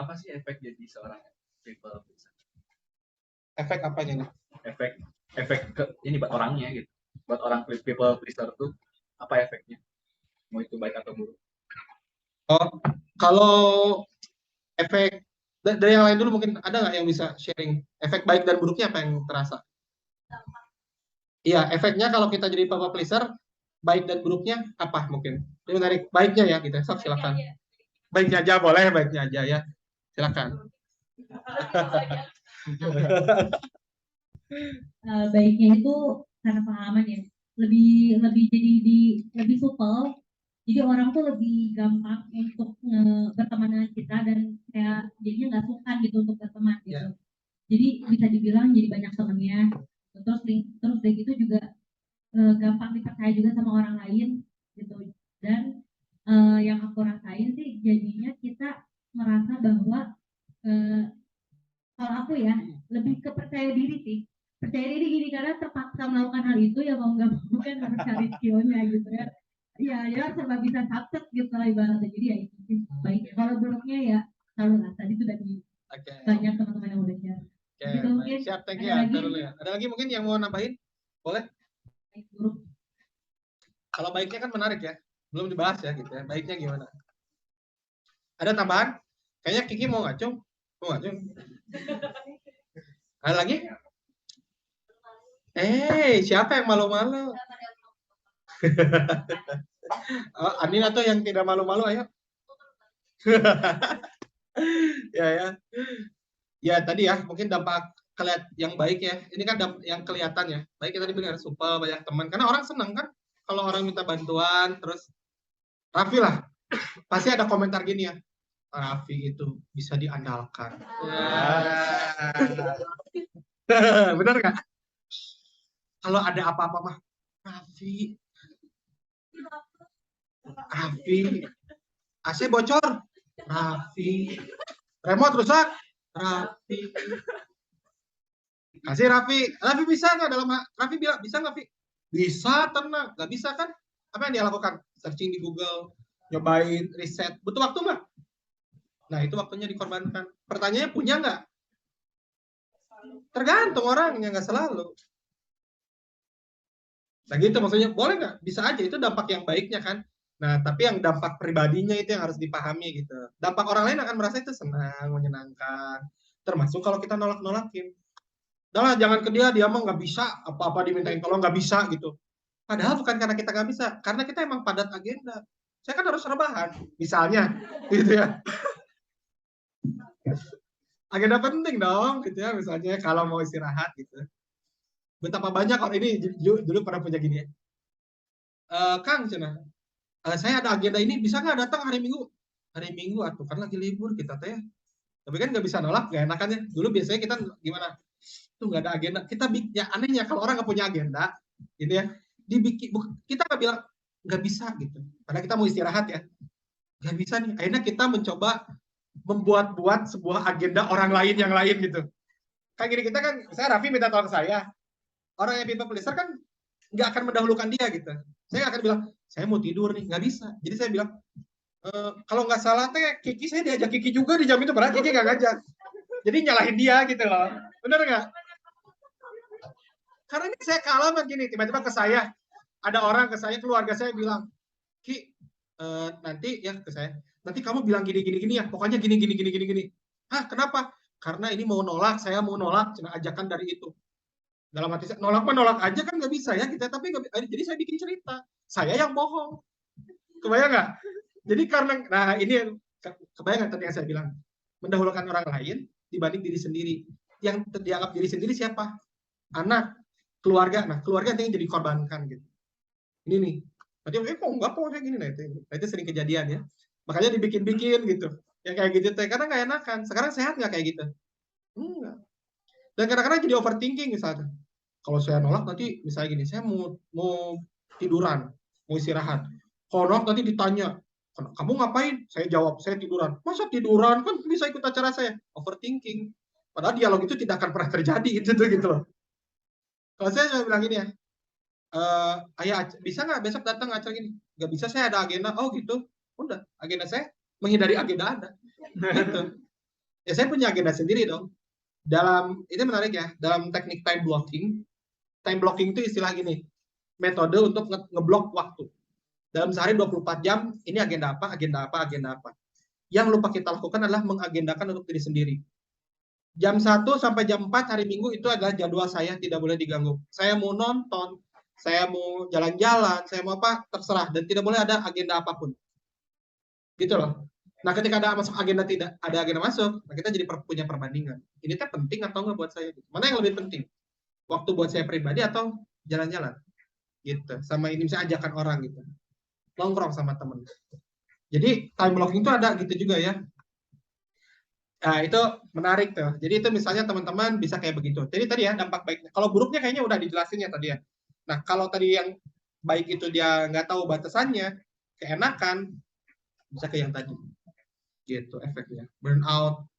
Apa sih efek jadi seorang people pleaser? Efek apanya nih? Efek ke ini buat orangnya gitu. Buat orang people pleaser tuh apa efeknya? Mau itu baik atau buruk? Oh, kalau efek dari yang lain dulu mungkin ada nggak yang bisa sharing efek baik dan buruknya apa yang terasa? Iya, efeknya kalau kita jadi people pleaser, baik dan buruknya apa mungkin? Ini menarik. Baiknya ya gitu. Sok silakan. Baiknya aja boleh, baiknya aja ya. Silakan. Baiknya itu karena pengalaman ya, lebih lebih supel, jadi orang tuh lebih gampang untuk berteman dengan kita, dan kayak jadinya nggak suka gitu untuk berteman gitu. Jadi bisa dibilang jadi banyak temennya, terus dari gitu juga gampang dipercaya juga sama orang lain gitu. Dan yang aku rasain sih jadinya kita merasa bahwa kalau aku ya lebih ke percaya diri sih. Percaya diri gini karena terpaksa melakukan hal itu, ya mau nggak mau kan harus cari skillnya gitu ya. Iya, ya serba bisa sukses gitu lah ibaratnya. Jadi ya itu sih baik. Kalau buruknya ya tahu lah, tadi sudah banyak teman-teman yang udah share. Gitu mungkin. Siap, thank you. Ada lagi mungkin yang mau nambahin? Boleh? Baik, buruk. Kalau baiknya kan menarik ya, belum dibahas ya gitu ya. Baiknya gimana? Ada tambahan? Kayaknya Kiki mau nggak, Cung? Mau nggak, Cung? Ada lagi? Siapa yang malu-malu? Oh, Anin atau yang tidak malu-malu, ayo. Ya. Ya tadi ya, mungkin dampak yang baik ya. Ini kan yang kelihatan ya. Baik kita dibilang supel, banyak teman. Karena orang senang kan kalau orang minta bantuan, terus Raffi lah. Pasti ada komentar gini ya. Raffi itu bisa diandalkan. Benar nggak? Kalau ada apa-apa mah, Raffi, AC bocor, Raffi, remote rusak, Raffi, kasih Raffi bisa nggak dalam Raffi bilang bisa nggak, Raffi? Bisa, tenang, nggak bisa kan? Apa yang dia lakukan? Searching di Google, nyobain, riset, butuh waktu nggak? Nah itu waktunya dikorbankan. Pertanyaannya punya nggak? Tergantung orangnya, nggak selalu. Nah gitu maksudnya, boleh nggak? Bisa aja, itu dampak yang baiknya kan. Nah, tapi yang dampak pribadinya itu yang harus dipahami gitu. Dampak orang lain akan merasa itu senang, menyenangkan. Termasuk kalau kita nolak-nolakin. Udah lah, jangan ke dia mah nggak bisa, apa-apa dimintain tolong nggak bisa gitu. Padahal bukan karena kita nggak bisa, karena kita emang padat agenda. Saya kan harus rebahan, misalnya, gitu ya. Agenda penting dong, gitu ya, misalnya kalau mau istirahat gitu. Betapa banyak orang ini dulu pernah punya gini ya. Kang, cina, saya ada agenda ini, bisa nggak datang hari Minggu? Hari Minggu, atuh kan lagi libur kita teh. Tapi kan nggak bisa nolak, nggak enakan ya. Dulu biasanya kita gimana? Tuh nggak ada agenda. Kita ya anehnya kalau orang nggak punya agenda, gitu ya, dibikin kita nggak bilang nggak bisa gitu. Karena kita mau istirahat ya, nggak bisa nih. Akhirnya kita mencoba membuat-buat sebuah agenda orang lain yang lain gitu. Kayak gini kita kan, saya Raffi minta tolong saya, orang yang people pleaser kan nggak akan mendahulukan dia gitu. Saya nggak akan bilang saya mau tidur nih, nggak bisa. Jadi saya bilang kalau nggak salah teh Kiki, saya diajak Kiki juga di jam itu, padahal Kiki nggak ngajak. Jadi nyalahin dia gitu loh. Bener nggak? Karena ini saya kealaman gini, tiba-tiba ke saya, ada orang ke saya, keluarga saya bilang, Ki, nanti ya ke saya, nanti kamu bilang gini ya, pokoknya gini. Ah, kenapa? Karena ini mau nolak, saya mau nolak, cina ajakan dari itu. Dalam hati saya, nolak aja kan nggak bisa ya kita, tapi jadi saya bikin cerita, saya yang bohong. Kebayang nggak? Jadi karena, nah ini kebayang nggak tadi yang saya bilang, mendahulukan orang lain dibanding diri sendiri. Yang dianggap diri sendiri siapa? Anak, keluarga. Nah, keluarga yang jadi korbankan gitu. Ini nih. Nanti kok enggak kok kayak gini, nah itu sering kejadian ya. Makanya dibikin-bikin gitu. Ya kayak gitu teh, karena nggak enakan. Sekarang sehat nggak kayak gitu? Enggak. Dan kadang-kadang jadi overthinking misalnya. Kalau saya nolak nanti misalnya gini, saya mau tiduran, mau istirahat. Kalau nolak nanti ditanya, kamu ngapain? Saya jawab, saya tiduran. Masa tiduran? Kan bisa ikut acara saya. Overthinking. Padahal dialog itu tidak akan pernah terjadi gitu loh. Kalau saya bilang gini ya, ayah bisa nggak besok datang acara gini? Nggak bisa, saya ada agenda. Oh gitu. Udah, agenda saya menghindari agenda Anda. Gitu. Ya saya punya agenda sendiri dong. Ini menarik ya, dalam teknik time blocking itu istilah gini, metode untuk ngeblok waktu. Dalam sehari 24 jam, ini agenda apa. Yang lupa kita lakukan adalah mengagendakan untuk diri sendiri. Jam 1 sampai jam 4 hari Minggu itu adalah jadwal saya, tidak boleh diganggu. Saya mau nonton, saya mau jalan-jalan, saya mau apa, terserah. Dan tidak boleh ada agenda apapun. Gitu loh. Nah, ketika ada masuk agenda, tidak ada agenda masuk, nah kita jadi punya perbandingan. Ini teh penting atau enggak buat saya? Mana yang lebih penting? Waktu buat saya pribadi atau jalan-jalan? Gitu. Sama ini misalnya ajakan orang gitu. Nongkrong sama temen. Jadi time blocking itu ada gitu juga ya. Nah, itu menarik tuh. Jadi itu misalnya teman-teman bisa kayak begitu. Jadi tadi ya dampak baiknya. Kalau buruknya kayaknya udah dijelasin ya tadi ya. Nah, kalau tadi yang baik itu dia nggak tahu batasannya, keenakan, bisa ke yang tadi. Gitu efeknya. Burnout,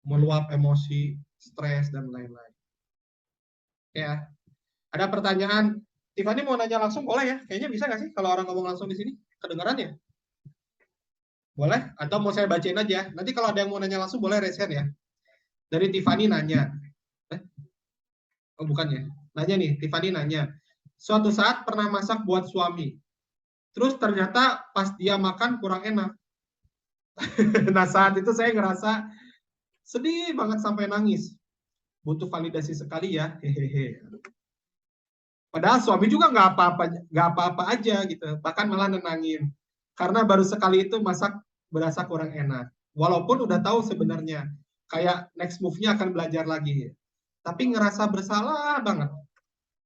meluap emosi, stres, dan lain-lain. Ya. Ada pertanyaan? Tiffany mau nanya langsung boleh ya? Kayaknya bisa nggak sih kalau orang ngomong langsung di sini? Kedengaran ya? Boleh? Atau mau saya bacain aja? Nanti kalau ada yang mau nanya langsung boleh raise hand ya. Dari Tiffany nanya. Oh bukan ya. Nanya nih, Tiffany nanya. Suatu saat pernah masak buat suami. Terus ternyata pas dia makan kurang enak. Nah saat itu saya ngerasa sedih banget sampai nangis. Butuh validasi sekali ya. Hehehe. Padahal suami juga nggak apa-apa aja gitu. Bahkan malah nenangin. Karena baru sekali itu masak berasa kurang enak. Walaupun udah tahu sebenarnya. Kayak next move-nya akan belajar lagi. Tapi ngerasa bersalah banget.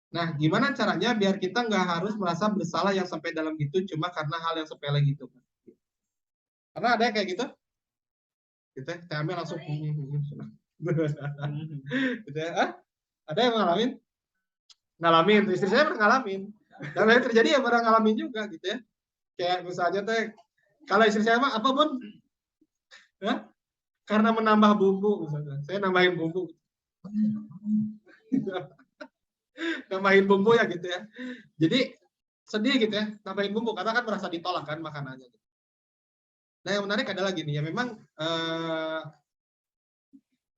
Nah, gimana caranya biar kita nggak harus merasa bersalah yang sampai dalam gitu cuma karena hal yang sepele gitu. Karena ada yang kayak gitu. Gitu, saya ambil langsung. Gitu ya. Ada yang ngalamin, istri saya pernah ngalamin. Dan yang terjadi ya pernah ngalamin juga gitu ya. Kayak misalnya teh, kalau istri saya mah apa pun, ya, karena menambah bumbu misalnya, saya nambahin bumbu. Nambahin bumbu ya gitu ya. Jadi sedih gitu ya, nambahin bumbu karena kan merasa ditolak kan makanannya. Nah yang menarik adalah gini ya, memang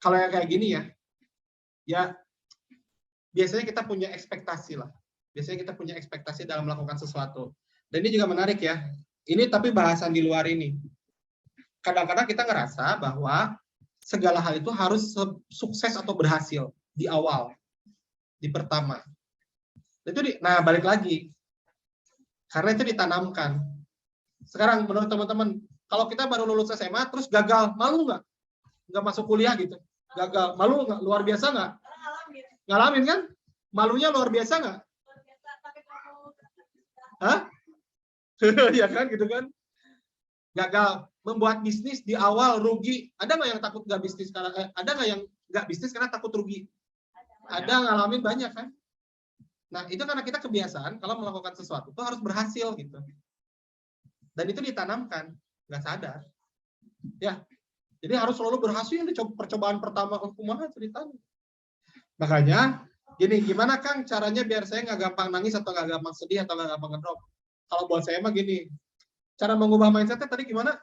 kalau yang kayak gini ya, ya biasanya kita punya ekspektasi lah. Biasanya kita punya ekspektasi dalam melakukan sesuatu. Dan ini juga menarik ya. Ini tapi bahasan di luar ini. Kadang-kadang kita ngerasa bahwa segala hal itu harus sukses atau berhasil di awal, di pertama. Nah, balik lagi. Karena itu ditanamkan. Sekarang menurut teman-teman, kalau kita baru lulus SMA terus gagal, malu nggak? Nggak masuk kuliah gitu. Gagal, malu nggak? Luar biasa nggak? Ngalamin kan? Malunya luar biasa nggak? Hah? Ya kan, gitu kan? Gagal membuat bisnis di awal rugi. Ada nggak yang takut nggak bisnis karena ada nggak yang nggak bisnis karena takut rugi? Ada, ngalamin banyak kan? Nah, itu karena kita kebiasaan kalau melakukan sesuatu itu harus berhasil gitu. Dan itu ditanamkan, nggak sadar. Ya, jadi harus selalu berhasil di percobaan pertama kumaha ceritanya. Makanya, gimana Kang caranya biar saya nggak gampang nangis atau nggak gampang sedih atau nggak gampang ngedrop? Kalau buat saya mah gini, cara mengubah mindsetnya tadi gimana?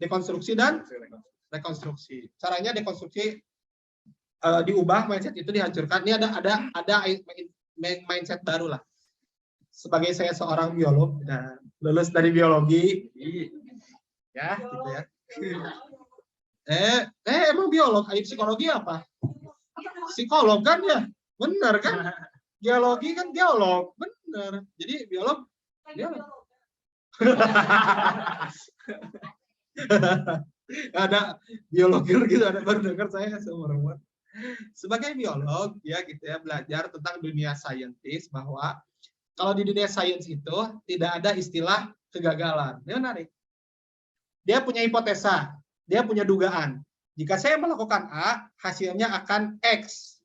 Dekonstruksi dan rekonstruksi. Caranya dekonstruksi, diubah mindset itu dihancurkan. Ini ada mindset baru lah. Sebagai saya seorang biolog dan lulus dari biologi, ya gitu ya. Emang biolog, psikologi apa? Psikolog kan ya, benar kan? Geologi kan geolog, benar. Jadi biolog. Ada biologi gitu, ada baru dengar saya seumur-umur. Sebagai biolog ya gitu ya, belajar tentang dunia saintis bahwa kalau di dunia sains itu tidak ada istilah kegagalan. Ini menarik. Dia punya hipotesa, dia punya dugaan. Jika saya melakukan A, hasilnya akan X.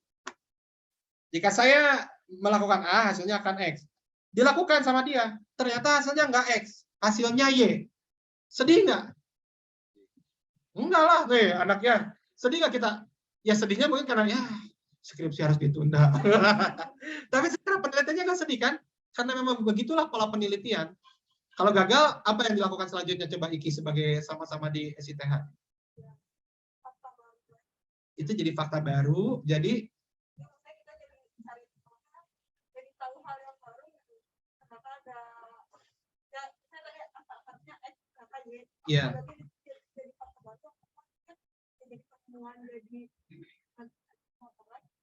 Jika saya melakukan A, hasilnya akan X. Dilakukan sama dia, ternyata hasilnya nggak X, hasilnya Y. Sedih nggak? Enggak lah, nih anaknya. Sedih nggak kita? Ya sedihnya mungkin karena ya skripsi harus ditunda. Tapi secara penelitiannya nggak sedih kan? Karena memang begitulah pola penelitian. Kalau gagal, apa yang dilakukan selanjutnya? Coba Iki sebagai sama-sama di SITH. Itu jadi fakta baru. Jadi ya.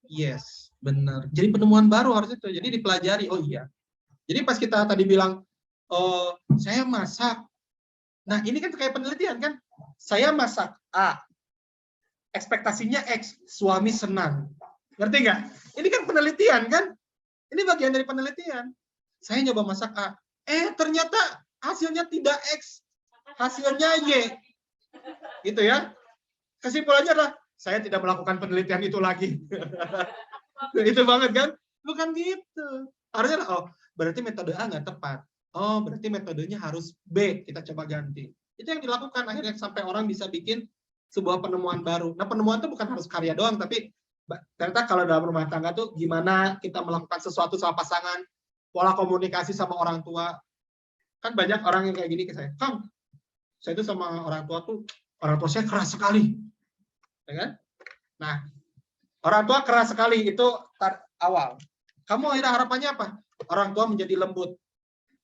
Yes, benar. Jadi penemuan baru harus itu. Jadi dipelajari. Oh iya. Jadi pas kita tadi bilang, saya masak. Nah ini kan kayak penelitian kan. Saya masak A. Ekspektasinya X. Suami senang. Ngerti nggak? Ini kan penelitian kan. Ini bagian dari penelitian. Saya nyoba masak A. Ternyata hasilnya tidak X. Hasilnya Y. Gitu ya. Kesimpulannya adalah, saya tidak melakukan penelitian itu lagi. Itu banget kan? Bukan gitu. Harusnya, berarti metode A nggak tepat. Berarti metodenya harus B. Kita coba ganti. Itu yang dilakukan. Akhirnya sampai orang bisa bikin sebuah penemuan baru. Nah, penemuan itu bukan harus karya doang, tapi ternyata kalau dalam rumah tangga tuh gimana kita melakukan sesuatu sama pasangan, pola komunikasi sama orang tua. Kan banyak orang yang kayak gini ke saya. Kang, saya itu sama orang tua saya keras sekali. Ya kan? Nah, orang tua keras sekali itu awal. Kamu akhirnya harapannya apa? Orang tua menjadi lembut.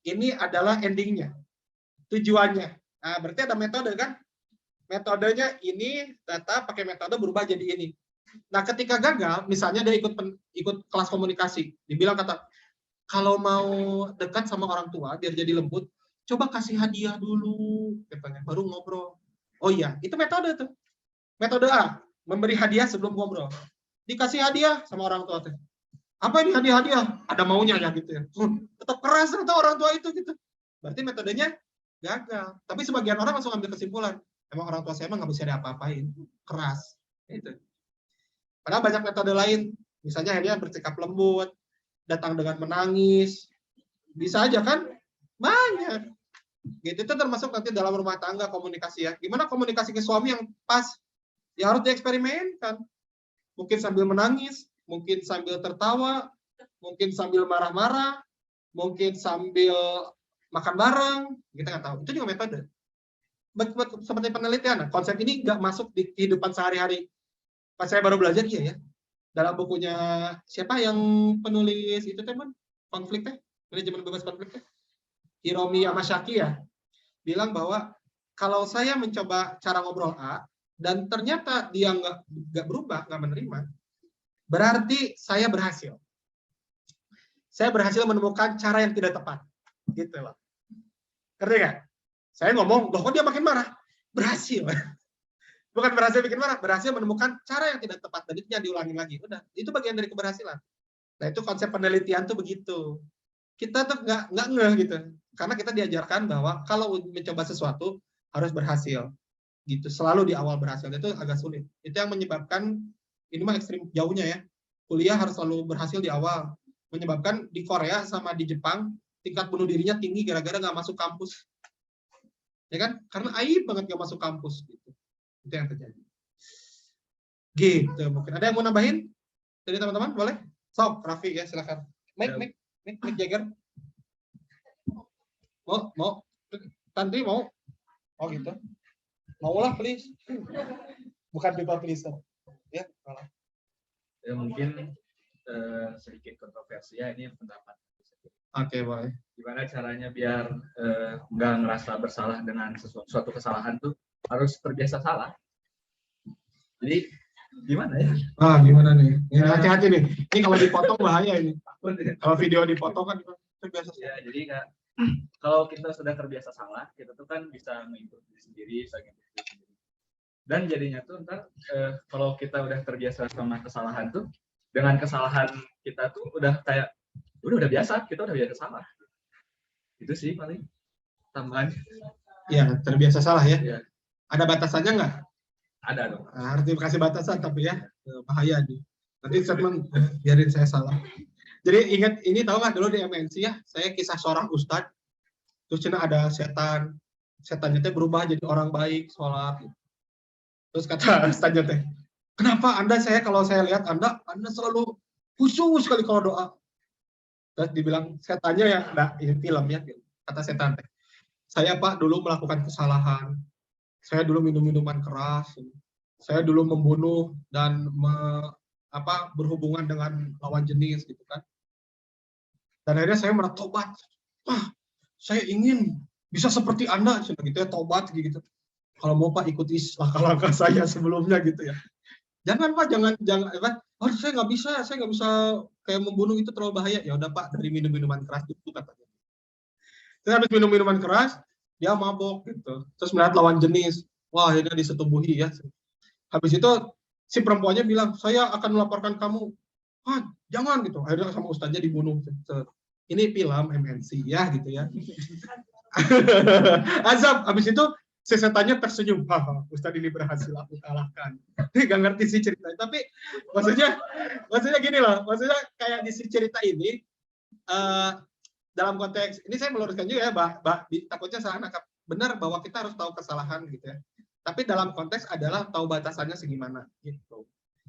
Ini adalah endingnya, tujuannya. Nah, berarti ada metode kan? Metodenya ini, data pakai metode berubah jadi ini. Nah, ketika gagal, misalnya dia ikut kelas komunikasi, dibilang kata, kalau mau dekat sama orang tua biar jadi lembut, coba kasih hadiah dulu, katanya, baru ngobrol. Oh iya, itu metode tuh. Metode A, memberi hadiah sebelum ngobrol. Dikasih hadiah sama orang tua tuh. Apa ini hadiah-hadiah? Ada maunya ya gitu ya. Tetap keras ternyata orang tua itu gitu. Berarti metodenya gagal. Tapi sebagian orang langsung ambil kesimpulan, emang orang tua saya emang nggak bisa diapa-apain, keras. Itu. Padahal banyak metode lain. Misalnya akhirnya bersikap lembut, datang dengan menangis. Bisa aja kan? Banyak. Gitu, itu termasuk nanti dalam rumah tangga komunikasi ya. Gimana komunikasi ke suami yang pas? Ya harus dieksperimenkan. Mungkin sambil menangis, mungkin sambil tertawa, mungkin sambil marah-marah, mungkin sambil makan bareng, kita nggak tahu. Itu juga metode. Seperti penelitian, konsep ini nggak masuk di kehidupan sehari-hari. Pas saya baru belajar, iya ya. dalam bukunya siapa yang penulis itu teman konflik teh, manajemen bebas konflik teh, Hiromi Yamashaki ya, bilang bahwa kalau saya mencoba cara ngobrol A dan ternyata dia nggak berubah, nggak menerima, berarti saya berhasil. Saya berhasil menemukan cara yang tidak tepat, gitu loh. Ngerti nggak? Saya ngomong, loh kok dia makin marah? Berhasil. Bukan berhasil bikin marah, berhasil menemukan cara yang tidak tepat dan itu jangan diulangi lagi. Udah, itu bagian dari keberhasilan. Nah itu konsep penelitian tuh begitu. Kita tuh nggak ngeh gitu, karena kita diajarkan bahwa kalau mencoba sesuatu harus berhasil, gitu. Selalu di awal berhasil itu agak sulit. Itu yang menyebabkan ini mah ekstrim jauhnya ya. Kuliah harus selalu berhasil di awal. Menyebabkan di Korea sama di Jepang tingkat bunuh dirinya tinggi gara-gara nggak masuk kampus. Ya kan? Karena aib banget nggak masuk kampus gitu. Itu yang terjadi. Gitu, mungkin ada yang mau nambahin dari teman-teman, boleh? Sok, Raffi ya, silakan. Mic Jagger. Mau, Tantri mau? Oh gitu. Maulah please. Bukan people pleaser. Ya, kalau. Ya mungkin sedikit kontroversi ya, ini pendapat. Oke, boleh. Gimana caranya biar nggak ngerasa bersalah dengan suatu kesalahan tuh harus terbiasa salah. Jadi gimana ya? Gimana nih? Ya, hati-hati nih. Ini kalau dipotong bahaya ini. Kalau video dipotong kan terbiasa. Ya, jadi kalau kita sudah terbiasa salah, kita tuh kan bisa mengimprove diri sendiri, bisa mengimprove diri sendiri. Dan jadinya tuh ntar kalau kita udah terbiasa sama kesalahan tuh, dengan kesalahan kita tuh udah kayak udah biasa, kita udah biasa salah. Itu sih paling tambahan. Iya, terbiasa salah ya. Ya. Ada batasannya nggak? Ada dong. Harus dikasih batasan tapi ya bahaya nih. Nanti statement biarin saya salah. Jadi ingat ini tahu nggak dulu di MNC ya, saya kisah seorang ustadz. Terus cina ada setan, setannya teh berubah jadi orang baik, sholat. Terus kata ustadznya teh, kenapa kalau saya lihat anda selalu khusyuk sekali kalau doa. Terus dibilang setannya ya, nah ini film ya, kata setan teh. Saya Pak dulu melakukan kesalahan. Saya dulu minum minuman keras. Saya dulu membunuh dan berhubungan dengan lawan jenis gitu kan. Dan akhirnya saya bertobat. Saya ingin bisa seperti Anda, gitu ya, tobat gitu. Kalau mau Pak ikuti langkah-langkah saya sebelumnya gitu ya. Jangan Pak, jangan Pak. Saya nggak bisa kayak membunuh itu terlalu bahaya. Ya udah Pak, dari minum-minuman keras itu katanya. Terus habis minum minuman keras, dia mabok gitu. Terus melihat lawan jenis, wah akhirnya disetubuhi ya. Habis itu si perempuannya bilang, saya akan melaporkan kamu. Jangan gitu. Akhirnya sama ustaznya dibunuh. Ini film MNC ya gitu ya. Azab. Habis itu si setannya tersenyum. Ustaz ini berhasil aku kalahkan. Gak ngerti sih ceritanya. Tapi maksudnya gini loh. Maksudnya kayak di si cerita ini dalam konteks ini saya meluruskan juga ya, takutnya salah nangkap. Benar bahwa kita harus tahu kesalahan gitu ya. Tapi dalam konteks adalah tahu batasannya segimana gitu.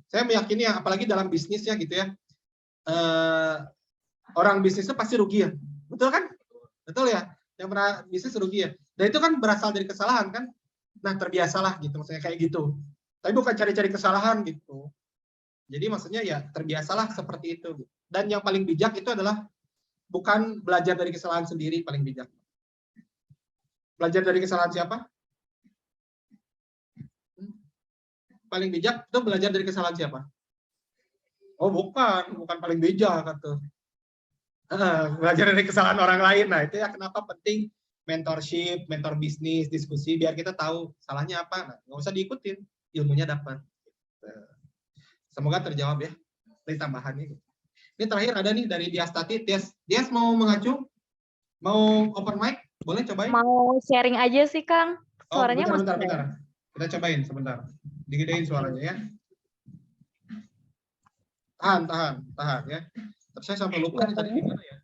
Saya meyakini ya, apalagi dalam bisnisnya gitu ya. Orang bisnisnya pasti rugi ya. Betul kan? Betul ya? Yang pernah bisnis rugi ya. Dan itu kan berasal dari kesalahan kan? Nah, terbiasalah gitu maksudnya kayak gitu. Tapi bukan cari-cari kesalahan gitu. Jadi maksudnya ya terbiasalah seperti itu. Dan yang paling bijak itu adalah bukan belajar dari kesalahan sendiri paling bijak. Belajar dari kesalahan siapa? Paling bijak itu belajar dari kesalahan siapa? Oh bukan paling bijak atau belajar dari kesalahan orang lain. Nah itu ya kenapa penting mentorship, mentor bisnis, diskusi biar kita tahu salahnya apa. Nah, nggak usah diikutin, ilmunya dapat. Semoga terjawab ya. Dari tambahannya. Ini terakhir ada nih dari Diastati. Dias mau mengacu? Mau open mic? Boleh cobain? Mau sharing aja sih, Kang. Suaranya bentar. Kita cobain sebentar. Digedein suaranya ya. Tahan ya. Tapi saya sampai lupa nih tadi gimana ya.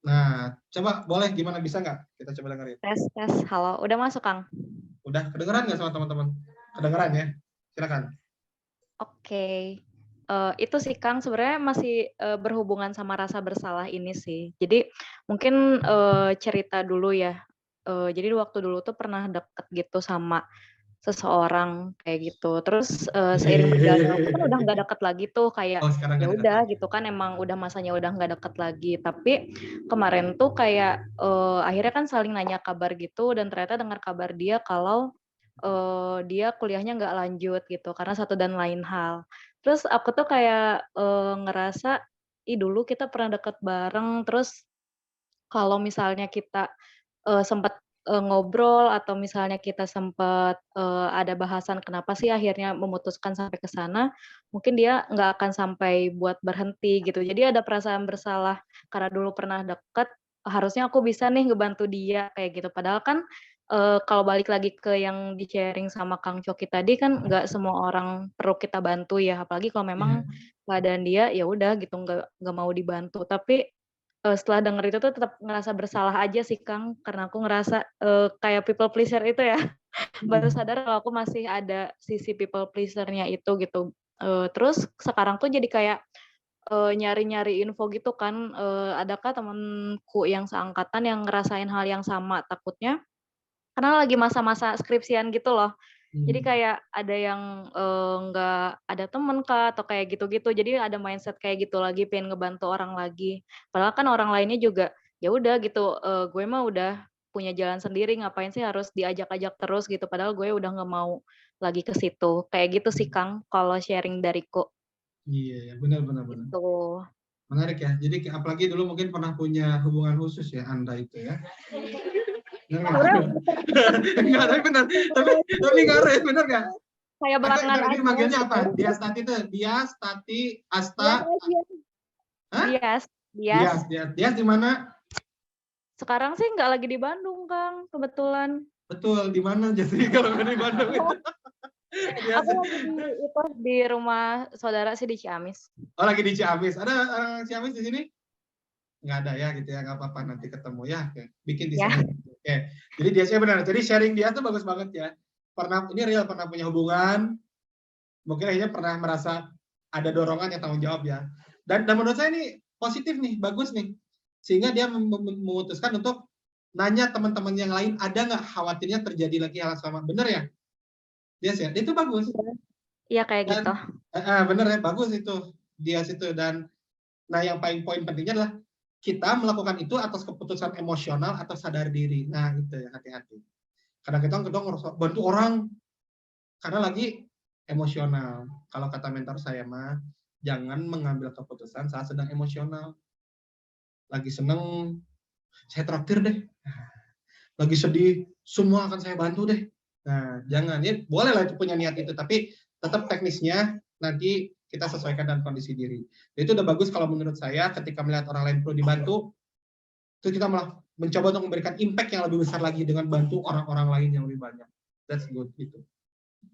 Nah, coba boleh gimana, bisa nggak? Kita coba dengerin. Tes. Halo, udah masuk, Kang? Udah kedengeran nggak sama teman-teman? Kedengeran ya? Silakan. Oke. Itu sih, Kang, sebenarnya masih berhubungan sama rasa bersalah ini sih. Jadi mungkin cerita dulu ya. Jadi waktu dulu tuh pernah deket gitu sama seseorang kayak gitu. Terus seiring berjalannya waktu kan udah nggak deket lagi tuh, kayak Oh, sekarang ya nggak dekat udah lagi. gitu kan, emang udah masanya udah nggak deket lagi. Tapi kemarin tuh kayak akhirnya kan saling nanya kabar gitu, dan ternyata dengar kabar dia kalau dia kuliahnya nggak lanjut gitu karena satu dan lain hal. Terus aku tuh kayak ngerasa, ih dulu kita pernah deket bareng, terus kalau misalnya kita sempet ngobrol atau misalnya kita sempet ada bahasan kenapa sih akhirnya memutuskan sampai ke sana, mungkin dia nggak akan sampai buat berhenti gitu. Jadi ada perasaan bersalah karena dulu pernah deket, harusnya aku bisa nih ngebantu dia kayak gitu. Padahal kan kalau balik lagi ke yang di-sharing sama Kang Coki tadi kan nggak semua orang perlu kita bantu ya, apalagi kalau memang Iya. keadaan dia ya udah gitu nggak mau dibantu. Tapi setelah denger itu tuh tetap ngerasa bersalah aja sih, Kang, karena aku ngerasa, kayak people pleaser itu ya, baru sadar kalau aku masih ada sisi people pleaser-nya itu gitu. Terus sekarang tuh jadi kayak, nyari-nyari info gitu kan, adakah temenku yang seangkatan yang ngerasain hal yang sama, takutnya karena lagi masa-masa skripsian gitu loh. Jadi kayak ada yang, nggak ada temen Kak, atau kayak gitu-gitu. Jadi ada mindset kayak gitu lagi, pengen ngebantu orang lagi. Padahal kan orang lainnya juga, ya udah gitu, gue mah udah punya jalan sendiri, ngapain sih harus diajak-ajak terus gitu, padahal gue udah nggak mau lagi ke situ. Kayak gitu sih Kang, kalau sharing dariku, Iya, ya, benar benar benar. gitu. Menarik ya. Jadi apalagi dulu mungkin pernah punya hubungan khusus ya Anda itu ya. Benar nggak? Enggak, tapi benar. Tapi ngaruh ya, benar nggak? Kayak Kakak belakangan ini aja manggilnya apa? gitu. Dias Tati itu Dias, Tati, Dias Asta. aja. Hah? Dias. Dias di mana? Sekarang sih nggak lagi di Bandung, Kang, kebetulan. Betul, di mana jadi kalau nggak di Bandung itu? Dias. Aku lagi di rumah saudara sih di Ciamis. Oh, lagi di Ciamis. Ada orang Ciamis di sini? Nggak ada ya gitu ya, nggak apa-apa, nanti ketemu ya. Oke. Bikin di Ya. sini. Oke. Jadi Diasnya benar. Jadi sharing dia tuh bagus banget ya. Ini real pernah punya hubungan, mungkin akhirnya pernah merasa ada dorongan yang tanggung jawab ya. Dan menurut saya ini positif nih, bagus nih. Sehingga dia memutuskan untuk nanya teman-teman yang lain, ada nggak khawatirnya terjadi lagi hal sama. Bener ya? Dias ya? Itu bagus. Iya kayak Dan, gitu. bener ya, bagus itu. Dias itu. Dan nah yang paling poin pentingnya adalah kita melakukan itu atas keputusan emosional atau sadar diri. Nah itu ya, hati-hati. Kadang-kadang kita bantu orang karena lagi emosional. Kalau kata mentor saya mah, jangan mengambil keputusan saat sedang emosional. Lagi seneng, saya traktir deh. Lagi sedih, semua akan saya bantu deh. Nah, jangan. Ya, boleh lah itu punya niat itu, tapi tetap teknisnya nanti kita sesuaikan dengan kondisi diri. Itu udah bagus kalau menurut saya ketika melihat orang lain perlu dibantu, itu kita malah mencoba untuk memberikan impact yang lebih besar lagi dengan bantu orang-orang lain yang lebih banyak. That's good gitu.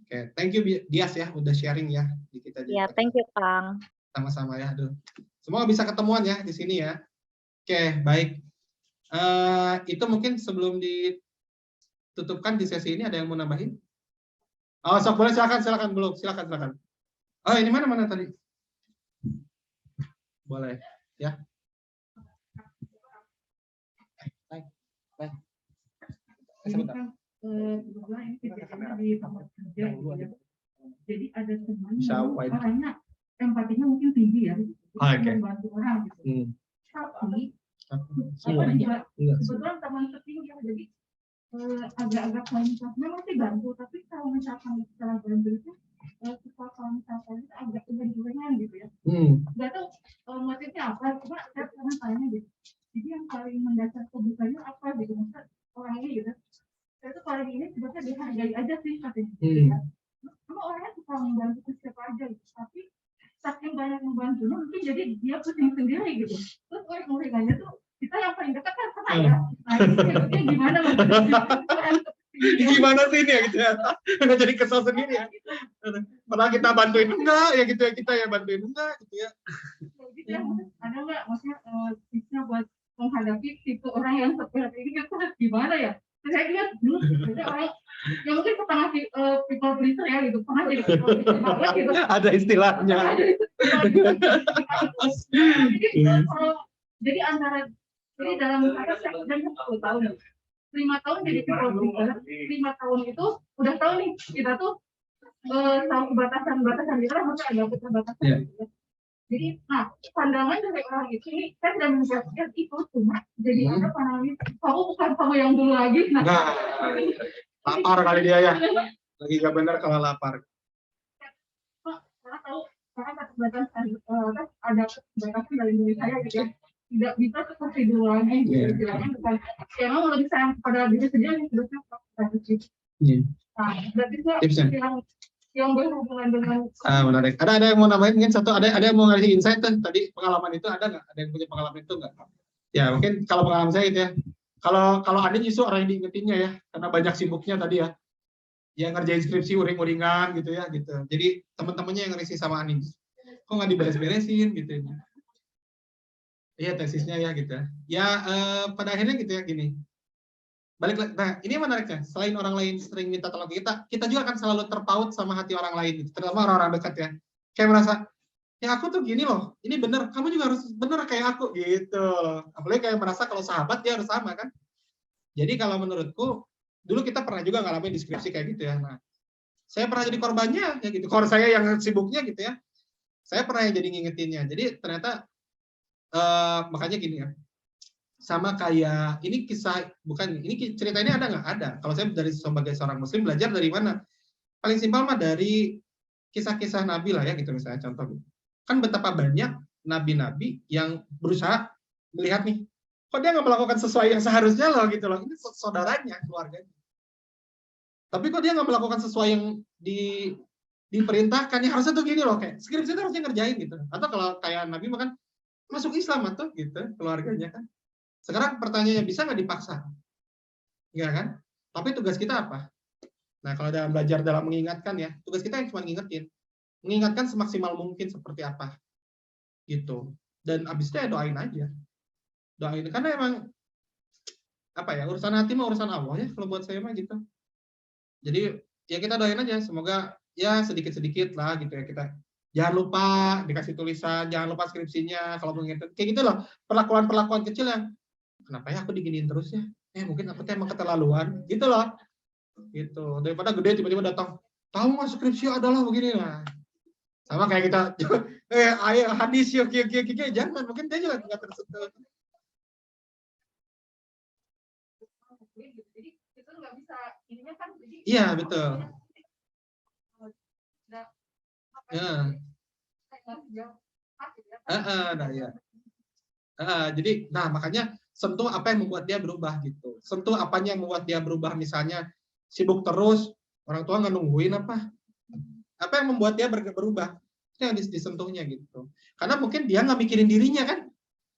Oke, thank you Dias ya udah sharing ya di kita. Iya, thank you Kang. Sama-sama ya. Aduh. Semoga bisa ketemuan ya di sini ya. Oke, baik. Itu mungkin sebelum ditutupkan di sesi ini ada yang mau nambahin? Oh, sok boleh, silakan belum. Silakan. Oh, ini mana tadi? Boleh, ya. Baik. Ini kan kebetulan ini kejadiannya di tempat kerja gitu ya. Jadi ada teman yang orangnya empatinya mungkin tinggi ya, membantu orang gitu. Tapi kebetulan teman tertinggi ya, jadi agak-agak memang sih bantu, tapi kalau misalkan setelah bantu itu kita kalau misalkan itu agak kebenturan gitu ya. Nggak tahu motifnya apa, cuma saya pernah tanya gitu. Jadi yang paling mendasar kebutuhannya apa gitu, maksudnya orang ini gitu. Saya tuh paling ini sebetulnya dihargai aja sih katanya. Cuma orangnya suka membantu ke siapa aja gitu, tapi saking banyak membantunya mungkin jadi dia pusing sendiri gitu. Terus orang-orangnya tuh kita yang paling dekat kan pernah ya. Nah itu gimana gimana sih ini ya gitu ya. Nggak jadi kesel sendiri ya. Padahal kita bantuin enggak ya gitu ya, kita ya bantuin enggak gitu ya. Gitu ya, ada nggak maksudnya tipsnya buat menghadapi tipe orang yang seperti ini gitu gimana ya? Saya lihat dulu ada orang yang mungkin pernah people pleaser ya gitu, pernah jadi people pleaser banget gitu. Ada istilahnya. Jadi antara dalam kata saya udah 10 tahun 5 tahun jadi people pleaser, 5 tahun itu udah tahu nih kita tuh tahu batasan kita harus ada batasan. Yeah. Jadi, nah pandangan dari orang itu ini saya tidak menjelaskan itu cuma jadi ada pandangan itu kamu bukan kamu yang dulu lagi. Nah, lapar kali dia ya, lagi gak benar kalau lapar. Karena tahu karena batasan ada batasan dari diri saya gitu ya. Tidak bisa seperti dulu lagi gitu. Bukan ya memang lebih sayang pada diri sendiri hidupnya positif. Nah, berarti yang berhubungan dengan menarik. Ada yang mau nambahin mungkin satu, ada yang mau ngasih insight tuh tadi pengalaman itu ada nggak? Ada yang punya pengalaman itu nggak? Ya mungkin kalau pengalaman saya gitu ya. Kalau ada justru orang yang diingetinnya ya, karena banyak sibuknya tadi ya. Yang ngerjain skripsi uring-uringan gitu ya gitu. Jadi teman-temannya yang ngerisi sama Anin, kok nggak diberes-beresin gitu ya. Iya tesisnya ya gitu. Ya pada akhirnya gitu ya gini. Balik lagi, nah ini menariknya. Selain orang lain sering minta tolong kita juga akan selalu terpaut sama hati orang lain, gitu. Terutama orang-orang dekat ya. Kayak merasa, ya aku tuh gini loh, ini bener, kamu juga harus bener kayak aku gitu. Apalagi kayak merasa kalau sahabat dia harus sama kan. Jadi kalau menurutku, dulu kita pernah juga ngalamin deskripsi kayak gitu ya. Nah, saya pernah jadi korbannya ya gitu. Kalau saya yang sibuknya gitu ya, saya pernah yang jadi ngingetinnya. Jadi ternyata makanya gini ya. Sama kayak ini kisah, bukan ini cerita ini ada nggak? Ada. Kalau saya dari sebagai seorang muslim belajar dari mana? Paling simpel mah dari kisah-kisah nabi lah ya gitu misalnya contoh. Kan betapa banyak nabi-nabi yang berusaha melihat nih, kok dia nggak melakukan sesuai yang seharusnya loh gitu loh. Ini saudaranya, keluarganya. Tapi kok dia nggak melakukan sesuai yang diperintahkan, ya harusnya tuh gini loh, kayak skripsi itu harusnya ngerjain gitu. Atau kalau kayak nabi makan masuk Islam atau gitu keluarganya kan. Sekarang pertanyaannya, bisa nggak dipaksa? Enggak kan? Tapi tugas kita apa? Nah, kalau dalam belajar dalam mengingatkan ya, tugas kita yang cuma ngingetin. Mengingatkan semaksimal mungkin seperti apa. Gitu. Dan abis itu ya doain aja. Doain. Karena emang, apa ya, urusan hati mah urusan Allah ya, kalau buat saya mah gitu. Jadi, ya kita doain aja. Semoga ya sedikit-sedikit lah gitu ya kita. Jangan lupa dikasih tulisan, jangan lupa skripsinya. Kalau mengingatkan, kayak gitu loh. Perlakuan-perlakuan kecil yang kenapa ya aku diginiin terus ya? Mungkin aku emang keterlaluan, gitu loh. Gitu. Daripada gede tiba-tiba datang, tahu nggak skripsi adalah begini lah. Sama kayak kita, ayo hadis yuk, jangan, mungkin dia juga nggak tersentuh. jadi itu nggak bisa ininya kan jadi Iya betul. Jadi, nah makanya sentuh apa yang membuat dia berubah gitu. Sentuh apanya yang membuat dia berubah, misalnya sibuk terus, orang tua nggak nungguin apa. Apa yang membuat dia berubah? Itu yang disentuhnya gitu. Karena mungkin dia nggak mikirin dirinya kan.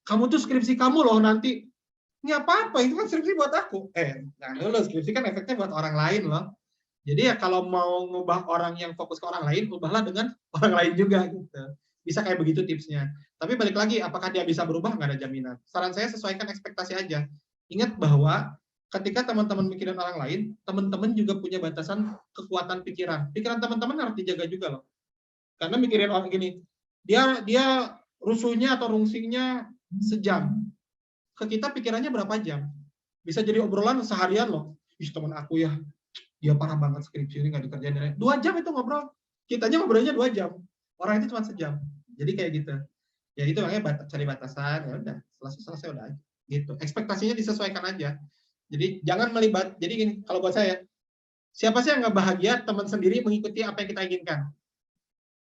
Kamu tuh skripsi kamu loh nanti. Nggak apa-apa, itu kan skripsi buat aku. Nah dulu skripsi kan efeknya buat orang lain loh. Jadi ya kalau mau ngubah orang yang fokus ke orang lain, ubahlah dengan orang lain juga gitu. Bisa kayak begitu tipsnya. Tapi balik lagi, apakah dia bisa berubah? Nggak ada jaminan. Saran saya sesuaikan ekspektasi aja. Ingat bahwa ketika teman-teman mikirin orang lain, teman-teman juga punya batasan kekuatan pikiran. Pikiran teman-teman harus dijaga juga loh. Karena mikirin orang gini, dia rusuhnya atau rungsingnya sejam. Ke kita pikirannya berapa jam? Bisa jadi obrolan seharian loh. Ih, teman aku ya, dia parah banget skripsi ini nggak dikerjain. 2 jam itu ngobrol. Kitanya ngobrolnya 2 jam. Orang itu cuma sejam. Jadi kayak gitu. Ya itu makanya cari batasan, ya udah, selesai udah aja. Gitu. Ekspektasinya disesuaikan aja. Jadi jangan melibat. Jadi gini, kalau buat saya, siapa sih yang nggak bahagia teman sendiri mengikuti apa yang kita inginkan?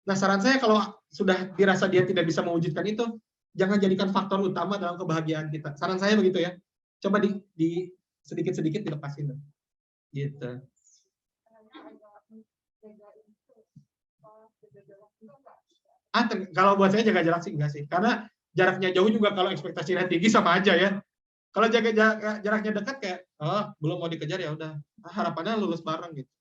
Nah, saran saya kalau sudah dirasa dia tidak bisa mewujudkan itu, jangan jadikan faktor utama dalam kebahagiaan kita. Saran saya begitu ya. Coba di sedikit-sedikit dilepasin. Gitu. Kalau buat saya jaga jarak sih enggak sih. Karena jaraknya jauh juga kalau ekspektasinya tinggi sama aja ya. Kalau jaga jaraknya dekat kayak, belum mau dikejar ya udah. Harapannya lulus bareng gitu.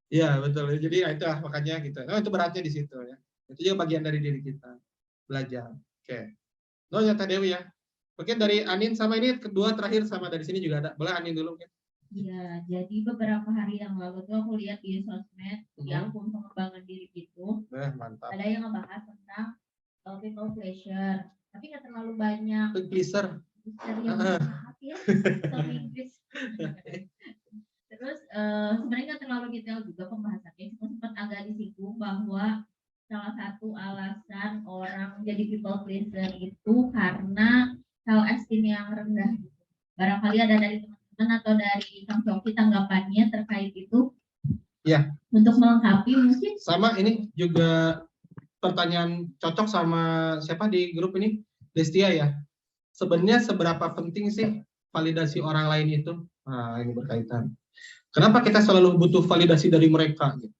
Iya betul. Jadi itu makanya gitu. Nah, itu beratnya di situ ya. Itu juga bagian dari diri kita belajar. Oke. No ya Teh Dewi ya. Mungkin dari Anin sama ini kedua terakhir sama dari sini juga ada. Boleh Anin dulu mungkin. Iya, jadi beberapa hari yang lalu tuh aku lihat di sosmed, di akun pengembangan diri gitu, Mantap. ada yang ngebahas tentang people pleasure, tapi nggak terlalu banyak. Pleaser. Yang maaf ya, kalau Inggris. Terus sebenarnya nggak terlalu detail juga pembahasannya, cuma sempat agak disinggung bahwa salah satu alasan orang jadi people pleaser itu karena self esteem yang rendah. Barangkali ada dari teman-teman atau dari Kang Coki tanggapannya terkait itu. Ya. Untuk melengkapi mungkin. Sama ini juga pertanyaan cocok sama siapa di grup ini, Destia ya. Sebenarnya seberapa penting sih validasi orang lain itu? Nah, ini berkaitan. Kenapa kita selalu butuh validasi dari mereka? Gitu.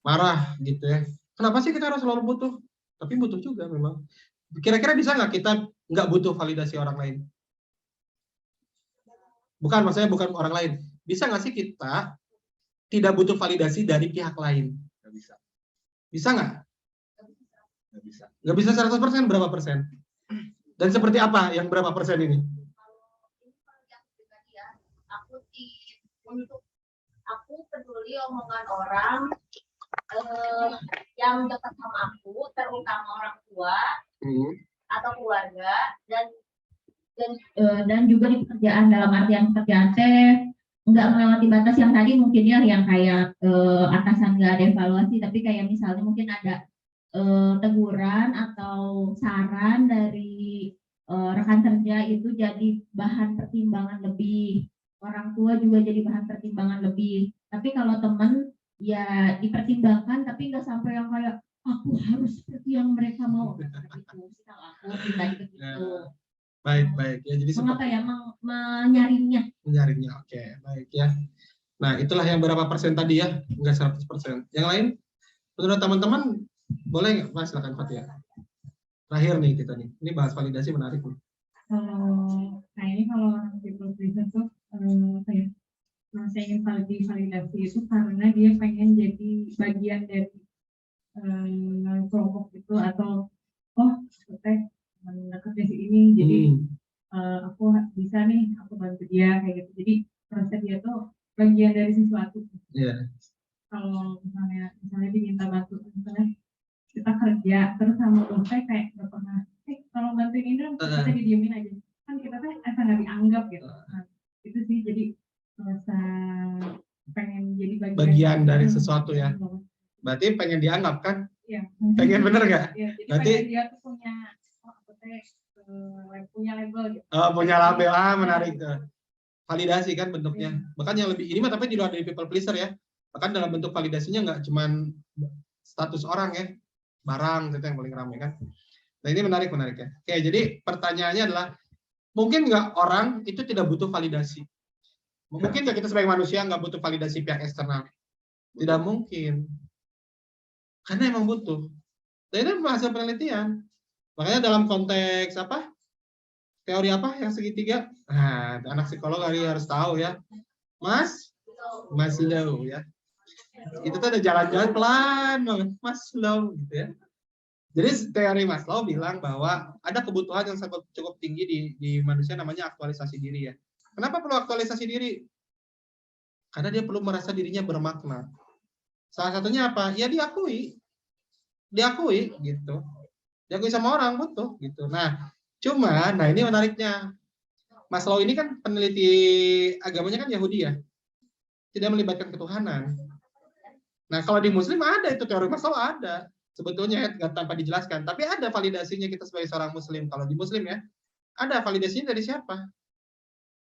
Marah gitu ya. Kenapa sih kita harus selalu butuh? Tapi butuh juga memang. Kira-kira bisa nggak kita nggak butuh validasi orang lain? Bukan, maksudnya bukan orang lain. Bisa nggak sih kita tidak butuh validasi dari pihak lain? Nggak bisa. Bisa nggak? Nggak bisa. Nggak bisa 100%, berapa persen? Dan seperti apa yang berapa persen ini? Aku peduli omongan orang yang dekat sama aku, terutama orang tua atau keluarga, dan juga di pekerjaan, dalam artian pekerjaan teh nggak melewati batas yang tadi mungkin ya, yang kayak atasan nggak ada evaluasi, tapi kayak misalnya mungkin ada teguran atau saran dari rekan kerja itu jadi bahan pertimbangan lebih, orang tua juga jadi bahan pertimbangan lebih. Tapi kalau teman ya dipertimbangkan, tapi nggak sampai yang kayak aku harus seperti yang mereka mau gitu. Aku pribadi begitu. Baik ya. Jadi mengapa ya menyaringnya? Oke, baik ya. Nah, itulah yang berapa persen tadi ya, enggak 100%. Yang lain, menurut teman-teman boleh nggak? Mas, silakan Fatia. Terakhir nih kita nih, ini bahas validasi menarik nih. Kalau orang people pleaser tuh saya ingin validasi itu karena dia pengen jadi bagian dari kelompok itu, atau dekat dari ini, jadi aku bisa nih, aku bantu dia kayak gitu. Jadi proses dia tuh bagian dari sesuatu. Iya. Kalau misalnya diminta bantu, misalnya kita kerja terus sama dosen kayak nggak pernah, kalau bantuin ini dong, kita didiemin aja, kan kita tuh asal nggak dianggap gitu. Nah, itu sih, jadi merasa pengen jadi bagian dari sesuatu ya. Berarti pengen dianggap kan? Iya. Pengen bener nggak? Iya, jadi berarti dia tuh punya label gitu. Punya label, menarik tuh. Validasi kan bentuknya. Bahkan yang lebih ini mah tapi di luar dari people pleaser ya. Bahkan dalam bentuk validasinya nggak cuman status orang ya, barang itu yang paling ramai kan. Nah, ini menarik ya. Oke, jadi pertanyaannya adalah, mungkin nggak orang itu tidak butuh validasi? Mungkin nggak kita sebagai manusia nggak butuh validasi pihak eksternal? Tidak mungkin. Karena emang butuh. Dan itu hasil penelitian. Makanya dalam konteks apa? Teori apa yang segitiga? Nah, anak psikolog harus tahu ya. Maslow ya. Itu tuh ada jalan-jalan pelan banget, Maslow gitu ya. Jadi teori Maslow bilang bahwa ada kebutuhan yang cukup tinggi di manusia, namanya aktualisasi diri ya. Kenapa perlu aktualisasi diri? Karena dia perlu merasa dirinya bermakna. Salah satunya apa? Ya diakui gitu. Diakui sama orang, butuh gitu. Nah, ini menariknya. Maslow ini kan peneliti agamanya kan Yahudi ya. Tidak melibatkan ketuhanan. Nah, kalau di Muslim ada itu teori Maslow ada. Sebetulnya tanpa dijelaskan, tapi ada validasinya kita sebagai seorang Muslim. Kalau di Muslim ya, ada validasinya dari siapa?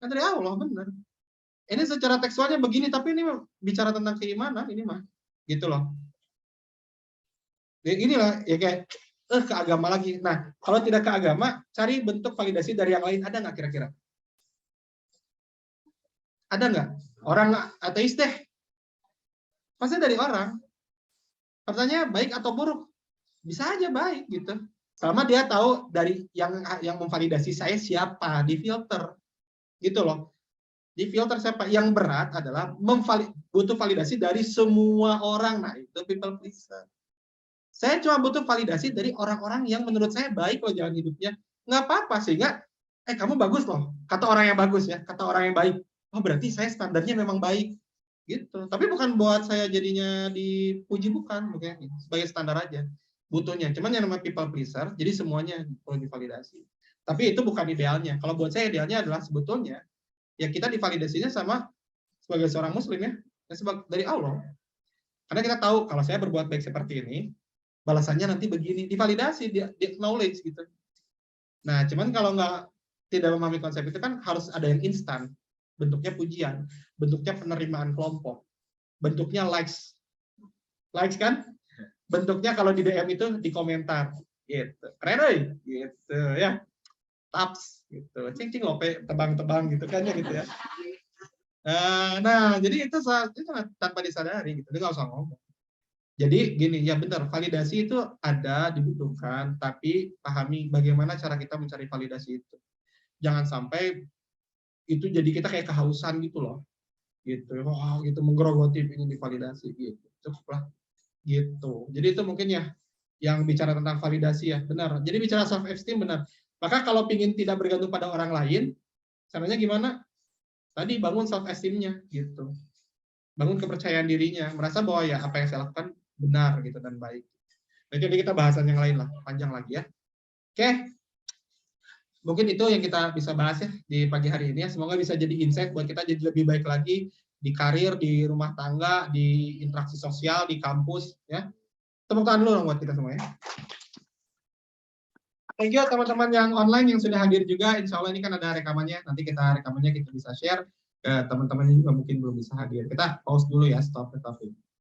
Kan dari Allah, benar. Ini secara tekstualnya begini, tapi ini bicara tentang keimanan, ini mah, gitu loh. Ya, inilah ya kayak ke agama lagi. Nah, kalau tidak ke agama, cari bentuk validasi dari yang lain, ada nggak kira-kira? Ada nggak? Orang ateis deh, pasti dari orang. Pertanyaannya baik atau buruk? Bisa aja baik gitu. Selama dia tahu dari yang memvalidasi saya siapa, di filter. Gitu loh. Di filter siapa? Yang berat adalah butuh validasi dari semua orang. Nah, itu people pleaser. Saya cuma butuh validasi dari orang-orang yang menurut saya baik loh jalan hidupnya. Nggak apa-apa, sehingga kamu bagus loh. Kata orang yang bagus ya, kata orang yang baik. oh berarti saya standarnya memang baik gitu. Tapi bukan buat saya jadinya dipuji, bukan sebagai standar aja butuhnya. Cuman yang namanya people pleaser, jadi semuanya perlu divalidasi. Tapi itu bukan idealnya. Kalau buat saya idealnya adalah sebetulnya ya kita divalidasinya sama sebagai seorang muslim ya dari Allah. Karena kita tahu kalau saya berbuat baik seperti ini, balasannya nanti begini, divalidasi, di acknowledge gitu. Nah, cuman kalau tidak memahami konsep itu kan harus ada yang instan. Bentuknya pujian, bentuknya penerimaan kelompok, bentuknya likes. Likes kan? Bentuknya kalau di DM itu di komentar gitu. Keren gitu ya. Taps gitu. Cing lope tebang-tebang gitu kan ya gitu ya. Nah, jadi itu tanpa disadari gitu. Dia nggak usah ngomong. Jadi gini, ya benar, validasi itu ada, dibutuhkan, tapi pahami bagaimana cara kita mencari validasi itu. Jangan sampai itu jadi kita kayak kehausan gitu loh. Gitu. Wah, gitu menggerogoti ingin divalidasi gitu. Cukuplah gitu. Jadi itu mungkin ya yang bicara tentang validasi ya, benar. Jadi bicara self esteem benar. Maka kalau ingin tidak bergantung pada orang lain, caranya gimana? Tadi bangun self esteem-nya gitu. Bangun kepercayaan dirinya, merasa bahwa ya apa yang saya lakukan benar gitu dan baik. Nah, jadi kita bahasan yang lain lah, panjang lagi ya. Oke. Mungkin itu yang kita bisa bahas ya di pagi hari ini ya. Semoga bisa jadi insight buat kita jadi lebih baik lagi di karir, di rumah tangga, di interaksi sosial, di kampus ya. Tepuk tangan dulu dong buat kita semua ya. Thank you teman-teman yang online yang sudah hadir juga. Insya Allah ini kan ada rekamannya. Nanti rekamannya kita bisa share ke teman-teman yang juga mungkin belum bisa hadir. Kita pause dulu ya, stop recording.